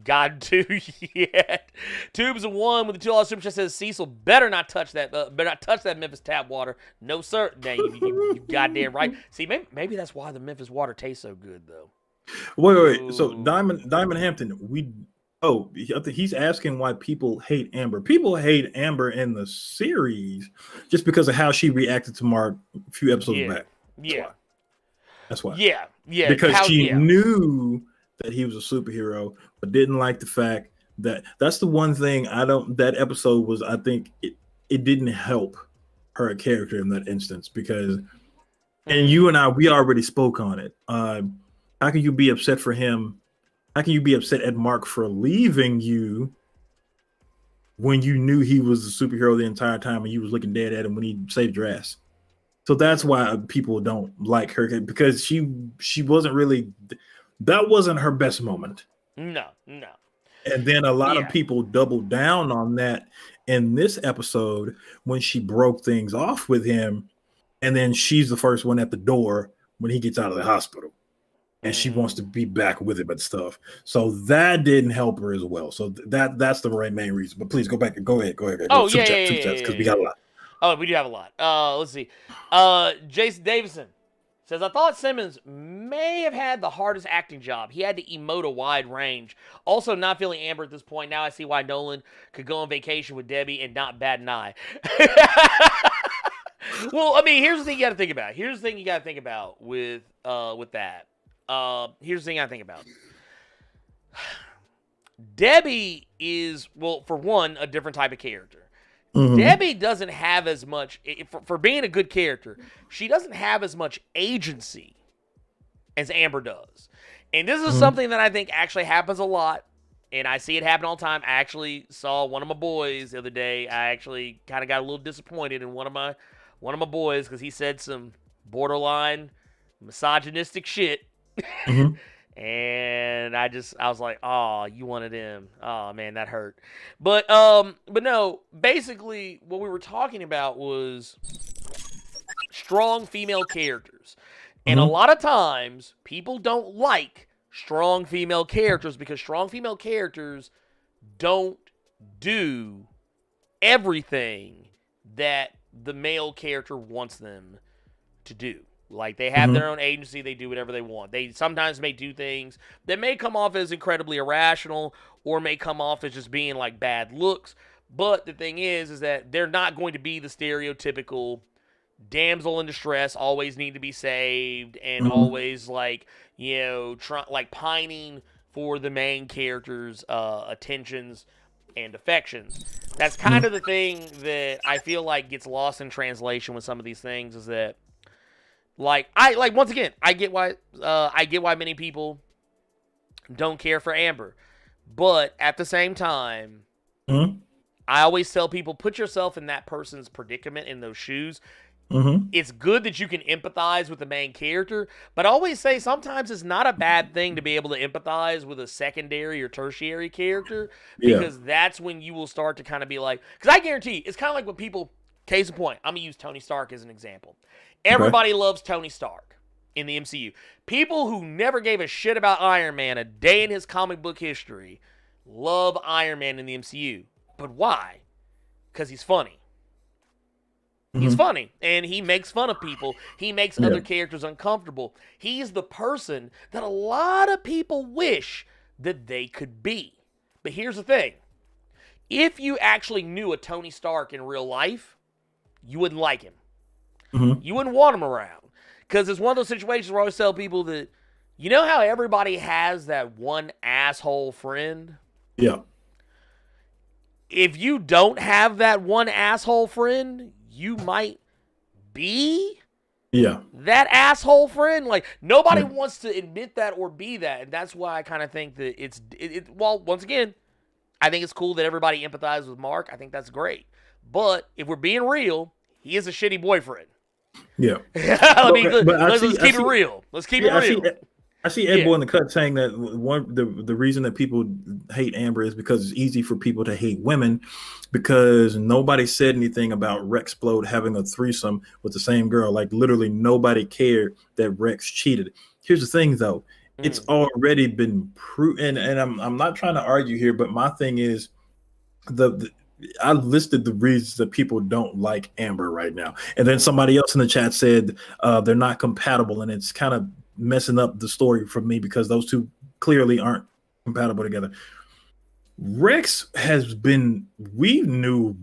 B: gotten to yet. Tubes of One with the $2 super chat says Cecil better not touch that Memphis tap water. No sir. Now you goddamn right. See, maybe that's why the Memphis water tastes so good though.
C: Wait.
B: Ooh.
C: So Diamond Hampton, I think he's asking why people hate Amber. People hate Amber in the series just because of how she reacted to Mark a few episodes back. That's why. Yeah. Because she knew that he was a superhero, but didn't like the fact that's the one thing that episode was, I think it didn't help her character in that instance because, and you and we already spoke on it. How can you be upset for him? How can you be upset at Mark for leaving you when you knew he was a superhero the entire time and you was looking dead at him when he saved your ass? So that's why people don't like her, because she wasn't really, that wasn't her best moment.
B: No.
C: And then a lot of people doubled down on that in this episode when she broke things off with him. And then she's the first one at the door when he gets out of the hospital. And she wants to be back with him and stuff. So that didn't help her as well. So that's the main reason. But please go ahead.
B: Oh,
C: Super chat, because we got a lot.
B: Oh, we do have a lot. Let's see. Jason Davison says, I thought Simmons may have had the hardest acting job. He had to emote a wide range. Also, not feeling Amber at this point. Now I see why Nolan could go on vacation with Debbie and not bat an eye. Well, I mean, here's the thing you got to think about. With that. Here's the thing I think about. Debbie is, well, for one, a different type of character. Mm-hmm. Debbie doesn't have as much, for being a good character, she doesn't have as much agency as Amber does. And this is something that I think actually happens a lot, and I see it happen all the time. I actually saw one of my boys the other day. I actually kind of got a little disappointed in one of one of my boys because he said some borderline misogynistic shit.
C: Mhm.
B: And I was like, oh, you wanted him. Oh man, that hurt. But no, basically what we were talking about was strong female characters. And a lot of times people don't like strong female characters because strong female characters don't do everything that the male character wants them to do. Like, they have their own agency. They do whatever they want. They sometimes may do things that may come off as incredibly irrational or may come off as just being, like, bad looks. But the thing is that they're not going to be the stereotypical damsel in distress, always need to be saved, and always, like, you know, pining for the main character's attentions and affections. That's kind of the thing that I feel like gets lost in translation with some of these things is that, once again, I get why many people don't care for Amber, but at the same time, I always tell people, put yourself in that person's predicament, in those shoes. It's good that you can empathize with the main character, but I always say sometimes it's not a bad thing to be able to empathize with a secondary or tertiary character, because that's when you will start to kind of be like, because I guarantee it's kind of like when people, case in point, I'm going to use Tony Stark as an example. Everybody loves Tony Stark in the MCU. People who never gave a shit about Iron Man a day in his comic book history love Iron Man in the MCU. But why? Because he's funny. He's funny, and he makes fun of people. He makes other characters uncomfortable. He's the person that a lot of people wish that they could be. But here's the thing. If you actually knew a Tony Stark in real life, you wouldn't like him. You wouldn't want him around. Because it's one of those situations where I always tell people that, you know how everybody has that one asshole friend?
C: Yeah.
B: If you don't have that one asshole friend, you might be that asshole friend. Like, nobody wants to admit that or be that. And that's why I kind of think that well, once again, I think it's cool that everybody empathizes with Mark. I think that's great. But if we're being real, he is a shitty boyfriend.
C: Yeah.
B: Let's keep it real. Let's keep it real.
C: I see Ed Boy in the cut saying that the reason that people hate Amber is because it's easy for people to hate women, because nobody said anything about Rexplode having a threesome with the same girl. Like, literally nobody cared that Rex cheated. Here's the thing, though. It's already been proven, and I'm not trying to argue here, but my thing is I listed the reasons that people don't like Amber right now. And then somebody else in the chat said they're not compatible, and it's kind of messing up the story for me because those two clearly aren't compatible together. Rex has been, we knew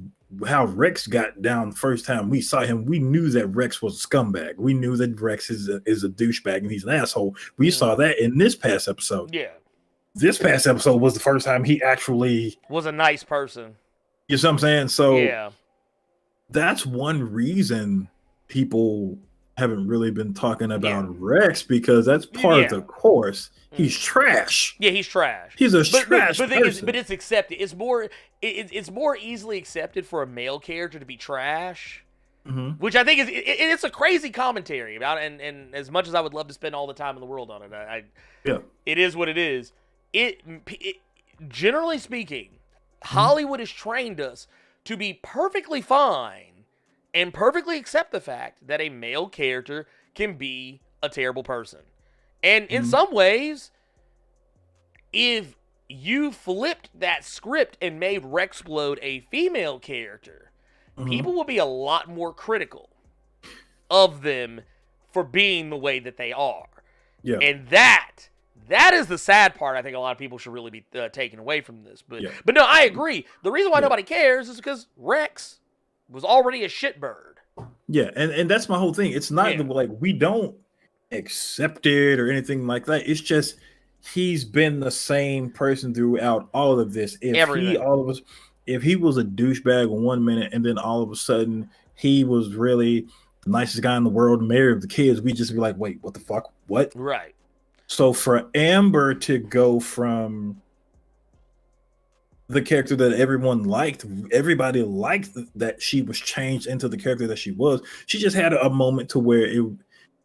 C: how Rex got down the first time we saw him. We knew that Rex was a scumbag. We knew that Rex is a douchebag and he's an asshole. We saw that in this past episode.
B: Yeah.
C: This past episode was the first time he actually
B: was a nice person.
C: You know what I'm saying? So
B: yeah,
C: that's one reason people haven't really been talking about Rex, because that's part of the course. He's trash.
B: Yeah, he's trash.
C: He's a trash person.
B: But it's accepted. It's more easily accepted for a male character to be trash, which I think is it's a crazy commentary about it. And as much as I would love to spend all the time in the world on it, it is what it is. It generally speaking, Hollywood has trained us to be perfectly fine and perfectly accept the fact that a male character can be a terrible person. And in some ways, if you flipped that script and made Rexplode a female character, people will be a lot more critical of them for being the way that they are. Yeah. And that is the sad part. I think a lot of people should really be taken away from this. But no, I agree. The reason why nobody cares is because Rex was already a shitbird.
C: Yeah, and that's my whole thing. It's not like we don't accept it or anything like that. It's just he's been the same person throughout all of this. If he was a douchebag 1 minute and then all of a sudden he was really the nicest guy in the world, mayor of the kids, we just be like, wait, what the fuck? What?
B: Right.
C: So for Amber to go from the character that everyone liked. Everybody liked that she was changed into the character that she was. She just had a moment to where it,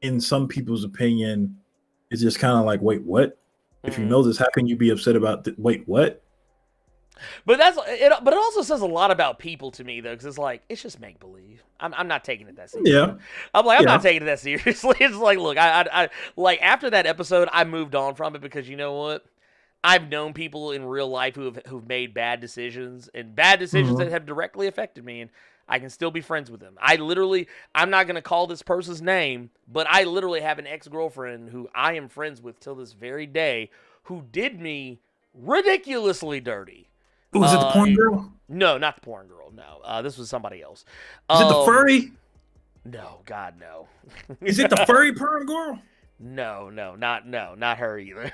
C: in some people's opinion, it's just kind of like, wait, what? If you know this, how can you be upset about wait, what?
B: But that's it. But it also says a lot about people to me, though, because it's like it's just make believe. I'm not taking it that seriously.
C: Yeah,
B: I'm like I'm
C: yeah.
B: not taking it that seriously. It's like, look, I like after that episode, I moved on from it because you know what? I've known people in real life who've made bad decisions and bad decisions that have directly affected me, and I can still be friends with them. I'm not gonna call this person's name, but I literally have an ex-girlfriend who I am friends with till this very day, who did me ridiculously dirty.
C: Was it the porn girl?
B: No, not the porn girl. No, this was somebody else.
C: Is it the furry?
B: No, God, no.
C: Is it the furry porn girl?
B: No, not her either.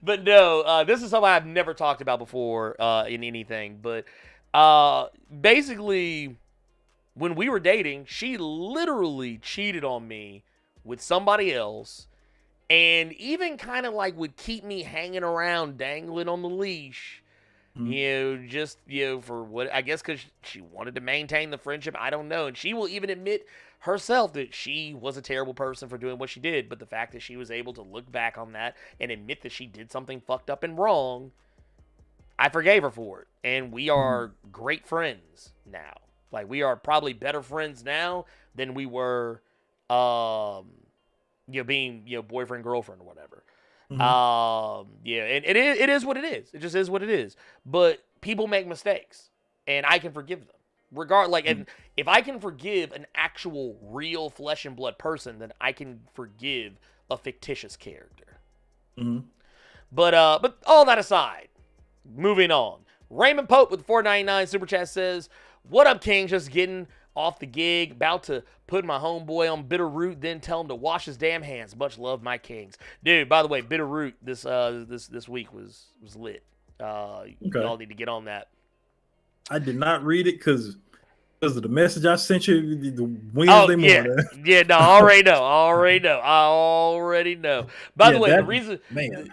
B: But no, this is something I've never talked about before in anything. But basically, when we were dating, she literally cheated on me with somebody else, and even kind of like would keep me hanging around, dangling on the leash. Just for what I guess because she wanted to maintain the friendship. I don't know, and she will even admit herself that she was a terrible person for doing what she did. But the fact that she was able to look back on that and admit that she did something fucked up and wrong, I forgave her for it, and we are great friends now. Like we are probably better friends now than we were, being boyfriend girlfriend or whatever. And it is what it is. It just is what it is. But people make mistakes, and I can forgive them. And if I can forgive an actual, real flesh and blood person, then I can forgive a fictitious character. But all that aside, moving on. Raymond Pope with $4.99 super chat says, "What up, King? Just getting off the gig, about to put my homeboy on bitter root, then tell him to wash his damn hands. Much love, my kings." Dude, by the way, bitter root this week was lit. You all need to get on that.
C: I did not read it because of the message I sent you the Wednesday morning.
B: Yeah, no, I already know. By the way, the reason, man,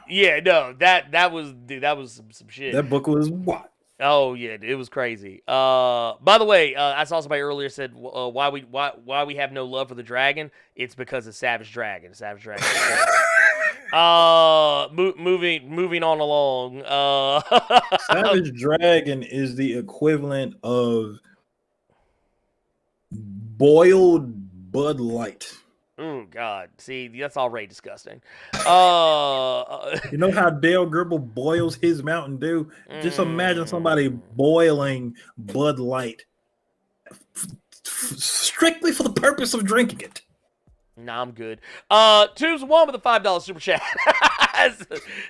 B: that was some shit.
C: That book was what?
B: Oh yeah, it was crazy. By the way, I saw somebody earlier said why we have no love for the dragon. It's because of Savage Dragon. Savage Dragon. Moving on along.
C: Savage Dragon is the equivalent of boiled Bud Light.
B: Oh God! See, that's already disgusting.
C: You know how Dale Gribble boils his Mountain Dew? Just imagine somebody boiling Bud Light strictly for the purpose of drinking it.
B: Nah, I'm good. 2's1 with a $5 super chat.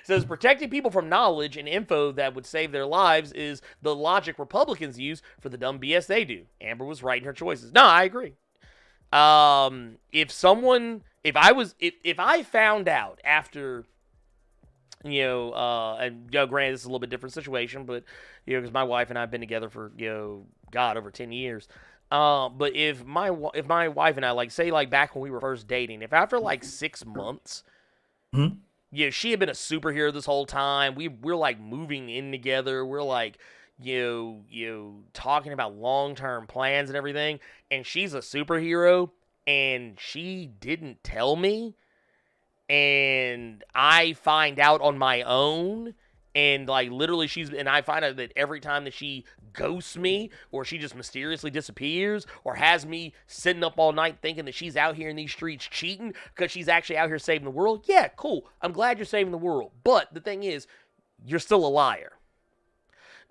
B: Says, "Protecting people from knowledge and info that would save their lives is the logic Republicans use for the dumb BS they do. Amber was right in her choices." No, I agree. If I found out after, and granted, this is a little bit different situation, but, because my wife and I have been together for, over 10 years. But if my wife and I, like, say, like, back when we were first dating, if after, like, 6 months, she had been a superhero this whole time, we're, like, moving in together, we're, like, talking about long-term plans and everything, and she's a superhero, and she didn't tell me, and I find out on my own, and like literally I find out that every time that she ghosts me, or she just mysteriously disappears, or has me sitting up all night thinking that she's out here in these streets cheating because she's actually out here saving the world. Yeah, cool. I'm glad you're saving the world. But the thing is, you're still a liar.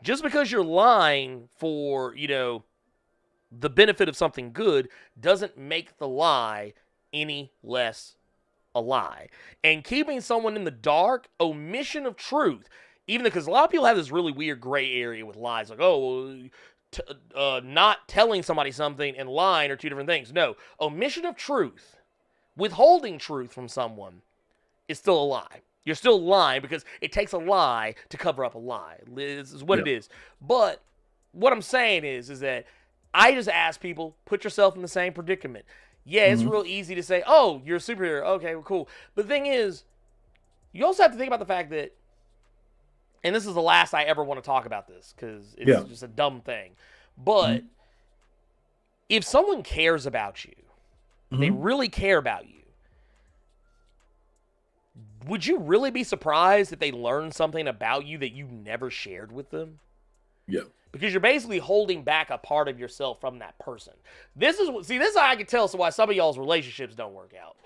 B: Just because you're lying for, the benefit of something good doesn't make the lie any less a lie. And keeping someone in the dark, omission of truth, even because a lot of people have this really weird gray area with lies, like, not telling somebody something and lying are two different things. No, omission of truth, withholding truth from someone is still a lie. You're still lying because it takes a lie to cover up a lie. This is what it is. But what I'm saying is that I just ask people, put yourself in the same predicament. Yeah, it's real easy to say, oh, you're a superhero. Okay, well, cool. But the thing is, you also have to think about the fact that and this is the last I ever want to talk about this because it's just a dumb thing. But if someone cares about you, they really care about you, would you really be surprised if they learn something about you that you never shared with them?
C: Yeah.
B: Because you're basically holding back a part of yourself from that person. This is how I can tell why some of y'all's relationships don't work out.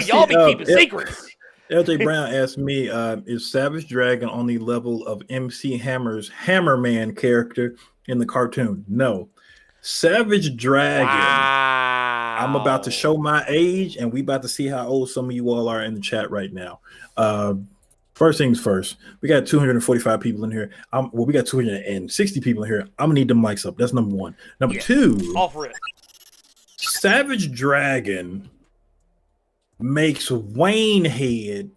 B: Y'all be keeping secrets.
C: LJ Brown asked me, is Savage Dragon on the level of MC Hammer's Hammerman character in the cartoon? No. Savage Dragon.
B: Wow.
C: I'm about to show my age, and we about to see how old some of you all are in the chat right now. First things first, we got 245 people in here. We got 260 people in here. I'm gonna need them mics up. That's number one. Number two,
B: off rip.
C: Savage Dragon makes Wayne Head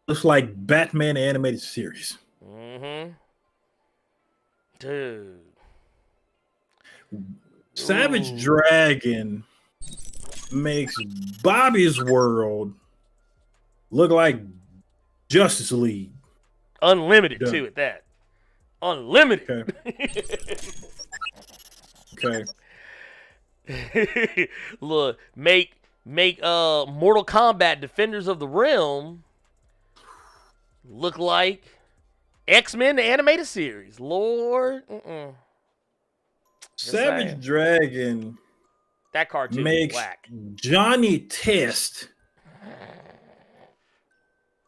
C: looks like Batman animated series.
B: Dude.
C: Savage Dragon makes Bobby's World look like Justice League.
B: Unlimited too at that. Unlimited.
C: Okay.
B: Look, make Mortal Kombat Defenders of the Realm look like X-Men the animated series. Lord.
C: Savage Dragon
B: that cartoon
C: makes
B: whack.
C: Johnny Test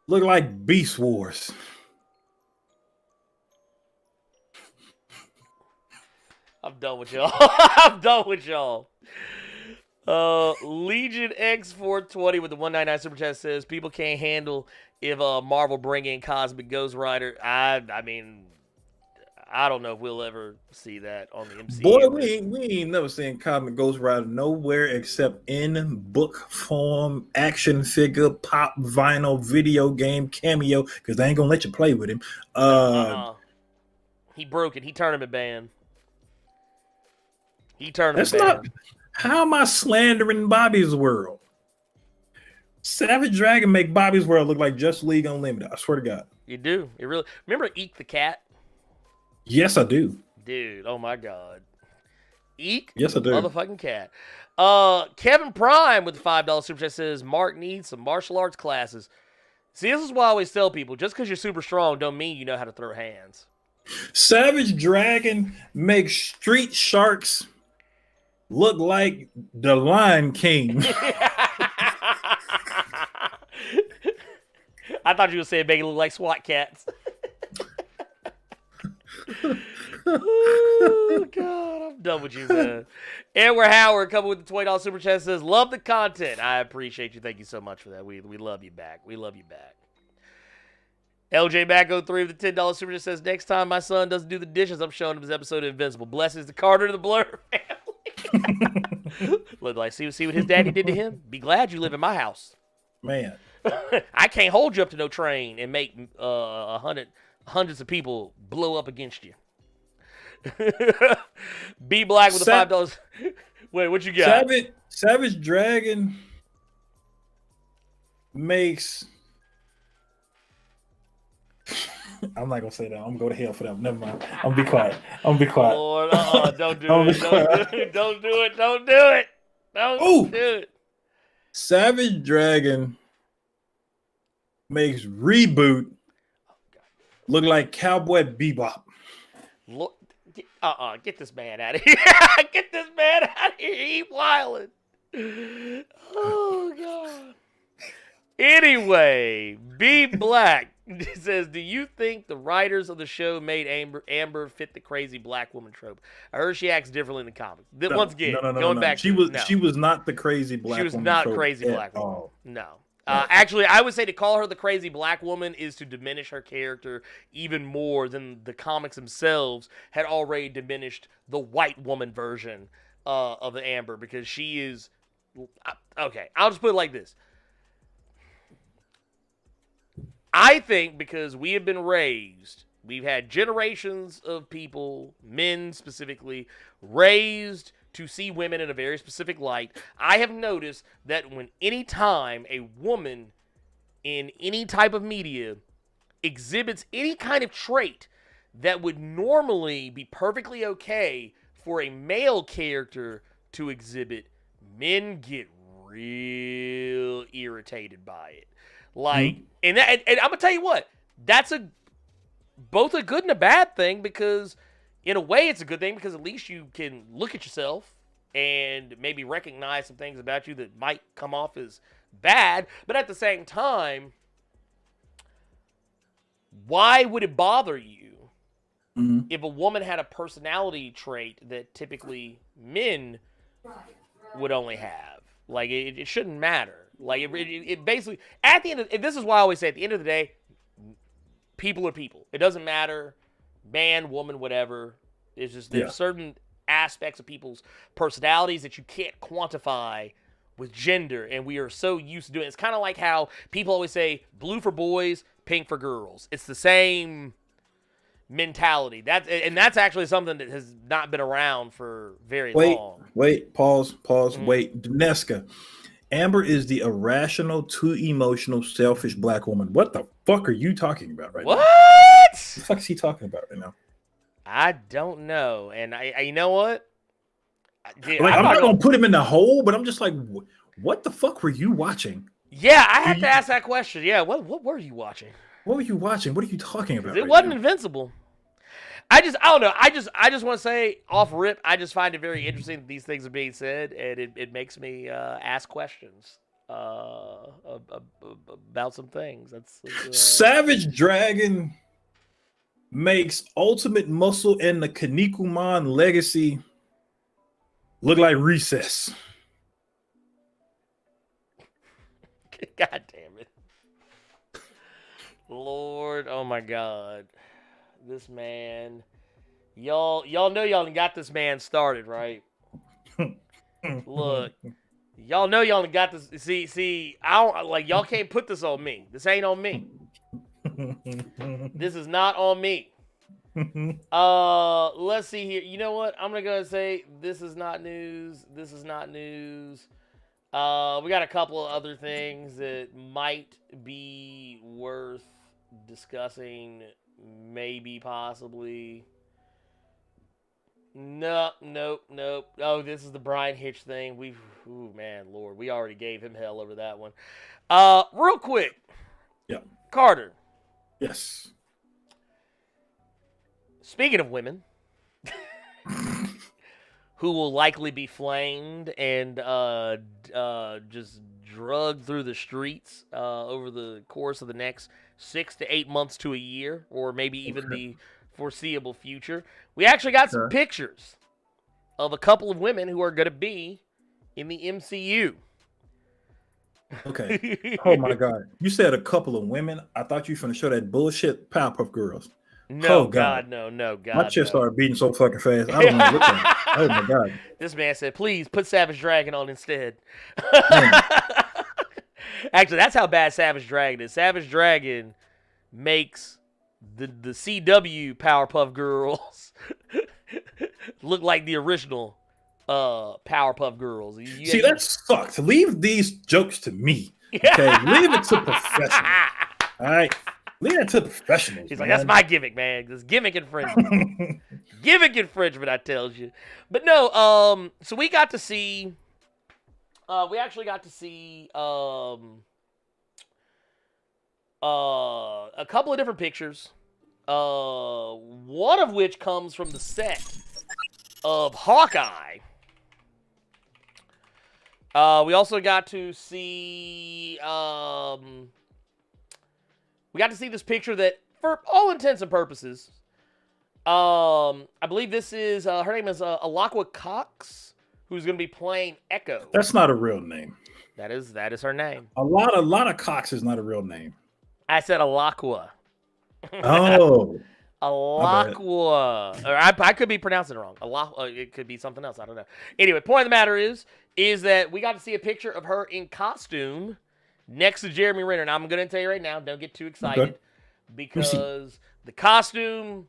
C: look like Beast Wars.
B: I'm done with y'all. I'm done with y'all. Legion X420 with the 199 super chat says people can't handle if Marvel bring in Cosmic Ghost Rider. I mean, I don't know if we'll ever see that on the MCU.
C: Boy, we ain't never seen Cosmic Ghost Rider nowhere except in book form, action figure, pop, vinyl, video game, cameo, because they ain't gonna let you play with him.
B: He broke it. He tournament banned. He tournament
C: That's
B: banned.
C: not. How am I slandering Bobby's World? Savage Dragon make Bobby's World look like Just League Unlimited. I swear to God.
B: You do. It really. Remember Eek the Cat?
C: Yes, I do.
B: Dude, oh my God. Eek?
C: Yes, I do.
B: Motherfucking cat. Kevin Prime with the $5 super chat says, Mark needs some martial arts classes. See, this is why I always tell people, just because you're super strong don't mean you know how to throw hands.
C: Savage Dragon makes Street Sharks look like the Lion King.
B: I thought you were saying make it look like SWAT cats. Oh, God, I'm done with you, man. Edward Howard coming with the $20 super chat says, love the content. I appreciate you. Thank you so much for that. We love you back. We love you back. LJ Mac03 with the $10 super chat says, next time my son doesn't do the dishes, I'm showing him his episode of Invincible. Blessings to Carter to the Blerd family. Look like see what his daddy did to him? Be glad you live in my house.
C: Man.
B: I can't hold you up to no train and make hundreds of people blow up against you. B Black with the $5. Wait, what you got?
C: Savage Dragon makes. I'm not gonna say that. I'm gonna go to hell for that. Never mind. I'm gonna be quiet.
B: Lord, don't do it. Don't do it. Don't do it. Don't do it.
C: Savage Dragon makes Reboot look like Cowboy Bebop.
B: Look, get this man out of here. Get this man out of here. He wildin'. Oh, God. Anyway, B Black says, do you think the writers of the show made Amber fit the crazy black woman trope? I heard she acts differently in the comics. Once again, going back
C: she was not the crazy black woman.
B: She was not crazy black woman. No. Actually, I would say to call her the crazy black woman is to diminish her character even more than the comics themselves had already diminished the white woman version of the Amber, because she is... Okay, I'll just put it like this. I think because we have been raised, we've had generations of people, men specifically, raised to see women in a very specific light. I have noticed that when any time a woman in any type of media exhibits any kind of trait that would normally be perfectly okay for a male character to exhibit, men get real irritated by it. Like, and I'm gonna tell you what, that's both a good and a bad thing, because in a way it's a good thing because at least you can look at yourself and maybe recognize some things about you that might come off as bad. But at the same time, why would it bother you if a woman had a personality trait that typically men would only have? Like, it shouldn't matter. Like, it basically, at the end of, this is why I always say, at the end of the day, people are people. It doesn't matter, man, woman, whatever. It's just there's certain aspects of people's personalities that you can't quantify with gender, and we are so used to doing it. It's kind of like how people always say blue for boys, pink for girls. It's the same mentality. That's actually something that has not been around for very long.
C: Pause. Wait, Daneska. Amber is the irrational, too emotional, selfish black woman. What the fuck are you talking about right now?
B: What
C: the fuck is he talking about right now?
B: I don't know. And I you know what?
C: Like, I'm not gonna put him in the hole, but I'm just like, what the fuck were you watching?
B: Yeah, I had to ask that question. Yeah, what were you watching?
C: What were you watching? What are you talking about?
B: It wasn't Invincible. I don't know. I just want to say off rip, I just find it very interesting that these things are being said, and it makes me ask questions about some things. That's
C: Savage Dragon makes Ultimate Muscle and the Kinnikuman Legacy look like Recess.
B: God damn it. Lord, oh my God. This man. Y'all know y'all done got this man started, right? Look. Y'all know y'all done got this. See, I don't, like, y'all can't put this on me. This ain't on me. This is not on me. Let's see here. You know what? I'm gonna go and say this is not news. This is not news. We got a couple of other things that might be worth discussing, maybe, possibly. Nope. Oh, this is the Brian Hitch thing. Ooh, man, Lord, we already gave him hell over that one. Real quick.
C: Yeah.
B: Carter.
C: Yes.
B: Speaking of women who will likely be flamed and just drugged through the streets over the course of the next 6 to 8 months to a year, or maybe even the foreseeable future, we actually got some pictures of a couple of women who are going to be in the MCU.
C: Okay. Oh my God. You said a couple of women. I thought you were going to show that bullshit Powerpuff Girls.
B: No, God, no, God.
C: My chest started beating so fucking fast. I don't know what the. Oh my God.
B: This man said, please put Savage Dragon on instead. Actually, that's how bad Savage Dragon is. Savage Dragon makes the CW Powerpuff Girls look like the original Powerpuff Girls.
C: See, that sucks. Leave these jokes to me. Okay, leave it to professionals. All right, leave it to professionals.
B: He's like, that's my gimmick, man. This gimmick infringement. Gimmick infringement, I tell you. But no, so we got to see. We actually got to see a couple of different pictures. One of which comes from the set of Hawkeye. We also got to see this picture that, for all intents and purposes, I believe this is her name is Alaqua Cox, who's going to be playing Echo.
C: That's not a real name.
B: That is her name.
C: A lot of Cox is not a real name.
B: I said Alaqua.
C: Oh.
B: Alaqua. Or I could be pronouncing it wrong. It could be something else. I don't know. Anyway, point of the matter is that we got to see a picture of her in costume next to Jeremy Renner. And I'm going to tell you right now, don't get too excited, because the costume,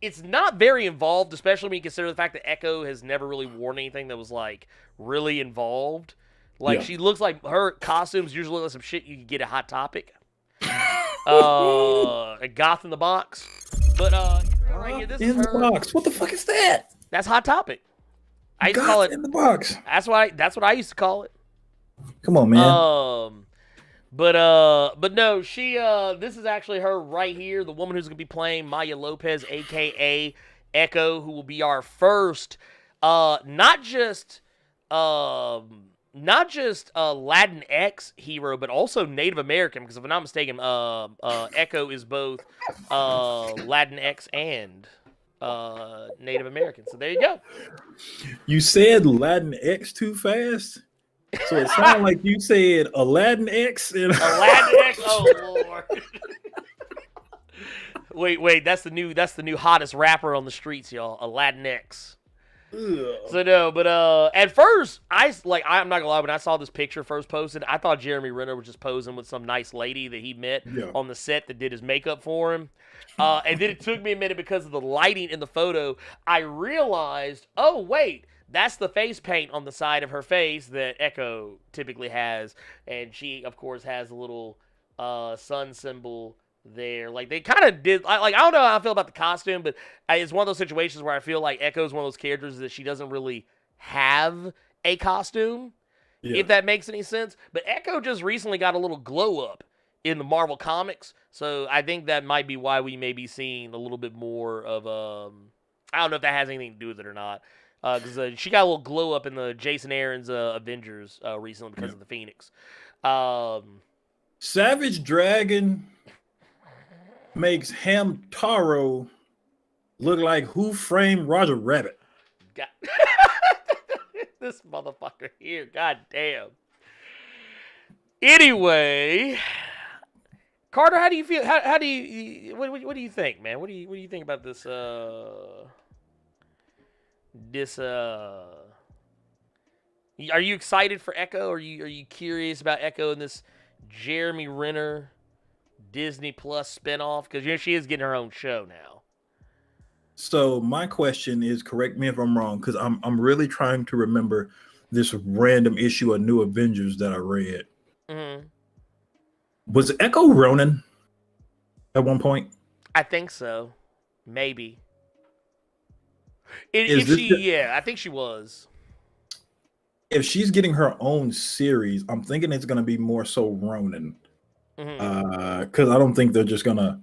B: it's not very involved, especially when you consider the fact that Echo has never really worn anything that was, like, really involved. Like, she looks like her costumes usually look like some shit you could get at Hot Topic. A Goth in the Box. But right here, this is
C: in the
B: her.
C: box. What the fuck is that?
B: That's Hot Topic. I used to
C: Goth
B: call it
C: in the box.
B: That's what I used to call it.
C: Come on, man.
B: But no, she this is actually her right here, the woman who's gonna be playing Maya Lopez, aka Echo, who will be our first not just Latinx hero, but also Native American, because if I'm not mistaken, Echo is both Latinx and Native American. So there you go.
C: You said Latin X too fast, so it sounded like you said Aladdin X. And
B: Aladdin X. Oh Lord. wait. That's the new hottest rapper on the streets, y'all. Aladdin X. So no, but at first I'm not gonna lie, when I saw this picture first posted, I thought Jeremy Renner was just posing with some nice lady that he met on the set that did his makeup for him. And then it took me a minute because of the lighting in the photo. I realized, oh wait, that's the face paint on the side of her face that Echo typically has, and she of course has a little sun symbol there. Like they kind of did. I don't know how I feel about the costume, but it's one of those situations where I feel like Echo's one of those characters that she doesn't really have a costume, if that makes any sense. But Echo just recently got a little glow up in the Marvel comics, so I think that might be why we may be seeing a little bit more of I don't know if that has anything to do with it or not, because she got a little glow up in the Jason Aaron's Avengers recently because of the Phoenix.
C: Savage Dragon makes Hamtaro look like Who Framed Roger Rabbit.
B: God. This motherfucker here, god damn. Anyway, Carter, how do you feel? How do you what do you think, man? What do you think about this are you excited for Echo? Are you curious about Echo and this Jeremy Renner Disney Plus spinoff? Because she is getting her own show now.
C: So my question is, correct me if I'm wrong, because I'm really trying to remember this random issue of New Avengers that I read. Mm-hmm. Was Echo Ronin at one point?
B: I think so. Maybe. I think she was.
C: If she's getting her own series, I'm thinking it's going to be more so Ronin. Because I don't think they're just going to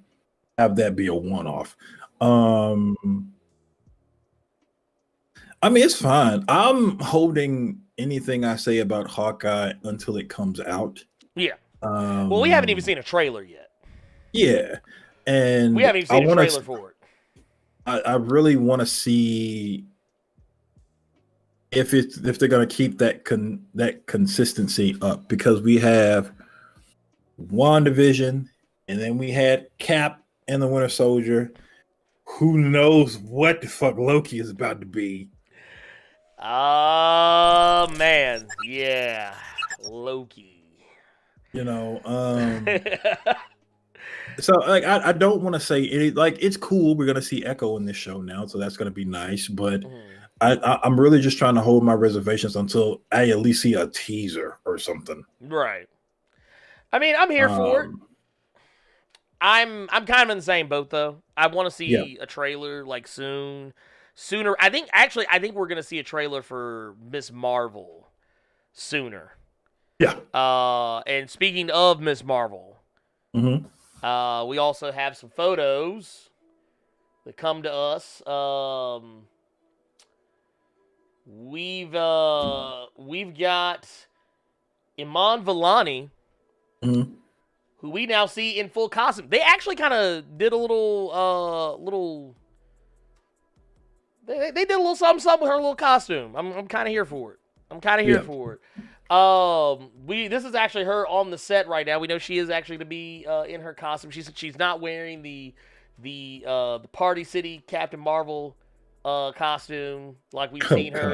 C: have that be a one-off. I mean, it's fine. I'm holding anything I say about Hawkeye until it comes out.
B: Yeah. Well, we haven't even seen a trailer yet.
C: Yeah. And
B: we haven't even seen a trailer for it.
C: I really want to see if they're going to keep that consistency up, because we have WandaVision, and then we had Cap and the Winter Soldier. Who knows what the fuck Loki is about to be?
B: Oh man, yeah, Loki.
C: So like I don't want to say any, like, it's cool. We're gonna see Echo in this show now, so that's gonna be nice. But I'm really just trying to hold my reservations until I at least see a teaser or something.
B: Right. I mean, I'm here for it. I'm kind of in the same boat though. I want to see a trailer like sooner. I think we're gonna see a trailer for Miss Marvel sooner.
C: Yeah.
B: And speaking of Miss Marvel, we also have some photos that come to us. We've got Iman Vellani, who we now see in full costume. They actually kind of did a little. They did a little something with her little costume. I'm kind of here for it. This is actually her on the set right now. We know she is actually to be in her costume. She's not wearing the Party City Captain Marvel costume like we've seen her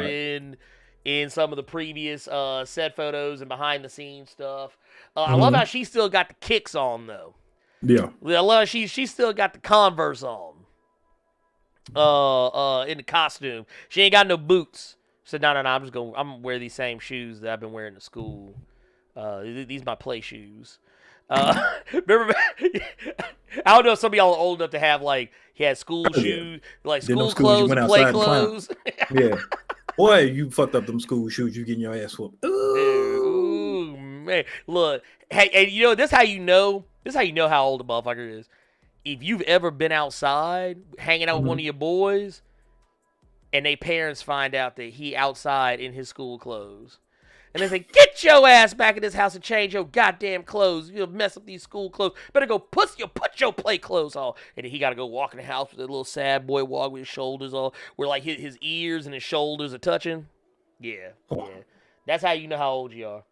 B: in some of the previous set photos and behind the scenes stuff. I love how she still got the kicks on though.
C: Yeah.
B: I love she still got the Converse on. In the costume. She ain't got no boots. She said, no, I'm gonna wear these same shoes that I've been wearing to school. These my play shoes. Remember, I don't know if some of y'all are old enough to have, like, he had school
C: Oh, yeah.
B: shoes, like
C: Then them
B: school
C: schools you
B: clothes,
C: went
B: and play
C: outside and clown.
B: clothes.
C: Yeah. Boy, you fucked up them school shoes. You getting your ass whooped.
B: Ooh, man. Look, hey, you know, this how you know how old a motherfucker is. If you've ever been outside hanging out with one of your boys and they parents find out that he outside in his school clothes. And they say, get your ass back in this house and change your goddamn clothes. You'll mess up these school clothes. Better go put your play clothes on. And then he got to go walk in the house with a little sad boy walk with his shoulders all, where like his ears and his shoulders are touching. Yeah. That's how you know how old you are.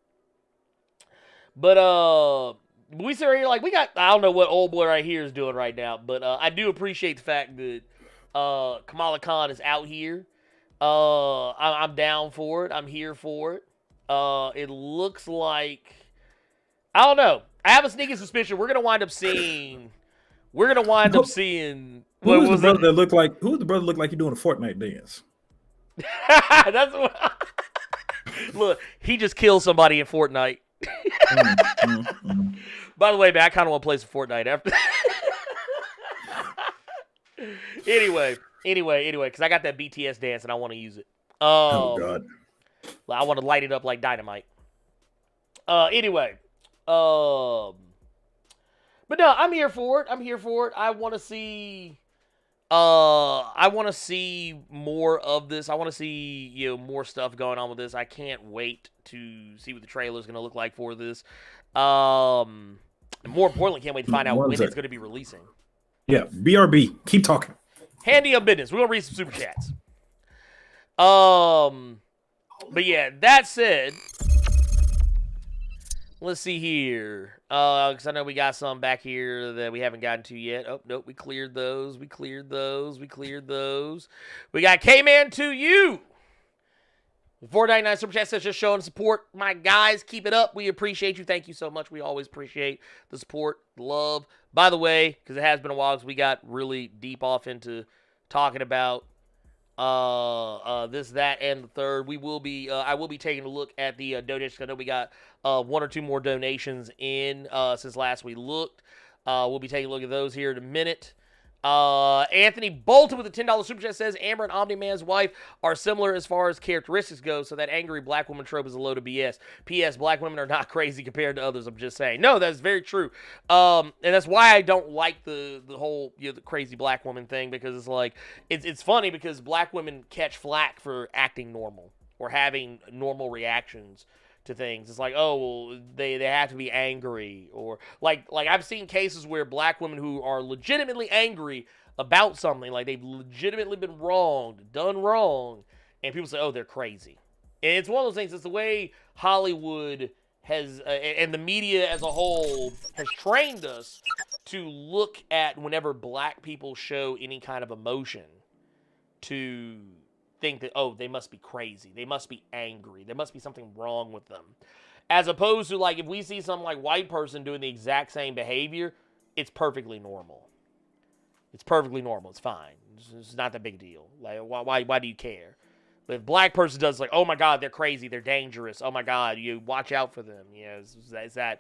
B: But we sit right here like I don't know what old boy right here is doing right now, but I do appreciate the fact that Kamala Khan is out here. I'm down for it. I'm here for it. It looks like, I don't know. I have a sneaking suspicion we're gonna wind up seeing. Who was the brother that looked like? Who was the brother look like he doing a Fortnite dance? That's what. Look, he just killed somebody in Fortnite. By the way, man, I kind of want to play some Fortnite after. Anyway, because I got that BTS dance and I want to use it.
C: Oh God.
B: I want to light it up like dynamite. Anyway. But no, I'm here for it. I want to see more of this. I want to see, more stuff going on with this. I can't wait to see what the trailer is going to look like for this. And more importantly, can't wait to find out when it's going to be releasing.
C: Yeah, BRB. Keep talking.
B: Handy on business. We're going to read some super chats. But yeah, that said, let's see here. Because I know we got some back here that we haven't gotten to yet. Oh, nope, we cleared those. We got K-Man to you. $4.99 Super Chat says just showing support. My guys, keep it up. We appreciate you. Thank you so much. We always appreciate the support, the love. By the way, because it has been a while since we got really deep off into talking about this, that, and the third. We will be, I will be taking a look at the donations. I know we got one or two more donations in since last we looked. We'll be taking a look at those here in a minute. Anthony Bolton with a $10 super chat says Amber and Omni-Man's wife are similar as far as characteristics go, so that angry black woman trope is a load of BS. P.S. Black women are not crazy compared to others. I'm just saying. No, that's very true. And that's why I don't like the whole the crazy black woman thing, because it's like it's funny because black women catch flack for acting normal or having normal reactions to things. It's like, oh, well, they have to be angry, or like I've seen cases where black women who are legitimately angry about something, like they've legitimately been wronged, done wrong, and people say, oh, they're crazy. And it's one of those things. It's the way Hollywood has and the media as a whole has trained us to look at whenever black people show any kind of emotion to think that, oh, they must be crazy, they must be angry, there must be something wrong with them, as opposed to like if we see some like white person doing the exact same behavior, it's perfectly normal. It's fine. It's not that big a deal. Like why do you care? But if black person does, like, oh my God, they're crazy, they're dangerous, oh my God, you watch out for them. It's that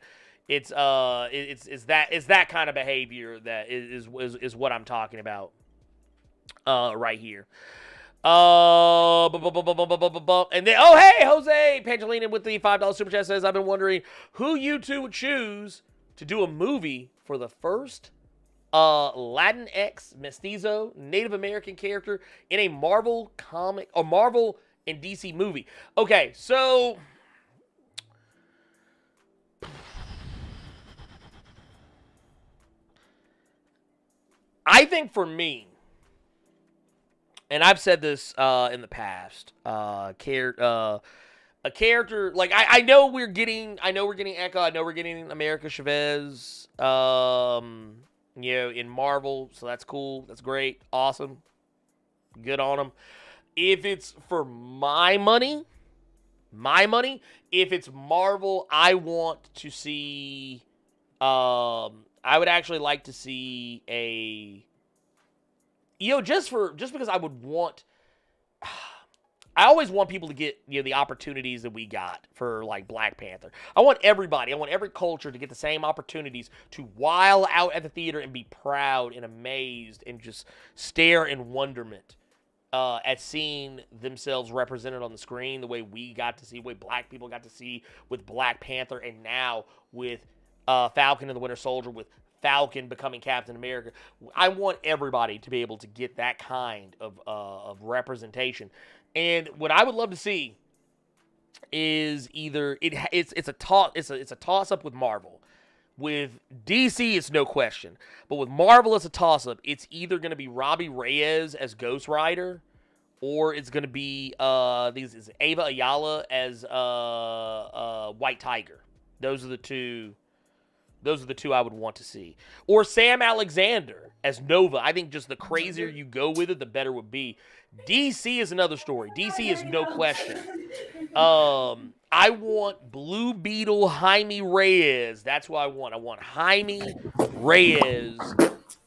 B: kind of behavior that is what I'm talking about right here. And then, oh, hey, Jose Pangelina with the $5 super chat says, I've been wondering who you two would choose to do a movie for the first Latinx mestizo Native American character in a Marvel comic or Marvel and DC movie. Okay, so I think for me, and I've said this in the past, a character like I know we're getting Echo, I know we're getting America Chavez, in Marvel, so that's cool, that's great, awesome, good on them. If it's for my money, if it's Marvel, I want to see, I would actually like to see a. Just because I I always want people to get, the opportunities that we got for, like, Black Panther. I want every culture to get the same opportunities to while out at the theater and be proud and amazed and just stare in wonderment at seeing themselves represented on the screen the way we got to see, the way Black people got to see with Black Panther, and now with Falcon and the Winter Soldier, with Falcon becoming Captain America. I want everybody to be able to get that kind of representation. And what I would love to see is either it's a toss up with Marvel. With DC, it's no question, but with Marvel, it's a toss up. It's either going to be Robbie Reyes as Ghost Rider, or it's going to be Ava Ayala as White Tiger. Those are the two. Those are the two I would want to see. Or Sam Alexander as Nova. I think just the crazier you go with it, the better it would be. DC is another story. DC is no question. I want Blue Beetle Jaime Reyes. That's what I want. I want Jaime Reyes.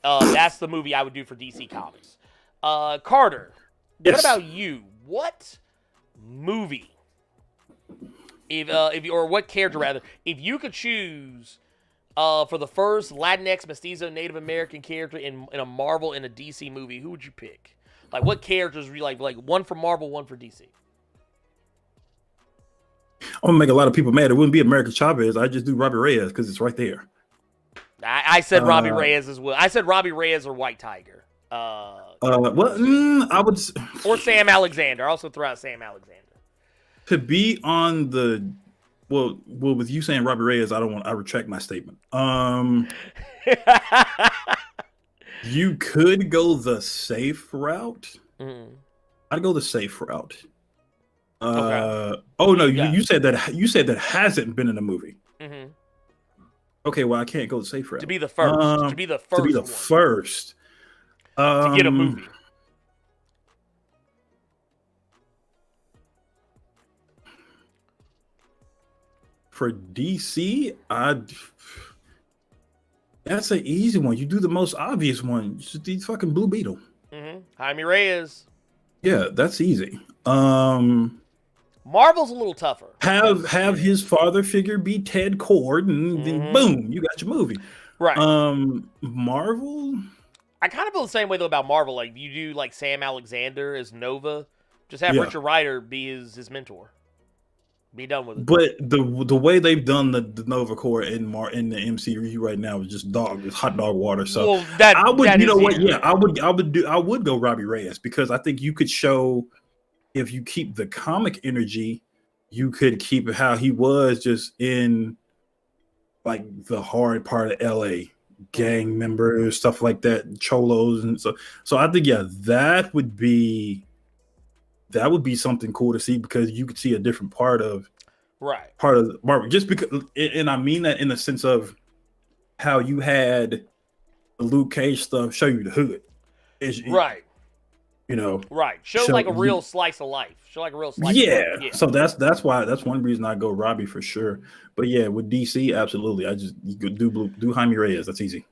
B: That's the movie I would do for DC Comics. Carter,
C: yes.
B: What about you? What movie, or what character rather, if you could choose for the first Latinx, Mestizo, Native American character in a Marvel and a DC movie, who would you pick? Like, what characters would you like one for Marvel, one for DC?
C: I'm gonna make a lot of people mad. It wouldn't be America Chavez. I just do Robbie Reyes because it's right there.
B: I said Robbie Reyes as well. I said Robbie Reyes or White Tiger.
C: I would.
B: Or Sam Alexander. I also throw out Sam Alexander.
C: To be on the well, with you saying Robbie Reyes, I retract my statement. You could go the safe route.
B: Mm-hmm.
C: I'd go the safe route.
B: Okay.
C: Oh no, you said that hasn't been in a movie.
B: Mm-hmm.
C: Okay, well I can't go the safe route.
B: To be the first. To be the
C: first.
B: To get a movie.
C: For DC, that's an easy one. You do the most obvious one. Just the fucking Blue Beetle.
B: Mm-hmm. Jaime Reyes.
C: Yeah, that's easy.
B: Marvel's a little tougher.
C: Have his father figure be Ted Kord, and then boom, you got your movie.
B: Right.
C: Marvel.
B: I kind of feel the same way though about Marvel. Like you do like Sam Alexander as Nova. Just have Richard Rider be his mentor. Be done with it.
C: But the way they've done the Nova Corps in the MCU right now is just hot dog water. So I would go Robbie Reyes because I think you could show, if you keep the comic energy, you could keep it how he was just in like the hard part of LA, gang members, stuff like that, cholos, and so I think that would be something cool to see because you could see a different part of Marvel. Just because, and I mean that in the sense of how you had the Luke Cage stuff show you the hood,
B: right? Show like a real slice of life. Show like a real slice.
C: Yeah.
B: Of life.
C: So that's one reason I go Robbie for sure. But yeah, with DC, absolutely, you could do Jaime Reyes. That's easy.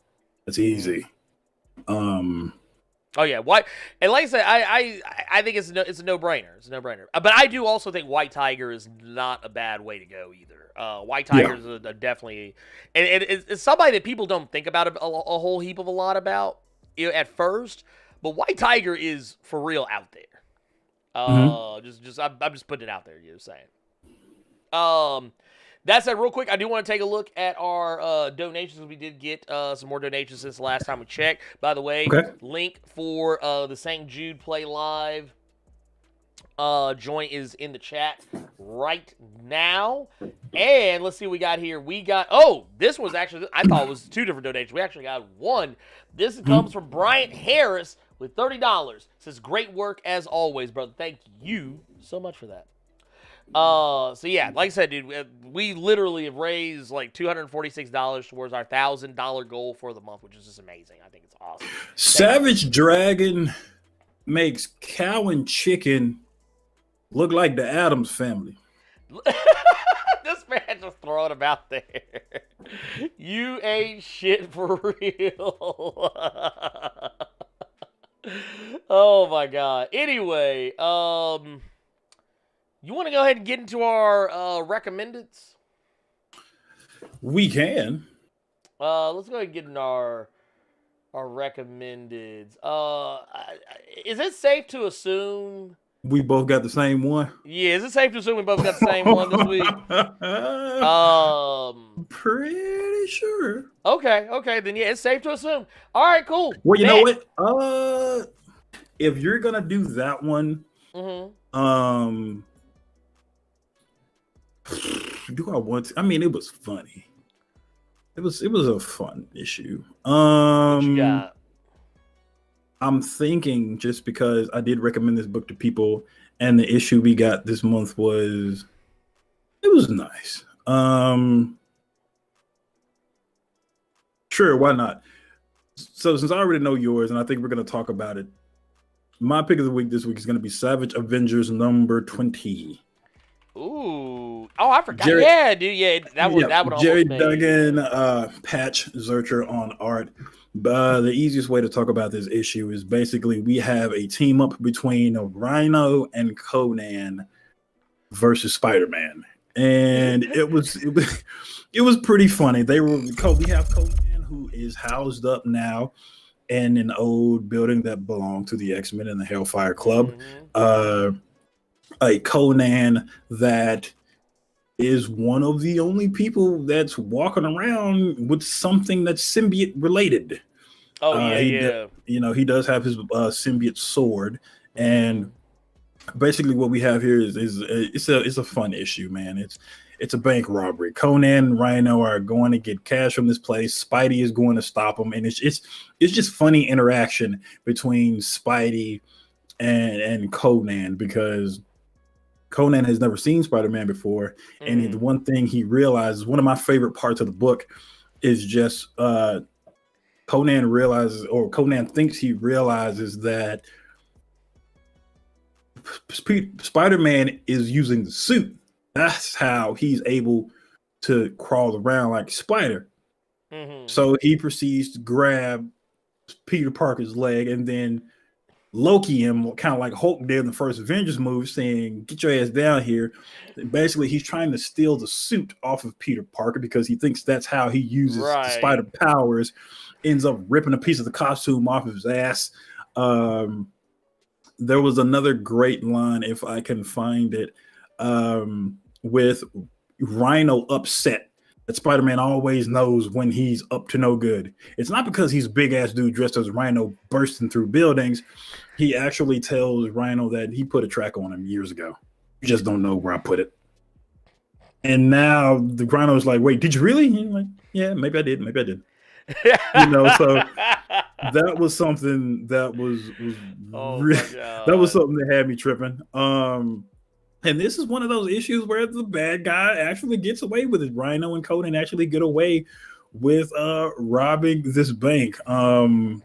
B: Oh yeah, White, and like I said, I think it's a no-brainer. It's a no-brainer. But I do also think White Tiger is not a bad way to go either. White Tiger is a definitely, and it's somebody that people don't think about a whole heap of a lot about at first. But White Tiger is for real out there. I'm just putting it out there. You're saying. That said, real quick, I do want to take a look at our donations. We did get some more donations since the last time we checked. By the way, link for the St. Jude Play Live joint is in the chat right now. And let's see what we got here. This was actually, I thought it was two different donations. We actually got one. This comes from Bryant Harris with $30. Says, great work as always, brother. Thank you so much for that. So yeah, like I said, dude, we literally have raised like $246 towards our $1,000 goal for the month, which is just amazing. I think it's awesome.
C: Savage Dragon makes cow and chicken look like the Addams family.
B: This man just throwing them out there. You ain't shit for real. Oh my god. Anyway, You want to go ahead and get into our recommendeds?
C: We can.
B: Let's go ahead and get in our recommendeds. Is it safe to assume?
C: We both got the same one.
B: Yeah, is it safe to assume we both got the same one this week?
C: Pretty sure.
B: Okay, then yeah, it's safe to assume. All right, cool.
C: Well, you know what? If you're gonna do that one, do I want to? I mean, it was funny. It was a fun issue.
B: What you got?
C: I'm thinking, just because I did recommend this book to people, and the issue we got this month was nice. Sure, why not? So since I already know yours, and I think we're going to talk about it, my pick of the week this week is going to be Savage Avengers number 20.
B: Ooh. Oh, I forgot. Yeah, dude. Yeah, that would
C: Jerry Duggan, Patch Zurcher on art. The easiest way to talk about this issue is basically we have a team up between Rhino and Conan versus Spider-Man, and it was pretty funny. We have Conan, who is housed up now in an old building that belonged to the X-Men and the Hellfire Club. A Conan that is one of the only people that's walking around with something that's symbiote related. He does have his symbiote sword, and basically what we have here is it's a fun issue, man. It's a bank robbery. Conan and Rhino are going to get cash from this place. Spidey is going to stop them, and it's just funny interaction between Spidey and Conan, because Conan has never seen Spider-Man before, and the one thing he realizes, one of my favorite parts of the book, is just Conan thinks he realizes that Spider-Man is using the suit. That's how he's able to crawl around like a spider. So he proceeds to grab Peter Parker's leg, and then Loki him, kind of like Hulk did in the first Avengers movie, saying, "Get your ass down here." And basically, he's trying to steal the suit off of Peter Parker because he thinks that's how he uses the spider powers. Ends up ripping a piece of the costume off of his ass. There was another great line, if I can find it, with Rhino upset that Spider-Man always knows when he's up to no good. It's not because he's a big-ass dude dressed as Rhino bursting through buildings. He actually tells Rhino that he put a track on him years ago. You just don't know where I put it. And now the Rhino's like, wait, did you really? And he's like, yeah, maybe I did. So that was something that was that was something that had me tripping. And this is one of those issues where the bad guy actually gets away with it. Rhino and Conan actually get away with robbing this bank. I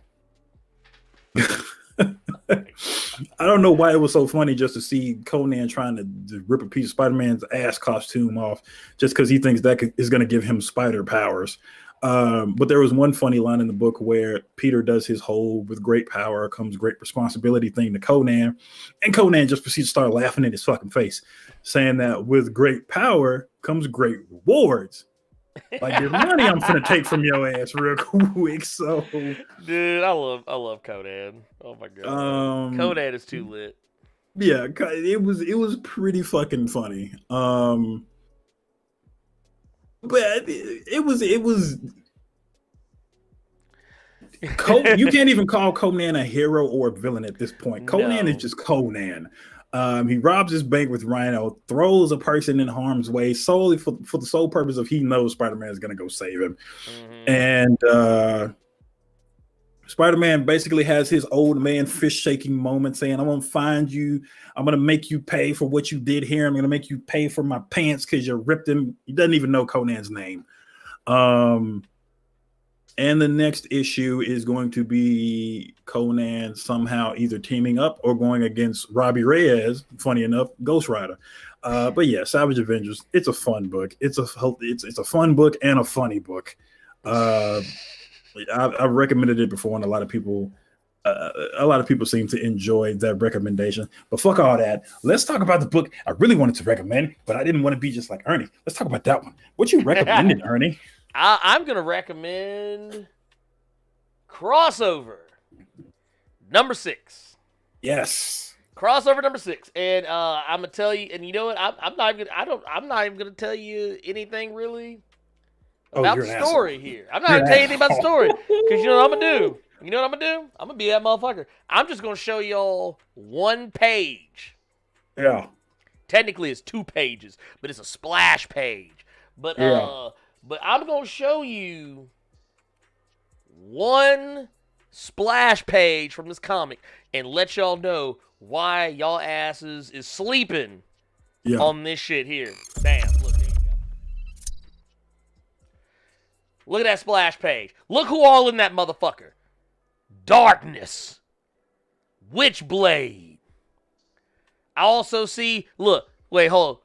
C: don't know why it was so funny just to see Conan trying to rip a piece of Spider-Man's ass costume off just because he thinks that is going to give him spider powers. But there was one funny line in the book where Peter does his whole "with great power comes great responsibility" thing to Conan, and Conan just proceeds to start laughing in his fucking face, saying that with great power comes great rewards. Like, there's money I'm gonna take from your ass real quick. So,
B: dude, I love Conan. Oh my god, Conan is too lit.
C: Yeah, it was pretty fucking funny. But it was you can't even call Conan a hero or a villain at this point. Conan is just Conan. He robs his bank with Rhino, throws a person in harm's way solely for the sole purpose of he knows Spider-Man is going to go save him. And Spider-Man basically has his old man fish shaking moment, saying, "I'm going to find you. I'm going to make you pay for what you did here. I'm going to make you pay for my pants because you ripped him." He doesn't even know Conan's name. And the next issue is going to be Conan somehow either teaming up or going against Robbie Reyes, funny enough, Ghost Rider. But yeah, Savage Avengers, it's a fun book. It's a fun book and a funny book. I've recommended it before, and a lot of people a lot of people seem to enjoy that recommendation. But fuck all that. Let's talk about the book I really wanted to recommend, but I didn't want to be just like Ernie. Let's talk about that one. What you recommended, Ernie?
B: I'm going to recommend Crossover number 6.
C: Yes.
B: Crossover number 6. And I'm going to tell you, and you know what? I'm not even going to tell you anything really about the story here. I'm not going to tell you anything about the story because you know what I'm going to do? You know what I'm going to do? I'm going to be that motherfucker. I'm just going to show y'all one page.
C: Yeah.
B: Technically, it's 2 pages, but it's a splash page. But I'm going to show you one splash page from this comic and let y'all know why y'all asses is sleeping on this shit here. Bam. Look, there you go. Look at that splash page. Look who all in that motherfucker. Darkness. Witchblade. I also see, look, wait, hold on.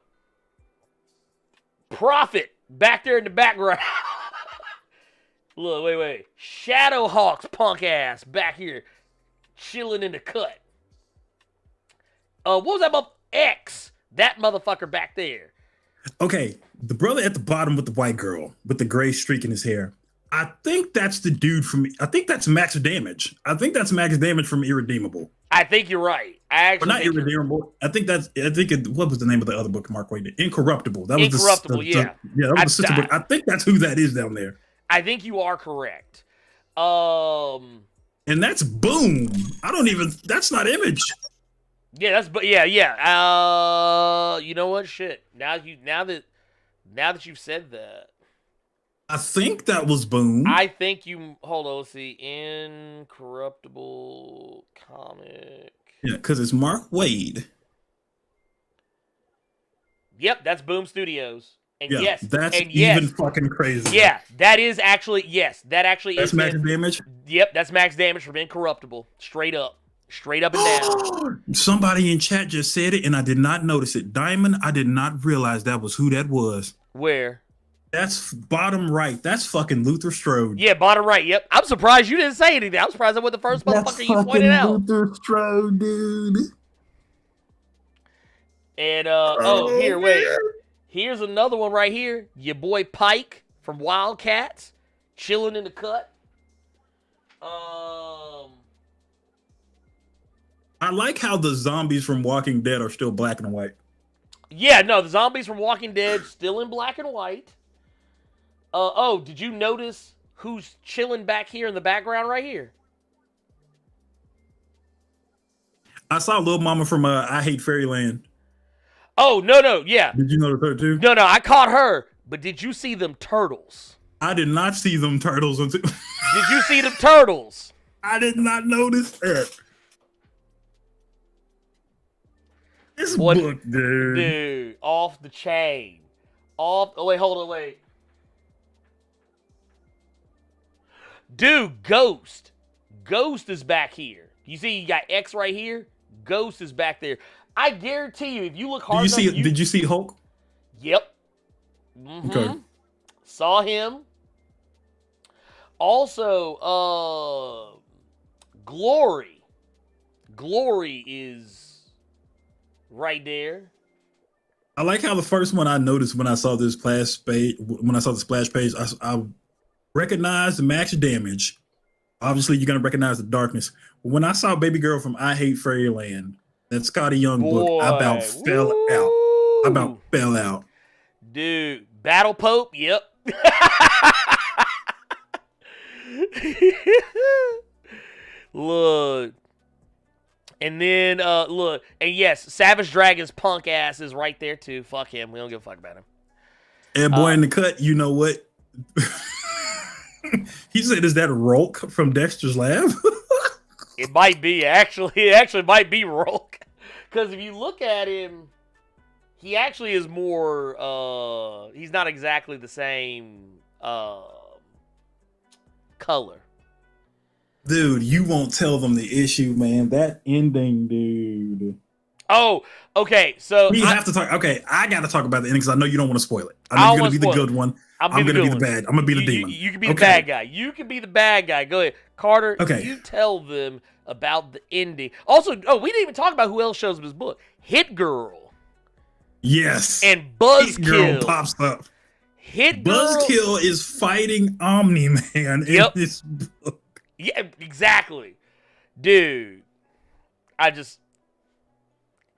B: Prophet back there in the background. Look, wait. Shadowhawk's punk ass back here chilling in the cut. What was that X? That motherfucker back there.
C: Okay, the brother at the bottom with the white girl with the gray streak in his hair. I think that's the dude I think that's Max Damage. I think that's Max Damage from Irredeemable.
B: I think you're right.
C: But not Irredeemable. What was the name of the other book Mark Waid did? Incorruptible. That was
B: Incorruptible,
C: yeah, that was the sister book. I think that's who that is down there.
B: I think you are correct.
C: And that's Boom. That's not Image.
B: Yeah, yeah. You know what? Shit. Now that you've said that.
C: I think that was Boom.
B: I think you hold on, let's see. Incorruptible comic.
C: Yeah, because it's Mark Waid.
B: Yep, that's Boom Studios. And
C: yeah, that's even fucking crazy.
B: Yeah, that is actually
C: that's Max Damage.
B: Yep, that's Max Damage from Incorruptible. Straight up and down.
C: Somebody in chat just said it, and I did not notice it. Diamond, I did not realize that was who that was.
B: Where?
C: That's bottom right. That's fucking Luther Strode.
B: Yeah, bottom right. Yep. I'm surprised you didn't say anything. I'm surprised that was the first motherfucker you pointed out.
C: Luther Strode, dude.
B: And here, wait. Here's another one right here. Your boy Pike from Wildcats, chilling in the cut.
C: I like how the zombies from Walking Dead are still black and white.
B: Yeah, no, the zombies from Walking Dead still in black and white. Did you notice who's chilling back here in the background right here?
C: I saw Lil Mama from I Hate Fairyland.
B: Oh, no, yeah.
C: Did you notice her too?
B: No, I caught her. But did you see them turtles?
C: I did not see them turtles.
B: Did you see them turtles?
C: I did not notice that. This book, dude.
B: Dude, off the chain. Hold on. Dude, Ghost. Ghost is back here. You see you got X right here? Ghost is back there. I guarantee you, if you look hard enough...
C: Did you see Hulk?
B: Yep. Mm-hmm.
C: Okay.
B: Saw him. Also, Glory. Glory is right there.
C: I like how the first one I noticed when I saw this splash page, I recognized Max Damage. Obviously, you're gonna recognize the darkness. But when I saw Baby Girl from I Hate Fairyland, that Scotty Young book, I about fell out.
B: Dude, Battle Pope, yep. Look. And then, look. And yes, Savage Dragon's punk ass is right there, too. Fuck him. We don't give a fuck about him.
C: And boy, in the cut, you know what? He said, is that Rolk from Dexter's Lab?
B: It might be, actually. It actually might be Rolk. Because if you look at him, he actually is more, he's not exactly the same color.
C: Dude, you won't tell them the issue, man. That ending, dude.
B: Oh, okay. So
C: we have to talk. Okay, I got to talk about the ending because I know you don't want to spoil it. I know you're going to be the good one.
B: I'm
C: gonna
B: good
C: be
B: one.
C: the bad. I'm gonna be the demon.
B: You can be the bad guy. You can be the bad guy. Go ahead, Carter.
C: Okay.
B: You tell them about the ending. Also, we didn't even talk about who else shows up in this book. Hit Girl.
C: Yes.
B: And
C: Hit
B: Buzzkill
C: Girl pops up.
B: Hit Girl.
C: Buzzkill is fighting Omni-Man in this book.
B: Yeah, exactly. Dude.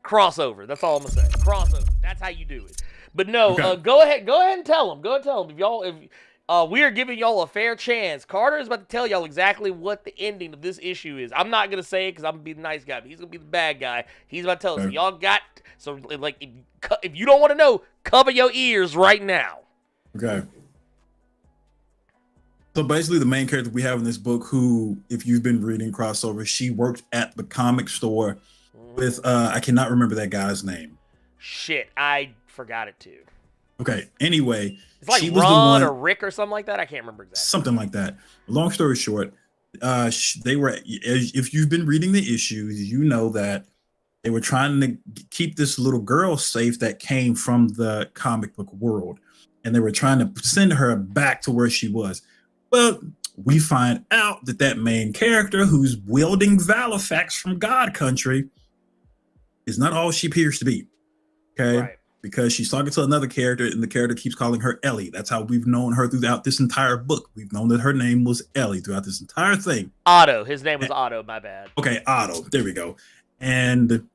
B: Crossover. That's all I'm gonna say. Crossover. That's how you do it. But no,
C: Okay.
B: go ahead and tell them. Go ahead and tell them. If we are giving y'all a fair chance. Carter is about to tell y'all exactly what the ending of this issue is. I'm not gonna say it because I'm gonna be the nice guy, but he's gonna be the bad guy. He's about to tell us.
C: Okay.
B: So y'all like if you don't want to know, cover your ears right now.
C: Okay. So basically, the main character we have in this book, who, if you've been reading crossover, she worked at the comic store with I cannot remember that guy's name.
B: Shit, I forgot it too.
C: Okay. Anyway,
B: It's like
C: she was
B: Ron
C: the
B: or
C: one,
B: Rick or something like that. I can't remember exactly.
C: something like that. Long story short, they were. If you've been reading the issues, you know that they were trying to keep this little girl safe that came from the comic book world, and they were trying to send her back to where she was. Well, we find out that main character, who's wielding Valifax from God Country, is not all she appears to be. Okay.
B: Right.
C: Because she's talking to another character, and the character keeps calling her Ellie. That's how we've known her throughout this entire book. We've known that her name was Ellie throughout this entire thing.
B: Otto. His name was Otto. My bad.
C: Okay, Otto. There we go. And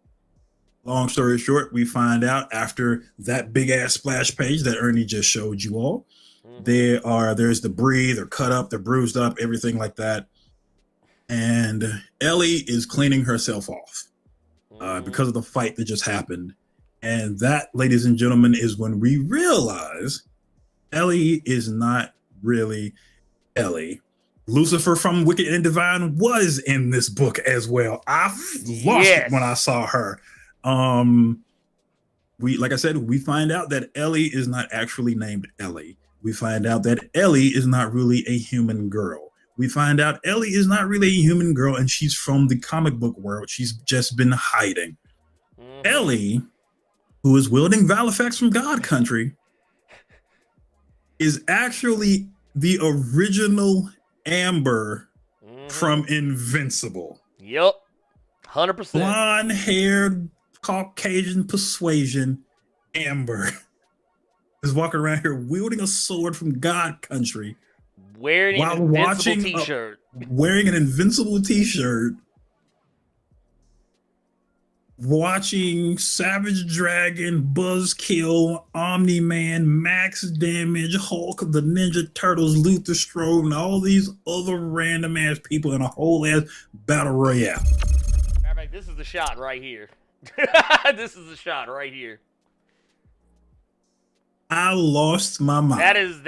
C: long story short, we find out after that big ass splash page that Ernie just showed you all, there's debris, they're cut up, they're bruised up, everything like that. And Ellie is cleaning herself off because of the fight that just happened. And that, ladies and gentlemen, is when we realize Ellie is not really Ellie. Lucifer from Wicked and Divine was in this book as well. I lost it when I saw her. Like I said, we find out that Ellie is not actually named Ellie. We find out that Ellie is not really a human girl. We find out Ellie is not really a human girl, and she's from the comic book world. She's just been hiding. Ellie, who is wielding Valifax from God Country, is actually the original Amber from Invincible.
B: Yep. 100%.
C: Blonde-haired, Caucasian persuasion Amber is walking around here wielding a sword from God Country,
B: Wearing an Invincible t-shirt.
C: Wearing an Invincible t-shirt, watching Savage Dragon, Buzzkill, Omni-Man, Max Damage, Hulk, the Ninja Turtles, Luther Strode, and all these other random ass people in a whole ass battle royale.
B: Matter of fact, this is the shot right here. This is the shot right here.
C: I lost my mind.
B: That is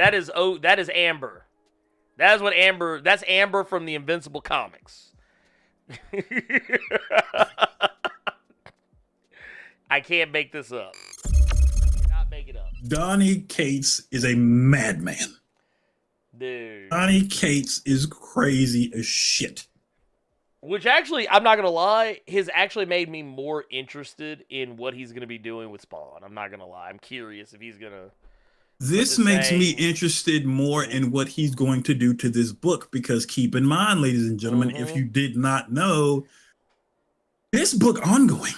B: Amber. That is what Amber. That's Amber from the Invincible comics. I can't make this up. I cannot make it up.
C: Donny Cates is a madman.
B: Dude.
C: Donny Cates is crazy as shit.
B: Which actually, I'm not going to lie, has actually made me more interested in what he's going to be doing with Spawn. I'm not going to lie. I'm curious if he's going to...
C: This makes me interested more in what he's going to do to this book, because keep in mind, ladies and gentlemen, if you did not know, this book ongoing.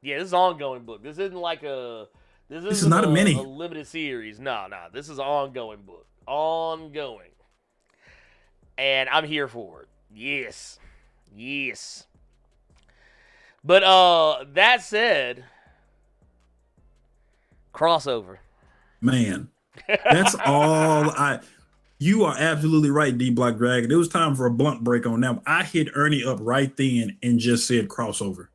B: Yeah, this is an ongoing book. This isn't like a... This
C: is not a mini.
B: A limited series. No. This is an ongoing book. Ongoing. And I'm here for it. Yes. But that said, crossover.
C: Man, that's all you are absolutely right, D Block Dragon. It was time for a blunt break on that. I hit Ernie up right then and just said crossover.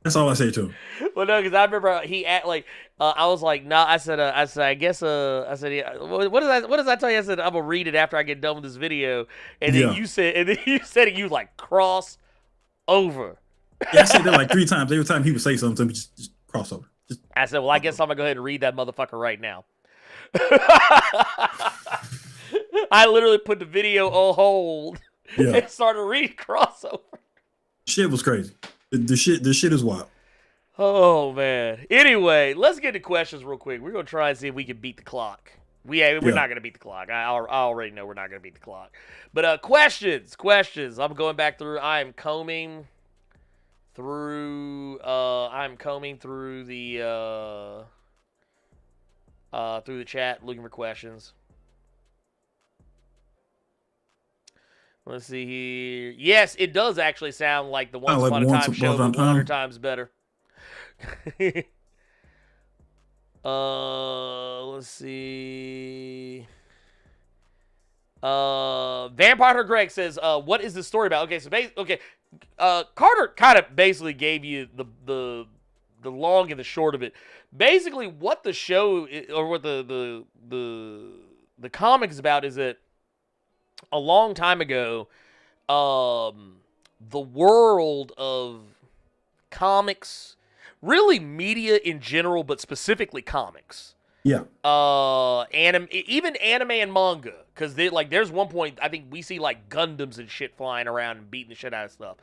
C: That's all I say to him.
B: Well, no, because I remember he I was like, no, I said, I guess, yeah, what does I tell you? I said, I'm gonna read it after I get done with this video, and then you said it, you like cross over.
C: Yeah, I said that like 3 times. Every time he would say something, just cross over.
B: I said, well, I guess I'm gonna go ahead and read that motherfucker right now. I literally put the video on hold and started reading crossover.
C: Shit was crazy. The shit is wild.
B: Oh man. Anyway, let's get to questions real quick. We're gonna try and see if we can beat the clock. We're not gonna beat the clock. I already know we're not gonna beat the clock. But questions. I'm going back through. I'm combing through the chat, looking for questions. Let's see here. Yes, it does actually sound like the Once Upon a Time show, but 100 times better. Let's see. Vampire Hunter Greg says, "What is the story about?" Okay, so Carter kind of basically gave you the long and the short of it. Basically, what the show or what the comic is about is that a long time ago, the world of comics, really media in general, but specifically comics.
C: Yeah.
B: Even anime and manga, because there's one point I think we see like Gundams and shit flying around and beating the shit out of stuff.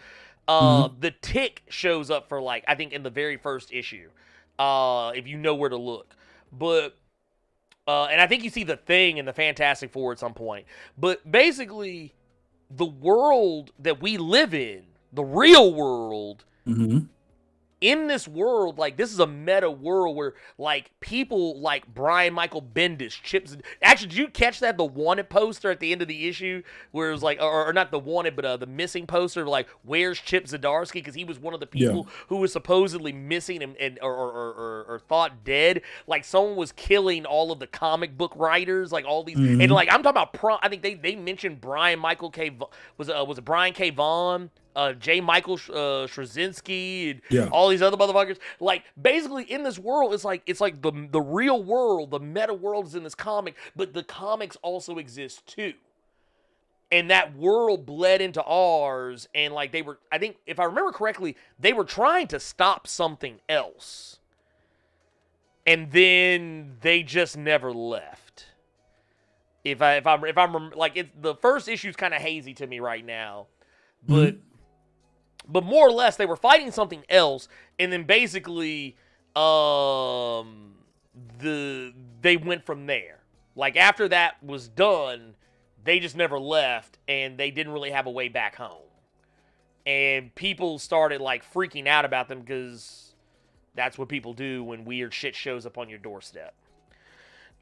B: The Tick shows up for I think in the very first issue, if you know where to look. But and I think you see the Thing in the Fantastic Four at some point. But basically, the world that we live in, the real world. In this world, this is a meta world where, people like Brian Michael Bendis, Chips... Actually, did you catch that? The Wanted poster at the end of the issue, where it was or not the Wanted, but the missing poster, where's Chip Zdarsky? Because he was one of the people who was supposedly missing or thought dead. Someone was killing all of the comic book writers, all these... And, I'm talking about... I think they mentioned Brian Michael K... Was it Brian K. Vaughan? J. Michael Straczynski and all these other motherfuckers. Basically in this world, it's like the real world, the meta world is in this comic, but the comics also exist too. And that world bled into ours, and they were, I think, if I remember correctly, they were trying to stop something else. And then they just never left. If I'm the first issue's kind of hazy to me right now. But more or less, they were fighting something else, and then basically, they went from there. After that was done, they just never left, and they didn't really have a way back home. And people started, freaking out about them, because that's what people do when weird shit shows up on your doorstep.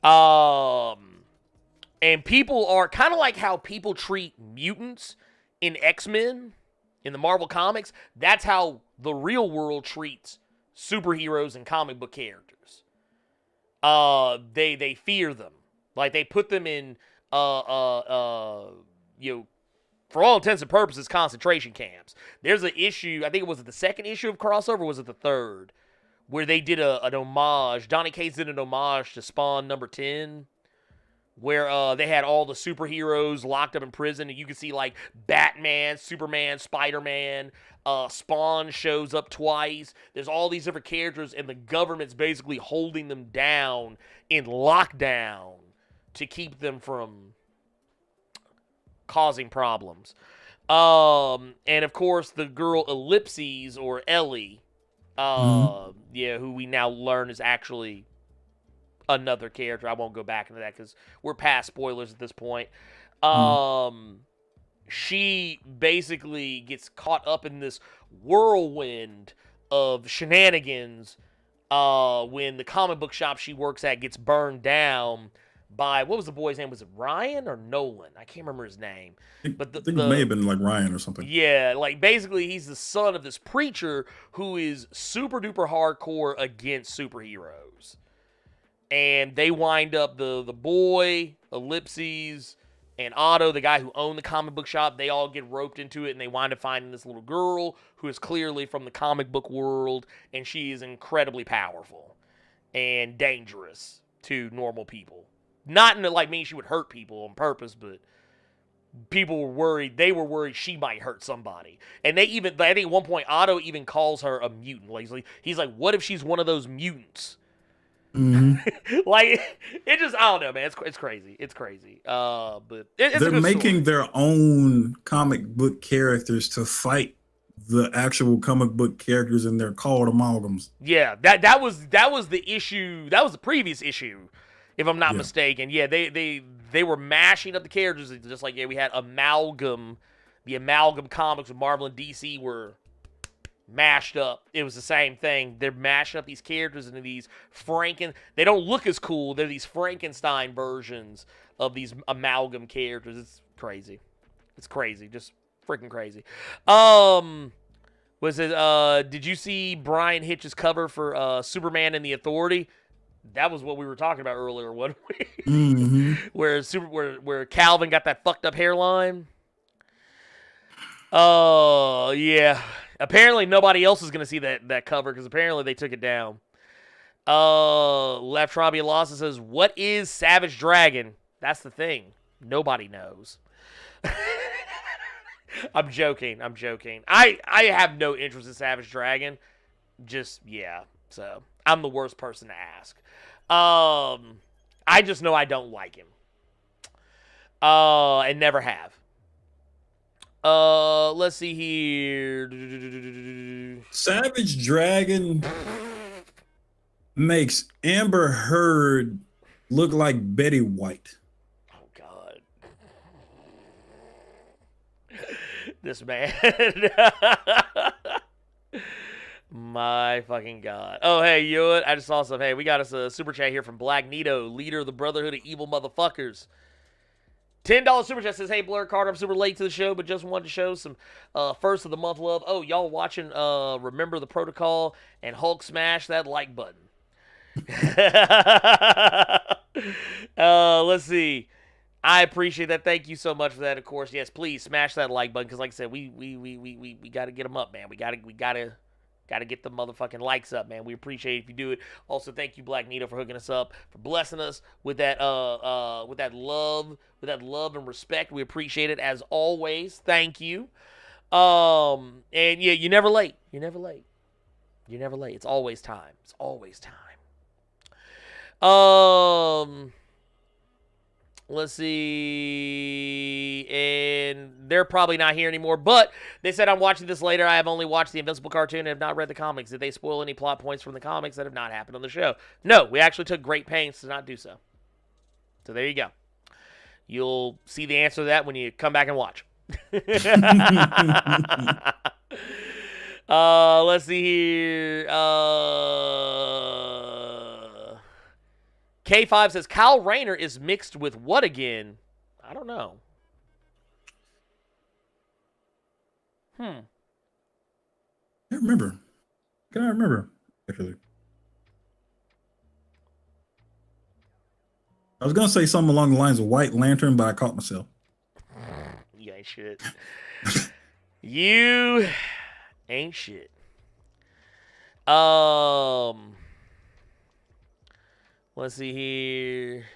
B: And people are kind of like how people treat mutants in X-Men. In the Marvel Comics, that's how the real world treats superheroes and comic book characters. They fear them. They put them in, for all intents and purposes, concentration camps. There's an issue, I think it was the second issue of Crossover, or was it the third, where they did an homage. Donny Cates did an homage to Spawn number 10. Where they had all the superheroes locked up in prison, and you can see Batman, Superman, Spider-Man, Spawn shows up twice. There's all these different characters, and the government's basically holding them down in lockdown to keep them from causing problems. And of course, the girl Ellipses, or Ellie, who we now learn is actually another character. I won't go back into that because we're past spoilers at this point. She basically gets caught up in this whirlwind of shenanigans when the comic book shop she works at gets burned down by, what was the boy's name? Was it Ryan or Nolan? I can't remember his name. But I think it may
C: have been Ryan or something.
B: Yeah, basically he's the son of this preacher who is super duper hardcore against superheroes. And they wind up, the boy, Ellipses, and Otto, the guy who owned the comic book shop, they all get roped into it, and they wind up finding this little girl who is clearly from the comic book world, and she is incredibly powerful and dangerous to normal people. Not in mean she would hurt people on purpose, but people were worried. They were worried she might hurt somebody. And I think at one point, Otto even calls her a mutant. He's like, what if she's one of those mutants? It just, I don't know, man. It's crazy. It's crazy. But they're
C: making their own comic book characters to fight the actual comic book characters and they're called amalgams.
B: Yeah, that was the issue. That was the previous issue, if I'm not mistaken. Yeah, they were mashing up the characters just like we had amalgam. The amalgam comics with Marvel and DC were mashed up. It was the same thing. They're mashing up these characters into these They don't look as cool. They're these Frankenstein versions of these amalgam characters. It's crazy. It's crazy. Just freaking crazy. Was it? Did you see Brian Hitch's cover for Superman and the Authority? That was what we were talking about earlier, wasn't we?
C: Mm-hmm.
B: where Calvin got that fucked up hairline. Oh yeah. Apparently nobody else is gonna see that cover because apparently they took it down. Left Trobia Lawson says, "What is Savage Dragon?" That's the thing. Nobody knows. I'm joking. I have no interest in Savage Dragon. Just, yeah. So, I'm the worst person to ask. I just know I don't like him. And never have. Let's see here.
C: Savage Dragon makes Amber Heard look like Betty White.
B: Oh, God. This man. My fucking God. Oh, hey, you know what? I just saw some. Hey, we got us a super chat here from Black Nito, leader of the Brotherhood of Evil Motherfuckers. $10 super chat says, "Hey, Blerd Carter, I'm super late to the show, but just wanted to show some first of the month love. Oh, y'all watching Remember the Protocol and Hulk smash that like button." Let's see. I appreciate that. Thank you so much for that. Of course, yes, please smash that like button because, like I said, we got to get them up, man. We gotta get the motherfucking likes up, man. We appreciate it if you do it. Also, thank you, Black Nito, for hooking us up, for blessing us with that love and respect. We appreciate it as always. Thank you. And yeah, you're never late. You're never late. It's always time. Let's see. And they're probably not here anymore, but they said, "I'm watching this later. I have only watched the Invincible cartoon and have not read the comics. Did they spoil any plot points from the comics that have not happened on the show?" No, we actually took great pains to not do so. So there you go. You'll see the answer to that when you come back and watch. Let's see here. K5 says, "Kyle Rayner is mixed with what again?" I don't know.
C: I remember. Can I remember? Actually, I was gonna say something along the lines of White Lantern, but I caught myself.
B: You ain't shit. You ain't shit. Let's see here.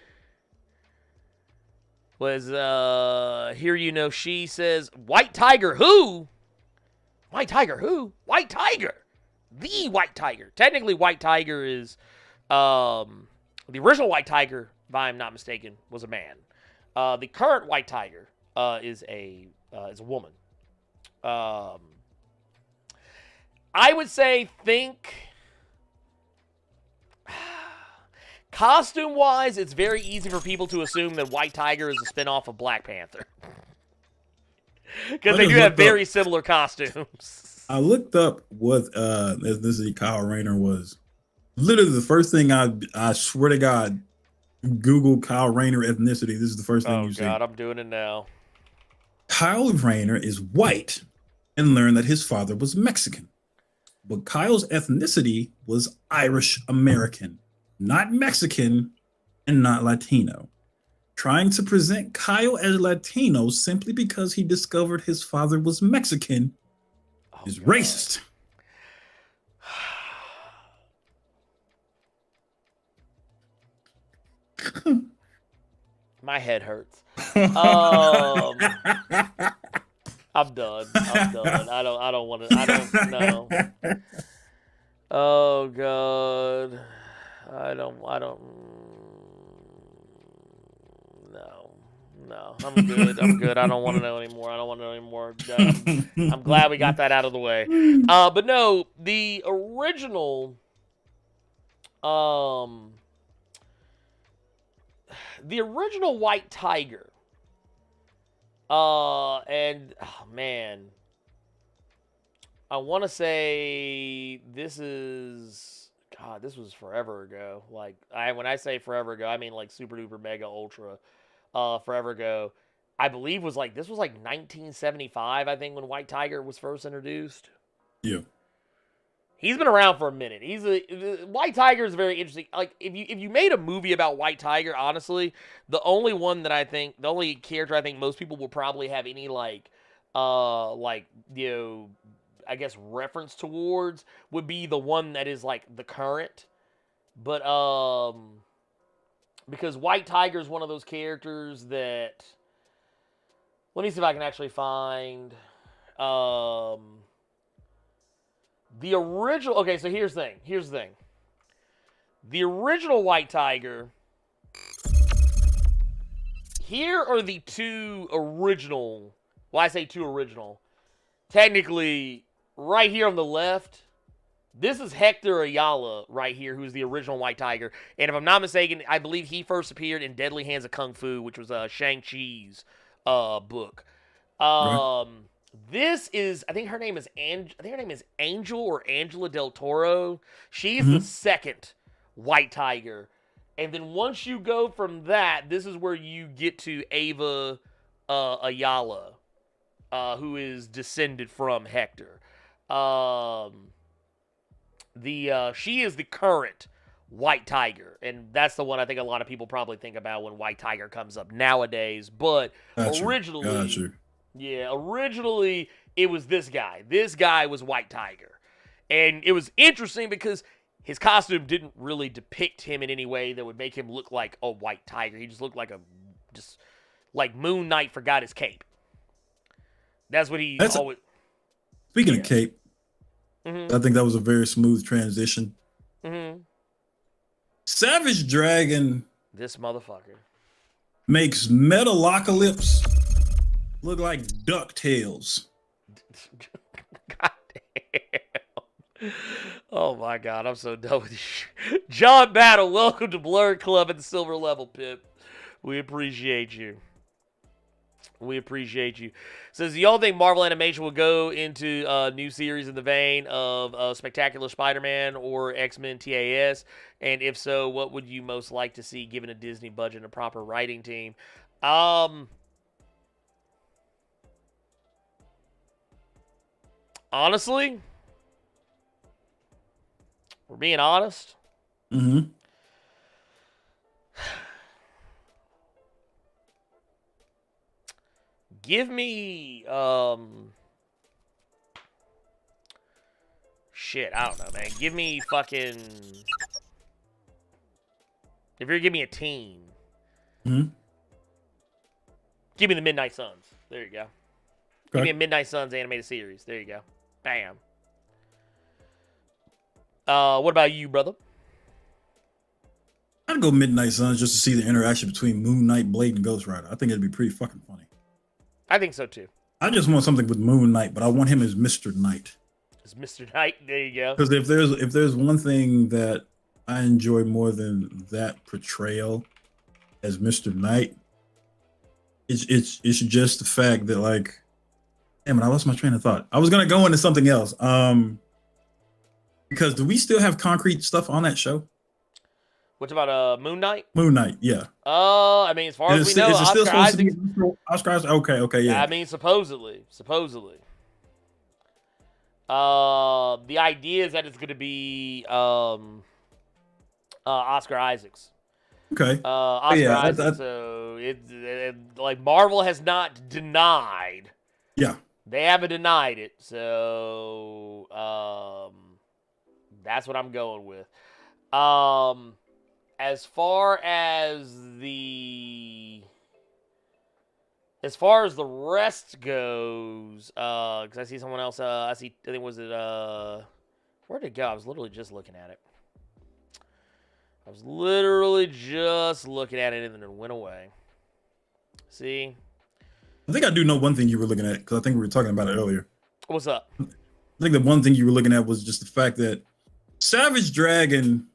B: Here you know she says, "White Tiger who? White Tiger who? White Tiger. The White Tiger." Technically, White Tiger is the original White Tiger, if I'm not mistaken, was a man. The current White Tiger is a woman. I would say costume-wise, it's very easy for people to assume that White Tiger is a spinoff of Black Panther. Because they do have very similar costumes.
C: I looked up what ethnicity Kyle Rayner was. Literally the first thing I swear to God, Google Kyle Rayner ethnicity. This is the first thing you see. Oh
B: God, I'm doing it now.
C: Kyle Rayner is white and learned that his father was Mexican. But Kyle's ethnicity was Irish American, not Mexican and not Latino. Trying to present Kyle as Latino simply because he discovered his father was Mexican is racist.
B: My head hurts. I'm done. I don't want to. I don't know. Oh God. I don't. No. No, I'm good. I'm good. I don't want to know anymore. I don't want to know anymore. I'm glad we got that out of the way. But no, the original, White Tiger, and oh man, I want to say this was forever ago. Like when I say forever ago, I mean like super duper mega ultra. Forever ago, I believe this was like 1975, I think, when White Tiger was first introduced.
C: Yeah.
B: He's been around for a minute. White Tiger is very interesting. Like if you made a movie about White Tiger, honestly, the only character I think most people will probably have any I guess reference towards would be the one that is like the current. But because White Tiger is one of those characters that, let me see if I can actually find the original. Okay, so here's the thing. The original White Tiger. Here are the two original. Well, I say two original. Technically, right here on the left. This is Hector Ayala right here, who's the original White Tiger. And if I'm not mistaken, I believe he first appeared in Deadly Hands of Kung Fu, which was Shang-Chi's book.
C: Right.
B: This is, I think her name is Angel or Angela Del Toro. She's the second White Tiger. And then once you go from that, this is where you get to Ava Ayala, who is descended from Hector. She is the current White Tiger, and that's the one I think a lot of people probably think about when White Tiger comes up nowadays. But originally it was this guy. This guy was White Tiger, and it was interesting because his costume didn't really depict him in any way that would make him look like a White Tiger. He just looked like like Moon Knight forgot his cape. That's what he always.
C: Speaking of cape. I think that was a very smooth transition. Savage Dragon.
B: This motherfucker
C: makes Metalocalypse look like DuckTales.
B: God damn. Oh my God, I'm so done with you. John Battle, welcome to Blerd Club at the silver level, Pip. We appreciate you. We appreciate you. Says, do y'all think Marvel Animation will go into a new series in the vein of Spectacular Spider-Man or X-Men TAS? And if so, what would you most like to see given a Disney budget and a proper writing team? Honestly, we're being honest. Give me, shit, I don't know, man. Give me fucking, if you're gonna give me a team, give me the Midnight Suns. There you go. Okay. Give me a Midnight Suns animated series. There you go. Bam. What about you, brother?
C: I'd go Midnight Suns just to see the interaction between Moon Knight, Blade, and Ghost Rider. I think it'd be pretty fucking funny.
B: I think so too.
C: I just want something with Moon Knight, but I want him as Mr. Knight.
B: As Mr. Knight, there you go.
C: Because if there's one thing that I enjoy more than that portrayal as Mr. Knight, it's just the fact that, like, damn it, I lost my train of thought. I was gonna go into something else. Because do we still have concrete stuff on that show?
B: What about Moon Knight?
C: Moon Knight, yeah.
B: I mean, as far as we know, Oscar Isaac.
C: Oscar Isaac, okay, yeah.
B: I mean, supposedly. The idea is that it's going to be Oscar Isaacs.
C: Okay.
B: Oscar Isaac. So like Marvel has not denied.
C: Yeah.
B: They haven't denied it. So that's what I'm going with. As far as the rest goes, because I see someone else. I think was it where'd it go? I was literally just looking at it. And then it went away. See?
C: I think I do know one thing you were looking at, because I think we were talking about it earlier.
B: What's up?
C: I think the one thing you were looking at was just the fact that Savage Dragon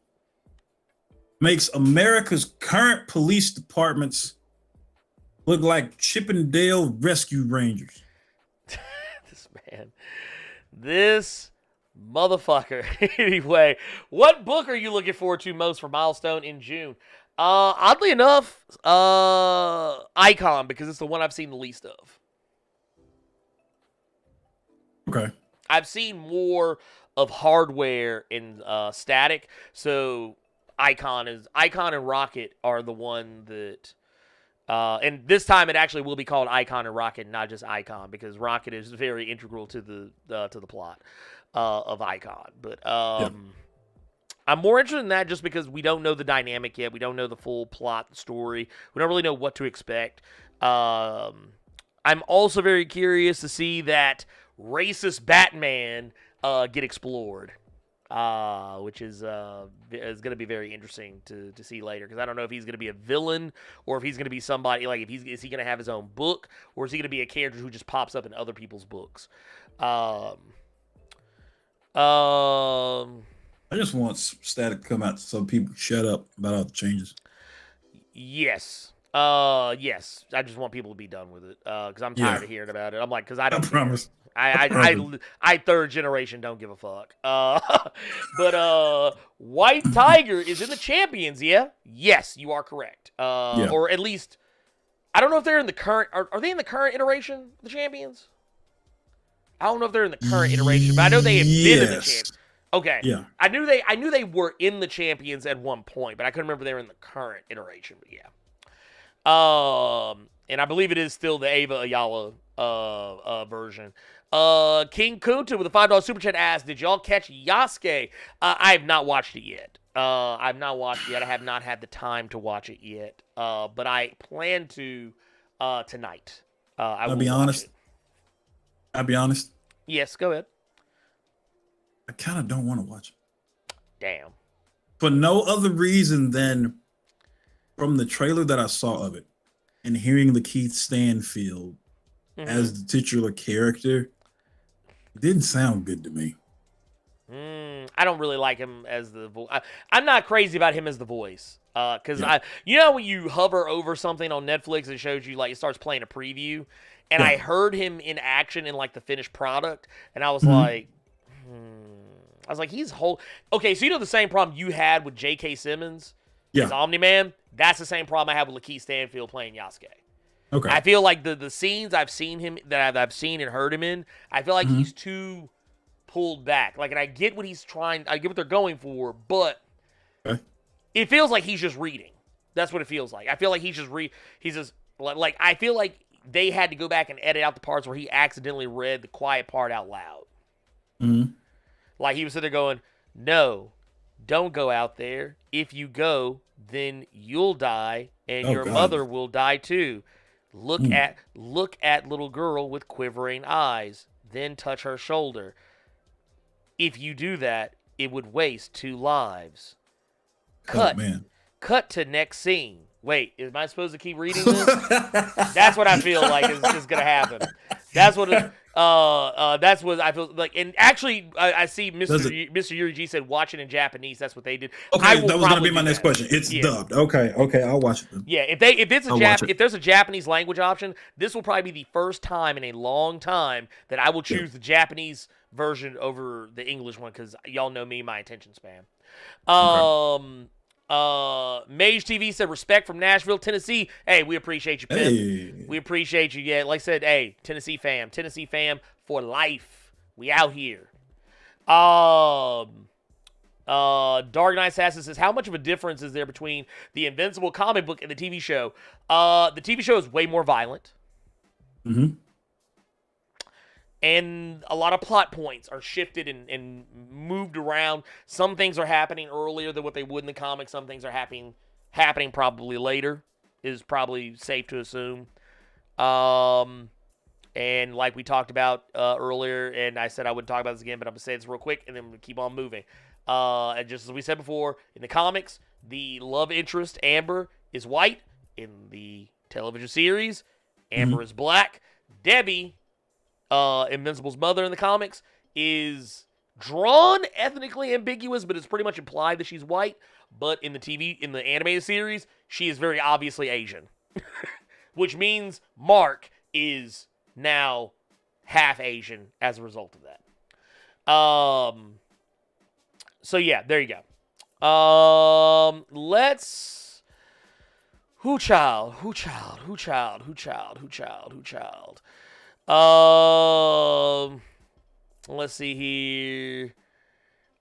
C: makes America's current police departments look like Chippendale Rescue Rangers.
B: This motherfucker. Anyway, what book are you looking forward to most for Milestone in June? Oddly enough, Icon, because it's the one I've seen the least of.
C: Okay.
B: I've seen more of Hardware and Static, so Icon and Rocket are the one that and this time it actually will be called Icon and Rocket, not just Icon, because Rocket is very integral to the plot of Icon. But I'm more interested in that just because we don't know the dynamic yet. We don't know the full plot, the story. We don't really know what to expect. I'm also very curious to see that racist Batman get explored. Which is going to be very interesting to see later, because I don't know if he's going to be a villain or if he's going to be somebody, like, is he going to have his own book, or is he going to be a character who just pops up in other people's books? I
C: just want Static to come out so people shut up about all the changes.
B: Yes. Yes. I just want people to be done with it, because I'm tired of hearing about it. I'm like, because I don't
C: promise.
B: I third generation don't give a fuck. But White Tiger is in the Champions, yeah? Yes, you are correct. Or at least, I don't know if they're in the current, are they in the current iteration of the Champions? I don't know if they're in the current iteration, but I know they have been in the Champions. Okay.
C: Yeah.
B: I knew they were in the Champions at one point, but I couldn't remember they were in the current iteration, but yeah. And I believe it is still the Ava Ayala version. King Kunta with a $5 super chat asked, did y'all catch Yasuke? I have not watched it yet. I've not watched it yet. I have not had the time to watch it yet. But I plan to tonight.
C: I'll be honest.
B: Yes, go ahead.
C: I kind of don't want to watch it.
B: Damn.
C: For no other reason than from the trailer that I saw of it and hearing the Keith Stanfield as the titular character, it didn't sound good to me.
B: I don't really like him as the voice. I'm not crazy about him as the voice. Because you know when you hover over something on Netflix, it shows you, like, it starts playing a preview, and I heard him in action in, like, the finished product, and I was like, he's whole. Okay, so you know the same problem you had with J.K. Simmons as Omni-Man? That's the same problem I have with Lakeith Stanfield playing Yasuke. Okay. I feel like the scenes I've seen him, that I've seen and heard him in, I feel like he's too pulled back. Like, and I get what I get what they're going for, but it feels like he's just reading. That's what it feels like. I feel like he's just like, I feel like they had to go back and edit out the parts where he accidentally read the quiet part out loud. Like, he was sitting there going, no, don't go out there. If you go, then you'll die, and your mother will die too. Look at little girl with quivering eyes, then touch her shoulder. If you do that, it would waste 2 lives. Cut. Oh, man. Cut to next scene. Wait, am I supposed to keep reading this? That's what I feel like is gonna happen. That's what I feel like. And actually, I see Mr. Yuri G said watch it in Japanese. That's what they did.
C: Okay, that was gonna be my next question. It's dubbed. Okay, I'll watch it then.
B: Yeah, if there's a Japanese language option, this will probably be the first time in a long time that I will choose the Japanese version over the English one, because y'all know me, my attention span. Mage TV said respect from Nashville, Tennessee. Hey, we appreciate you, Pimp. Hey. We appreciate you. Yeah, like I said, hey, Tennessee fam for life. We out here. Dark Knight Assassin says, how much of a difference is there between the Invincible comic book and the TV show? The TV show is way more violent. And a lot of plot points are shifted and moved around. Some things are happening earlier than what they would in the comics. Some things are happening probably later, is probably safe to assume. And like we talked about earlier, and I said I wouldn't talk about this again, but I'm going to say this real quick, and then we'll keep on moving. And just as we said before, in the comics, the love interest, Amber, is white. In the television series. Amber is black. Debbie, Invincible's mother in the comics, is drawn ethnically ambiguous, but it's pretty much implied that she's white. But in the animated series, she is very obviously Asian. Which means Mark is now half Asian as a result of that. So yeah, there you go. Let's Who child? Let's see here.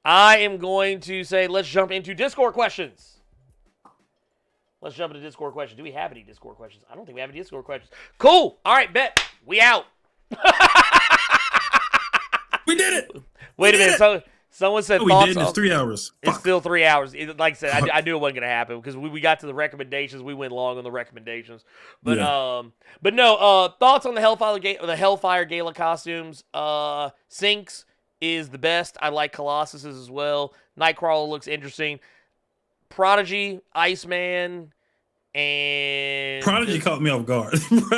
B: I am going to say let's jump into Discord questions. Let's jump into Discord questions. Do we have any Discord questions? I don't think we have any Discord questions. Cool. All right, bet. We out.
C: We did it.
B: Wait a minute. So, someone said
C: we
B: thoughts.
C: did. It's 3 hours.
B: It's
C: Fuck.
B: still 3 hours. Like I said, I knew it wasn't going to happen because we got to the recommendations. We went long on the recommendations. But no. Thoughts on the Hellfire Gala costumes? Sinks is the best. I like Colossus's as well. Nightcrawler looks interesting. Prodigy, Iceman, and
C: Prodigy caught me off guard.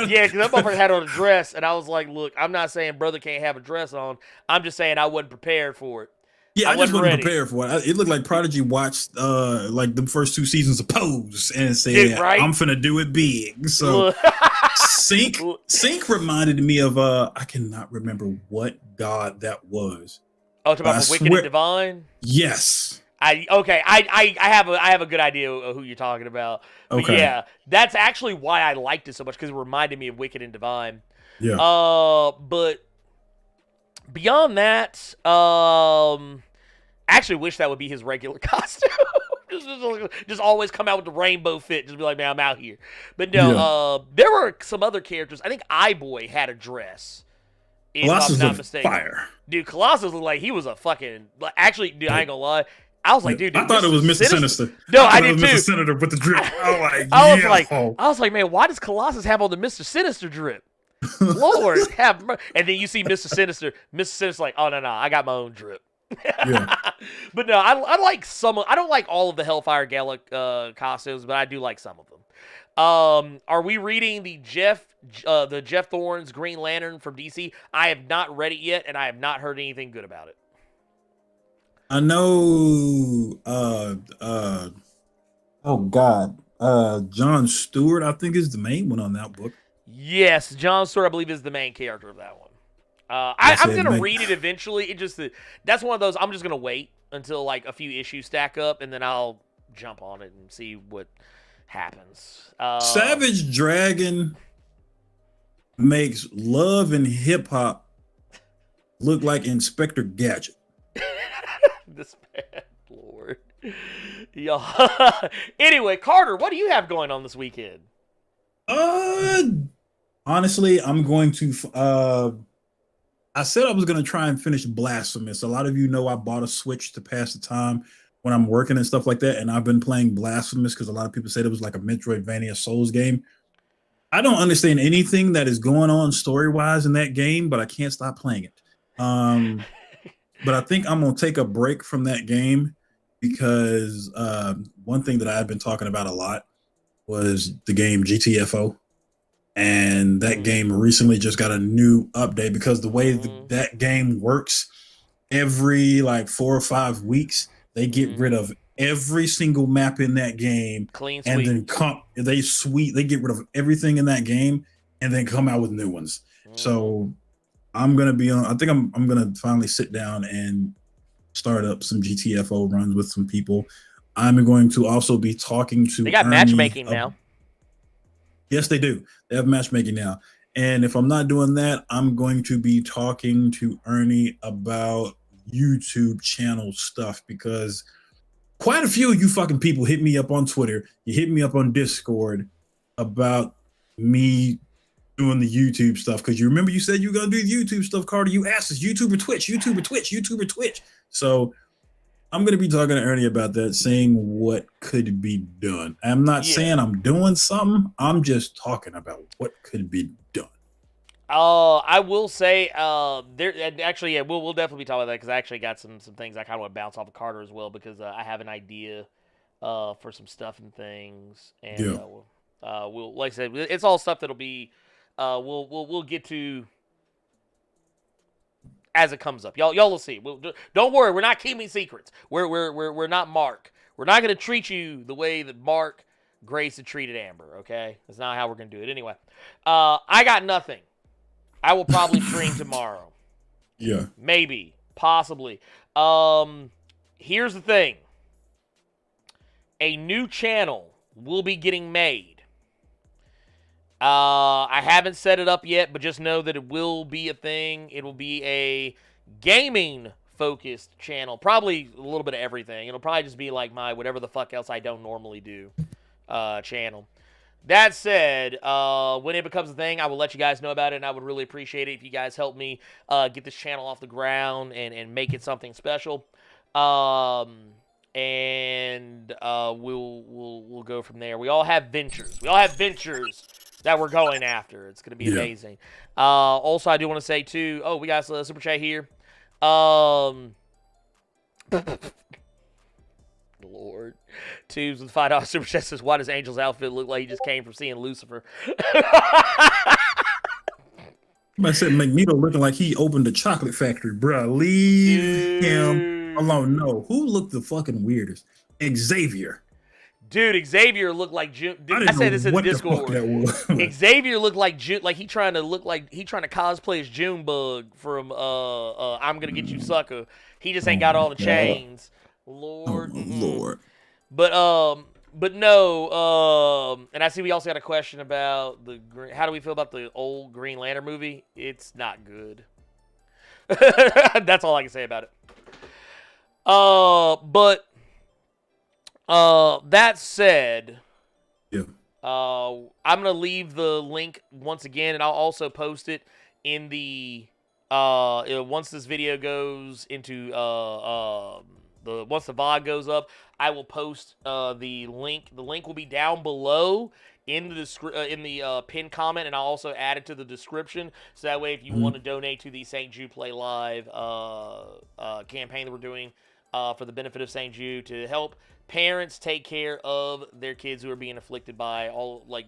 B: yeah, because that motherfucker had on a dress, and I was like, "Look, I'm not saying brother can't have a dress on. I'm just saying I wasn't prepared for it."
C: Yeah, I just wasn't
B: ready.
C: prepared for it. It looked like Prodigy watched like the first 2 seasons of Pose and said,
B: right?
C: "I'm finna do it big." So Sync reminded me of I cannot remember what god that was.
B: Oh, talking about the Wicked and Divine.
C: Yes.
B: I have a good idea of who you're talking about. But
C: Okay.
B: yeah, that's actually why I liked it so much because it reminded me of Wicked and Divine.
C: Yeah.
B: But beyond that, actually wish that would be his regular costume. just always come out with the rainbow fit. Just be like, man, I'm out here. But no, there were some other characters. I think iBoy had a dress. If
C: Colossus
B: I'm not
C: looked
B: mistaken.
C: fire.
B: Dude, Colossus looked like he was a fucking... Actually, dude, I ain't gonna lie. I was like, dude,
C: I thought it was Mr. Sinister.
B: No, I did too.
C: Mr. Senator with the drip.
B: I was like, man, why does Colossus have on the Mr. Sinister drip? Lord, and then you see Mr. Sinister. Mr. Sinister's like, oh no, I got my own drip.
C: Yeah.
B: But no, I like some. I don't like all of the Hellfire Gala costumes, but I do like some of them. Are we reading the Jeff Thorne's Green Lantern from DC? I have not read it yet, and I have not heard anything good about it.
C: I know oh God. John Stewart, I think, is the main one on that book.
B: Yes, John Stewart, I believe, is the main character of that one. I'm gonna read it eventually. That's one of those. I'm just gonna wait until like a few issues stack up, and then I'll jump on it and see what happens.
C: Savage Dragon makes Love and Hip Hop look like Inspector Gadget.
B: This man, Lord. Yeah. Anyway, Carter, what do you have going on this weekend?
C: Honestly, I'm going to I said I was going to try and finish Blasphemous. A lot of you know I bought a Switch to pass the time when I'm working and stuff like that, and I've been playing Blasphemous because a lot of people said it was like a Metroidvania Souls game. I don't understand anything that is going on story-wise in that game, but I can't stop playing it. But I think I'm going to take a break from that game because one thing that I've been talking about a lot was the game GTFO. And that game recently just got a new update because the way that game works, every like 4 or 5 weeks, they get rid of every single map in that game.
B: Clean
C: and
B: sweep.
C: then they get rid of everything in that game and then come out with new ones. So I'm gonna be on. I think I'm gonna finally sit down and start up some GTFO runs with some people. I'm going to also be talking to.
B: They got matchmaking now.
C: Yes, they do. They have matchmaking now. And if I'm not doing that, I'm going to be talking to Ernie about YouTube channel stuff because quite a few of you fucking people hit me up on Twitter. You hit me up on Discord about me doing the YouTube stuff because you remember you said you were going to do the YouTube stuff, Carter. You asked us YouTube or Twitch, YouTube or Twitch, YouTube or Twitch. So I'm going to be talking to Ernie about that, saying what could be done. I'm not saying I'm doing something. I'm just talking about what could be done.
B: I will say, there actually, we'll definitely be talking about that because I actually got some things I kind of want to bounce off of Carter as well because I have an idea for some stuff and things, and We'll, like I said, it's all stuff that'll be, we'll get to as it comes up. Y'all will see. Don't worry, we're not keeping secrets. We're not Mark. We're not gonna treat you the way that Mark Grayson treated Amber. Okay, that's not how we're gonna do it. Anyway, I got nothing. I will probably stream tomorrow.
C: Yeah.
B: Maybe, possibly. Here's the thing. A new channel will be getting made. I haven't set it up yet, but just know that it will be a thing. It will be a gaming-focused channel. Probably a little bit of everything. It'll probably just be like my whatever the fuck else I don't normally do channel. That said, when it becomes a thing, I will let you guys know about it, and I would really appreciate it if you guys help me get this channel off the ground and make it something special. And we'll go from there. We all have ventures. We all have ventures that we're going after. It's going to be amazing. Also, I do want to say, too, we got a super chat here. Lord. Tubes with $5 super chat says, why does Angel's outfit look like he just came from seeing Lucifer?
C: I said Magneto looking like he opened a chocolate factory, bruh. Leave him alone. No, who looked the fucking weirdest? Xavier.
B: Dude, Xavier looked like June. I said this in the Discord. Xavier looked like June, like he trying to cosplay as Junebug from I'm Gonna Get You Sucker. He just ain't got all the chains. Lord.
C: Oh, Lord.
B: But no, and I see we also got a question about how do we feel about the old Green Lantern movie? It's not good. That's all I can say about it. But that said, I'm gonna leave the link once again, and I'll also post it in the once this video goes into once the VOD goes up, I will post the link. The link will be down below in the pinned comment, and I'll also add it to the description. So that way, if you want to donate to the St. Jude Play Live campaign that we're doing for the benefit of St. Jude to help parents take care of their kids who are being afflicted by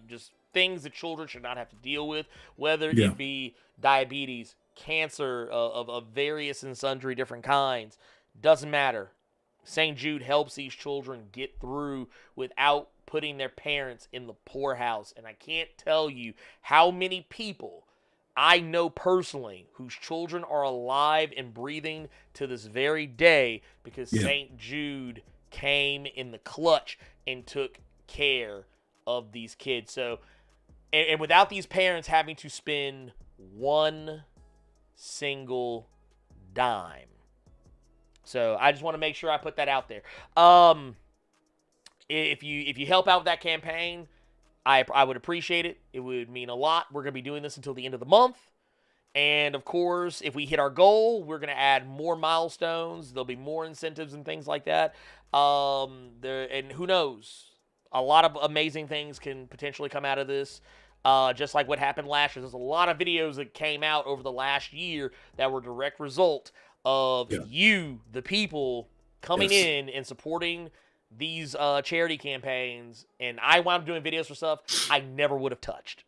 B: just things that children should not have to deal with, whether it be diabetes, cancer of various and sundry different kinds. Doesn't matter. St. Jude helps these children get through without putting their parents in the poorhouse. And I can't tell you how many people I know personally whose children are alive and breathing to this very day because St. Jude came in the clutch and took care of these kids. So, and without these parents having to spend one single dime. So I just want to make sure I put that out there. If you help out with that campaign, I would appreciate it. It would mean a lot. We're going to be doing this until the end of the month. And, of course, if we hit our goal, we're going to add more milestones. There'll be more incentives and things like that. And who knows? A lot of amazing things can potentially come out of this. Just like what happened last year. There's a lot of videos that came out over the last year that were a direct result of you, the people, coming in and supporting these charity campaigns. And I wound up doing videos for stuff I never would have touched.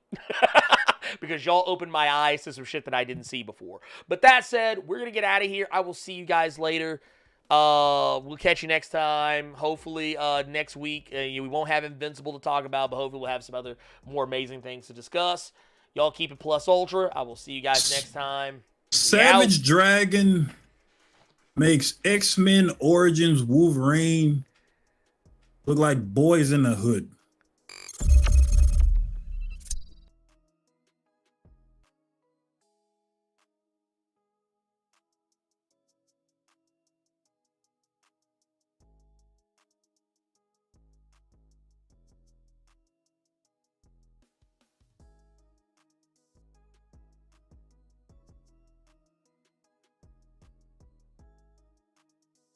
B: Because y'all opened my eyes to some shit that I didn't see before. But that said, we're going to get out of here. I will see you guys later. We'll catch you next time. Hopefully next week. We won't have Invincible to talk about, but hopefully we'll have some other more amazing things to discuss. Y'all keep it plus ultra. I will see you guys next time.
C: Savage Dragon makes X-Men Origins Wolverine look like boys in the hood.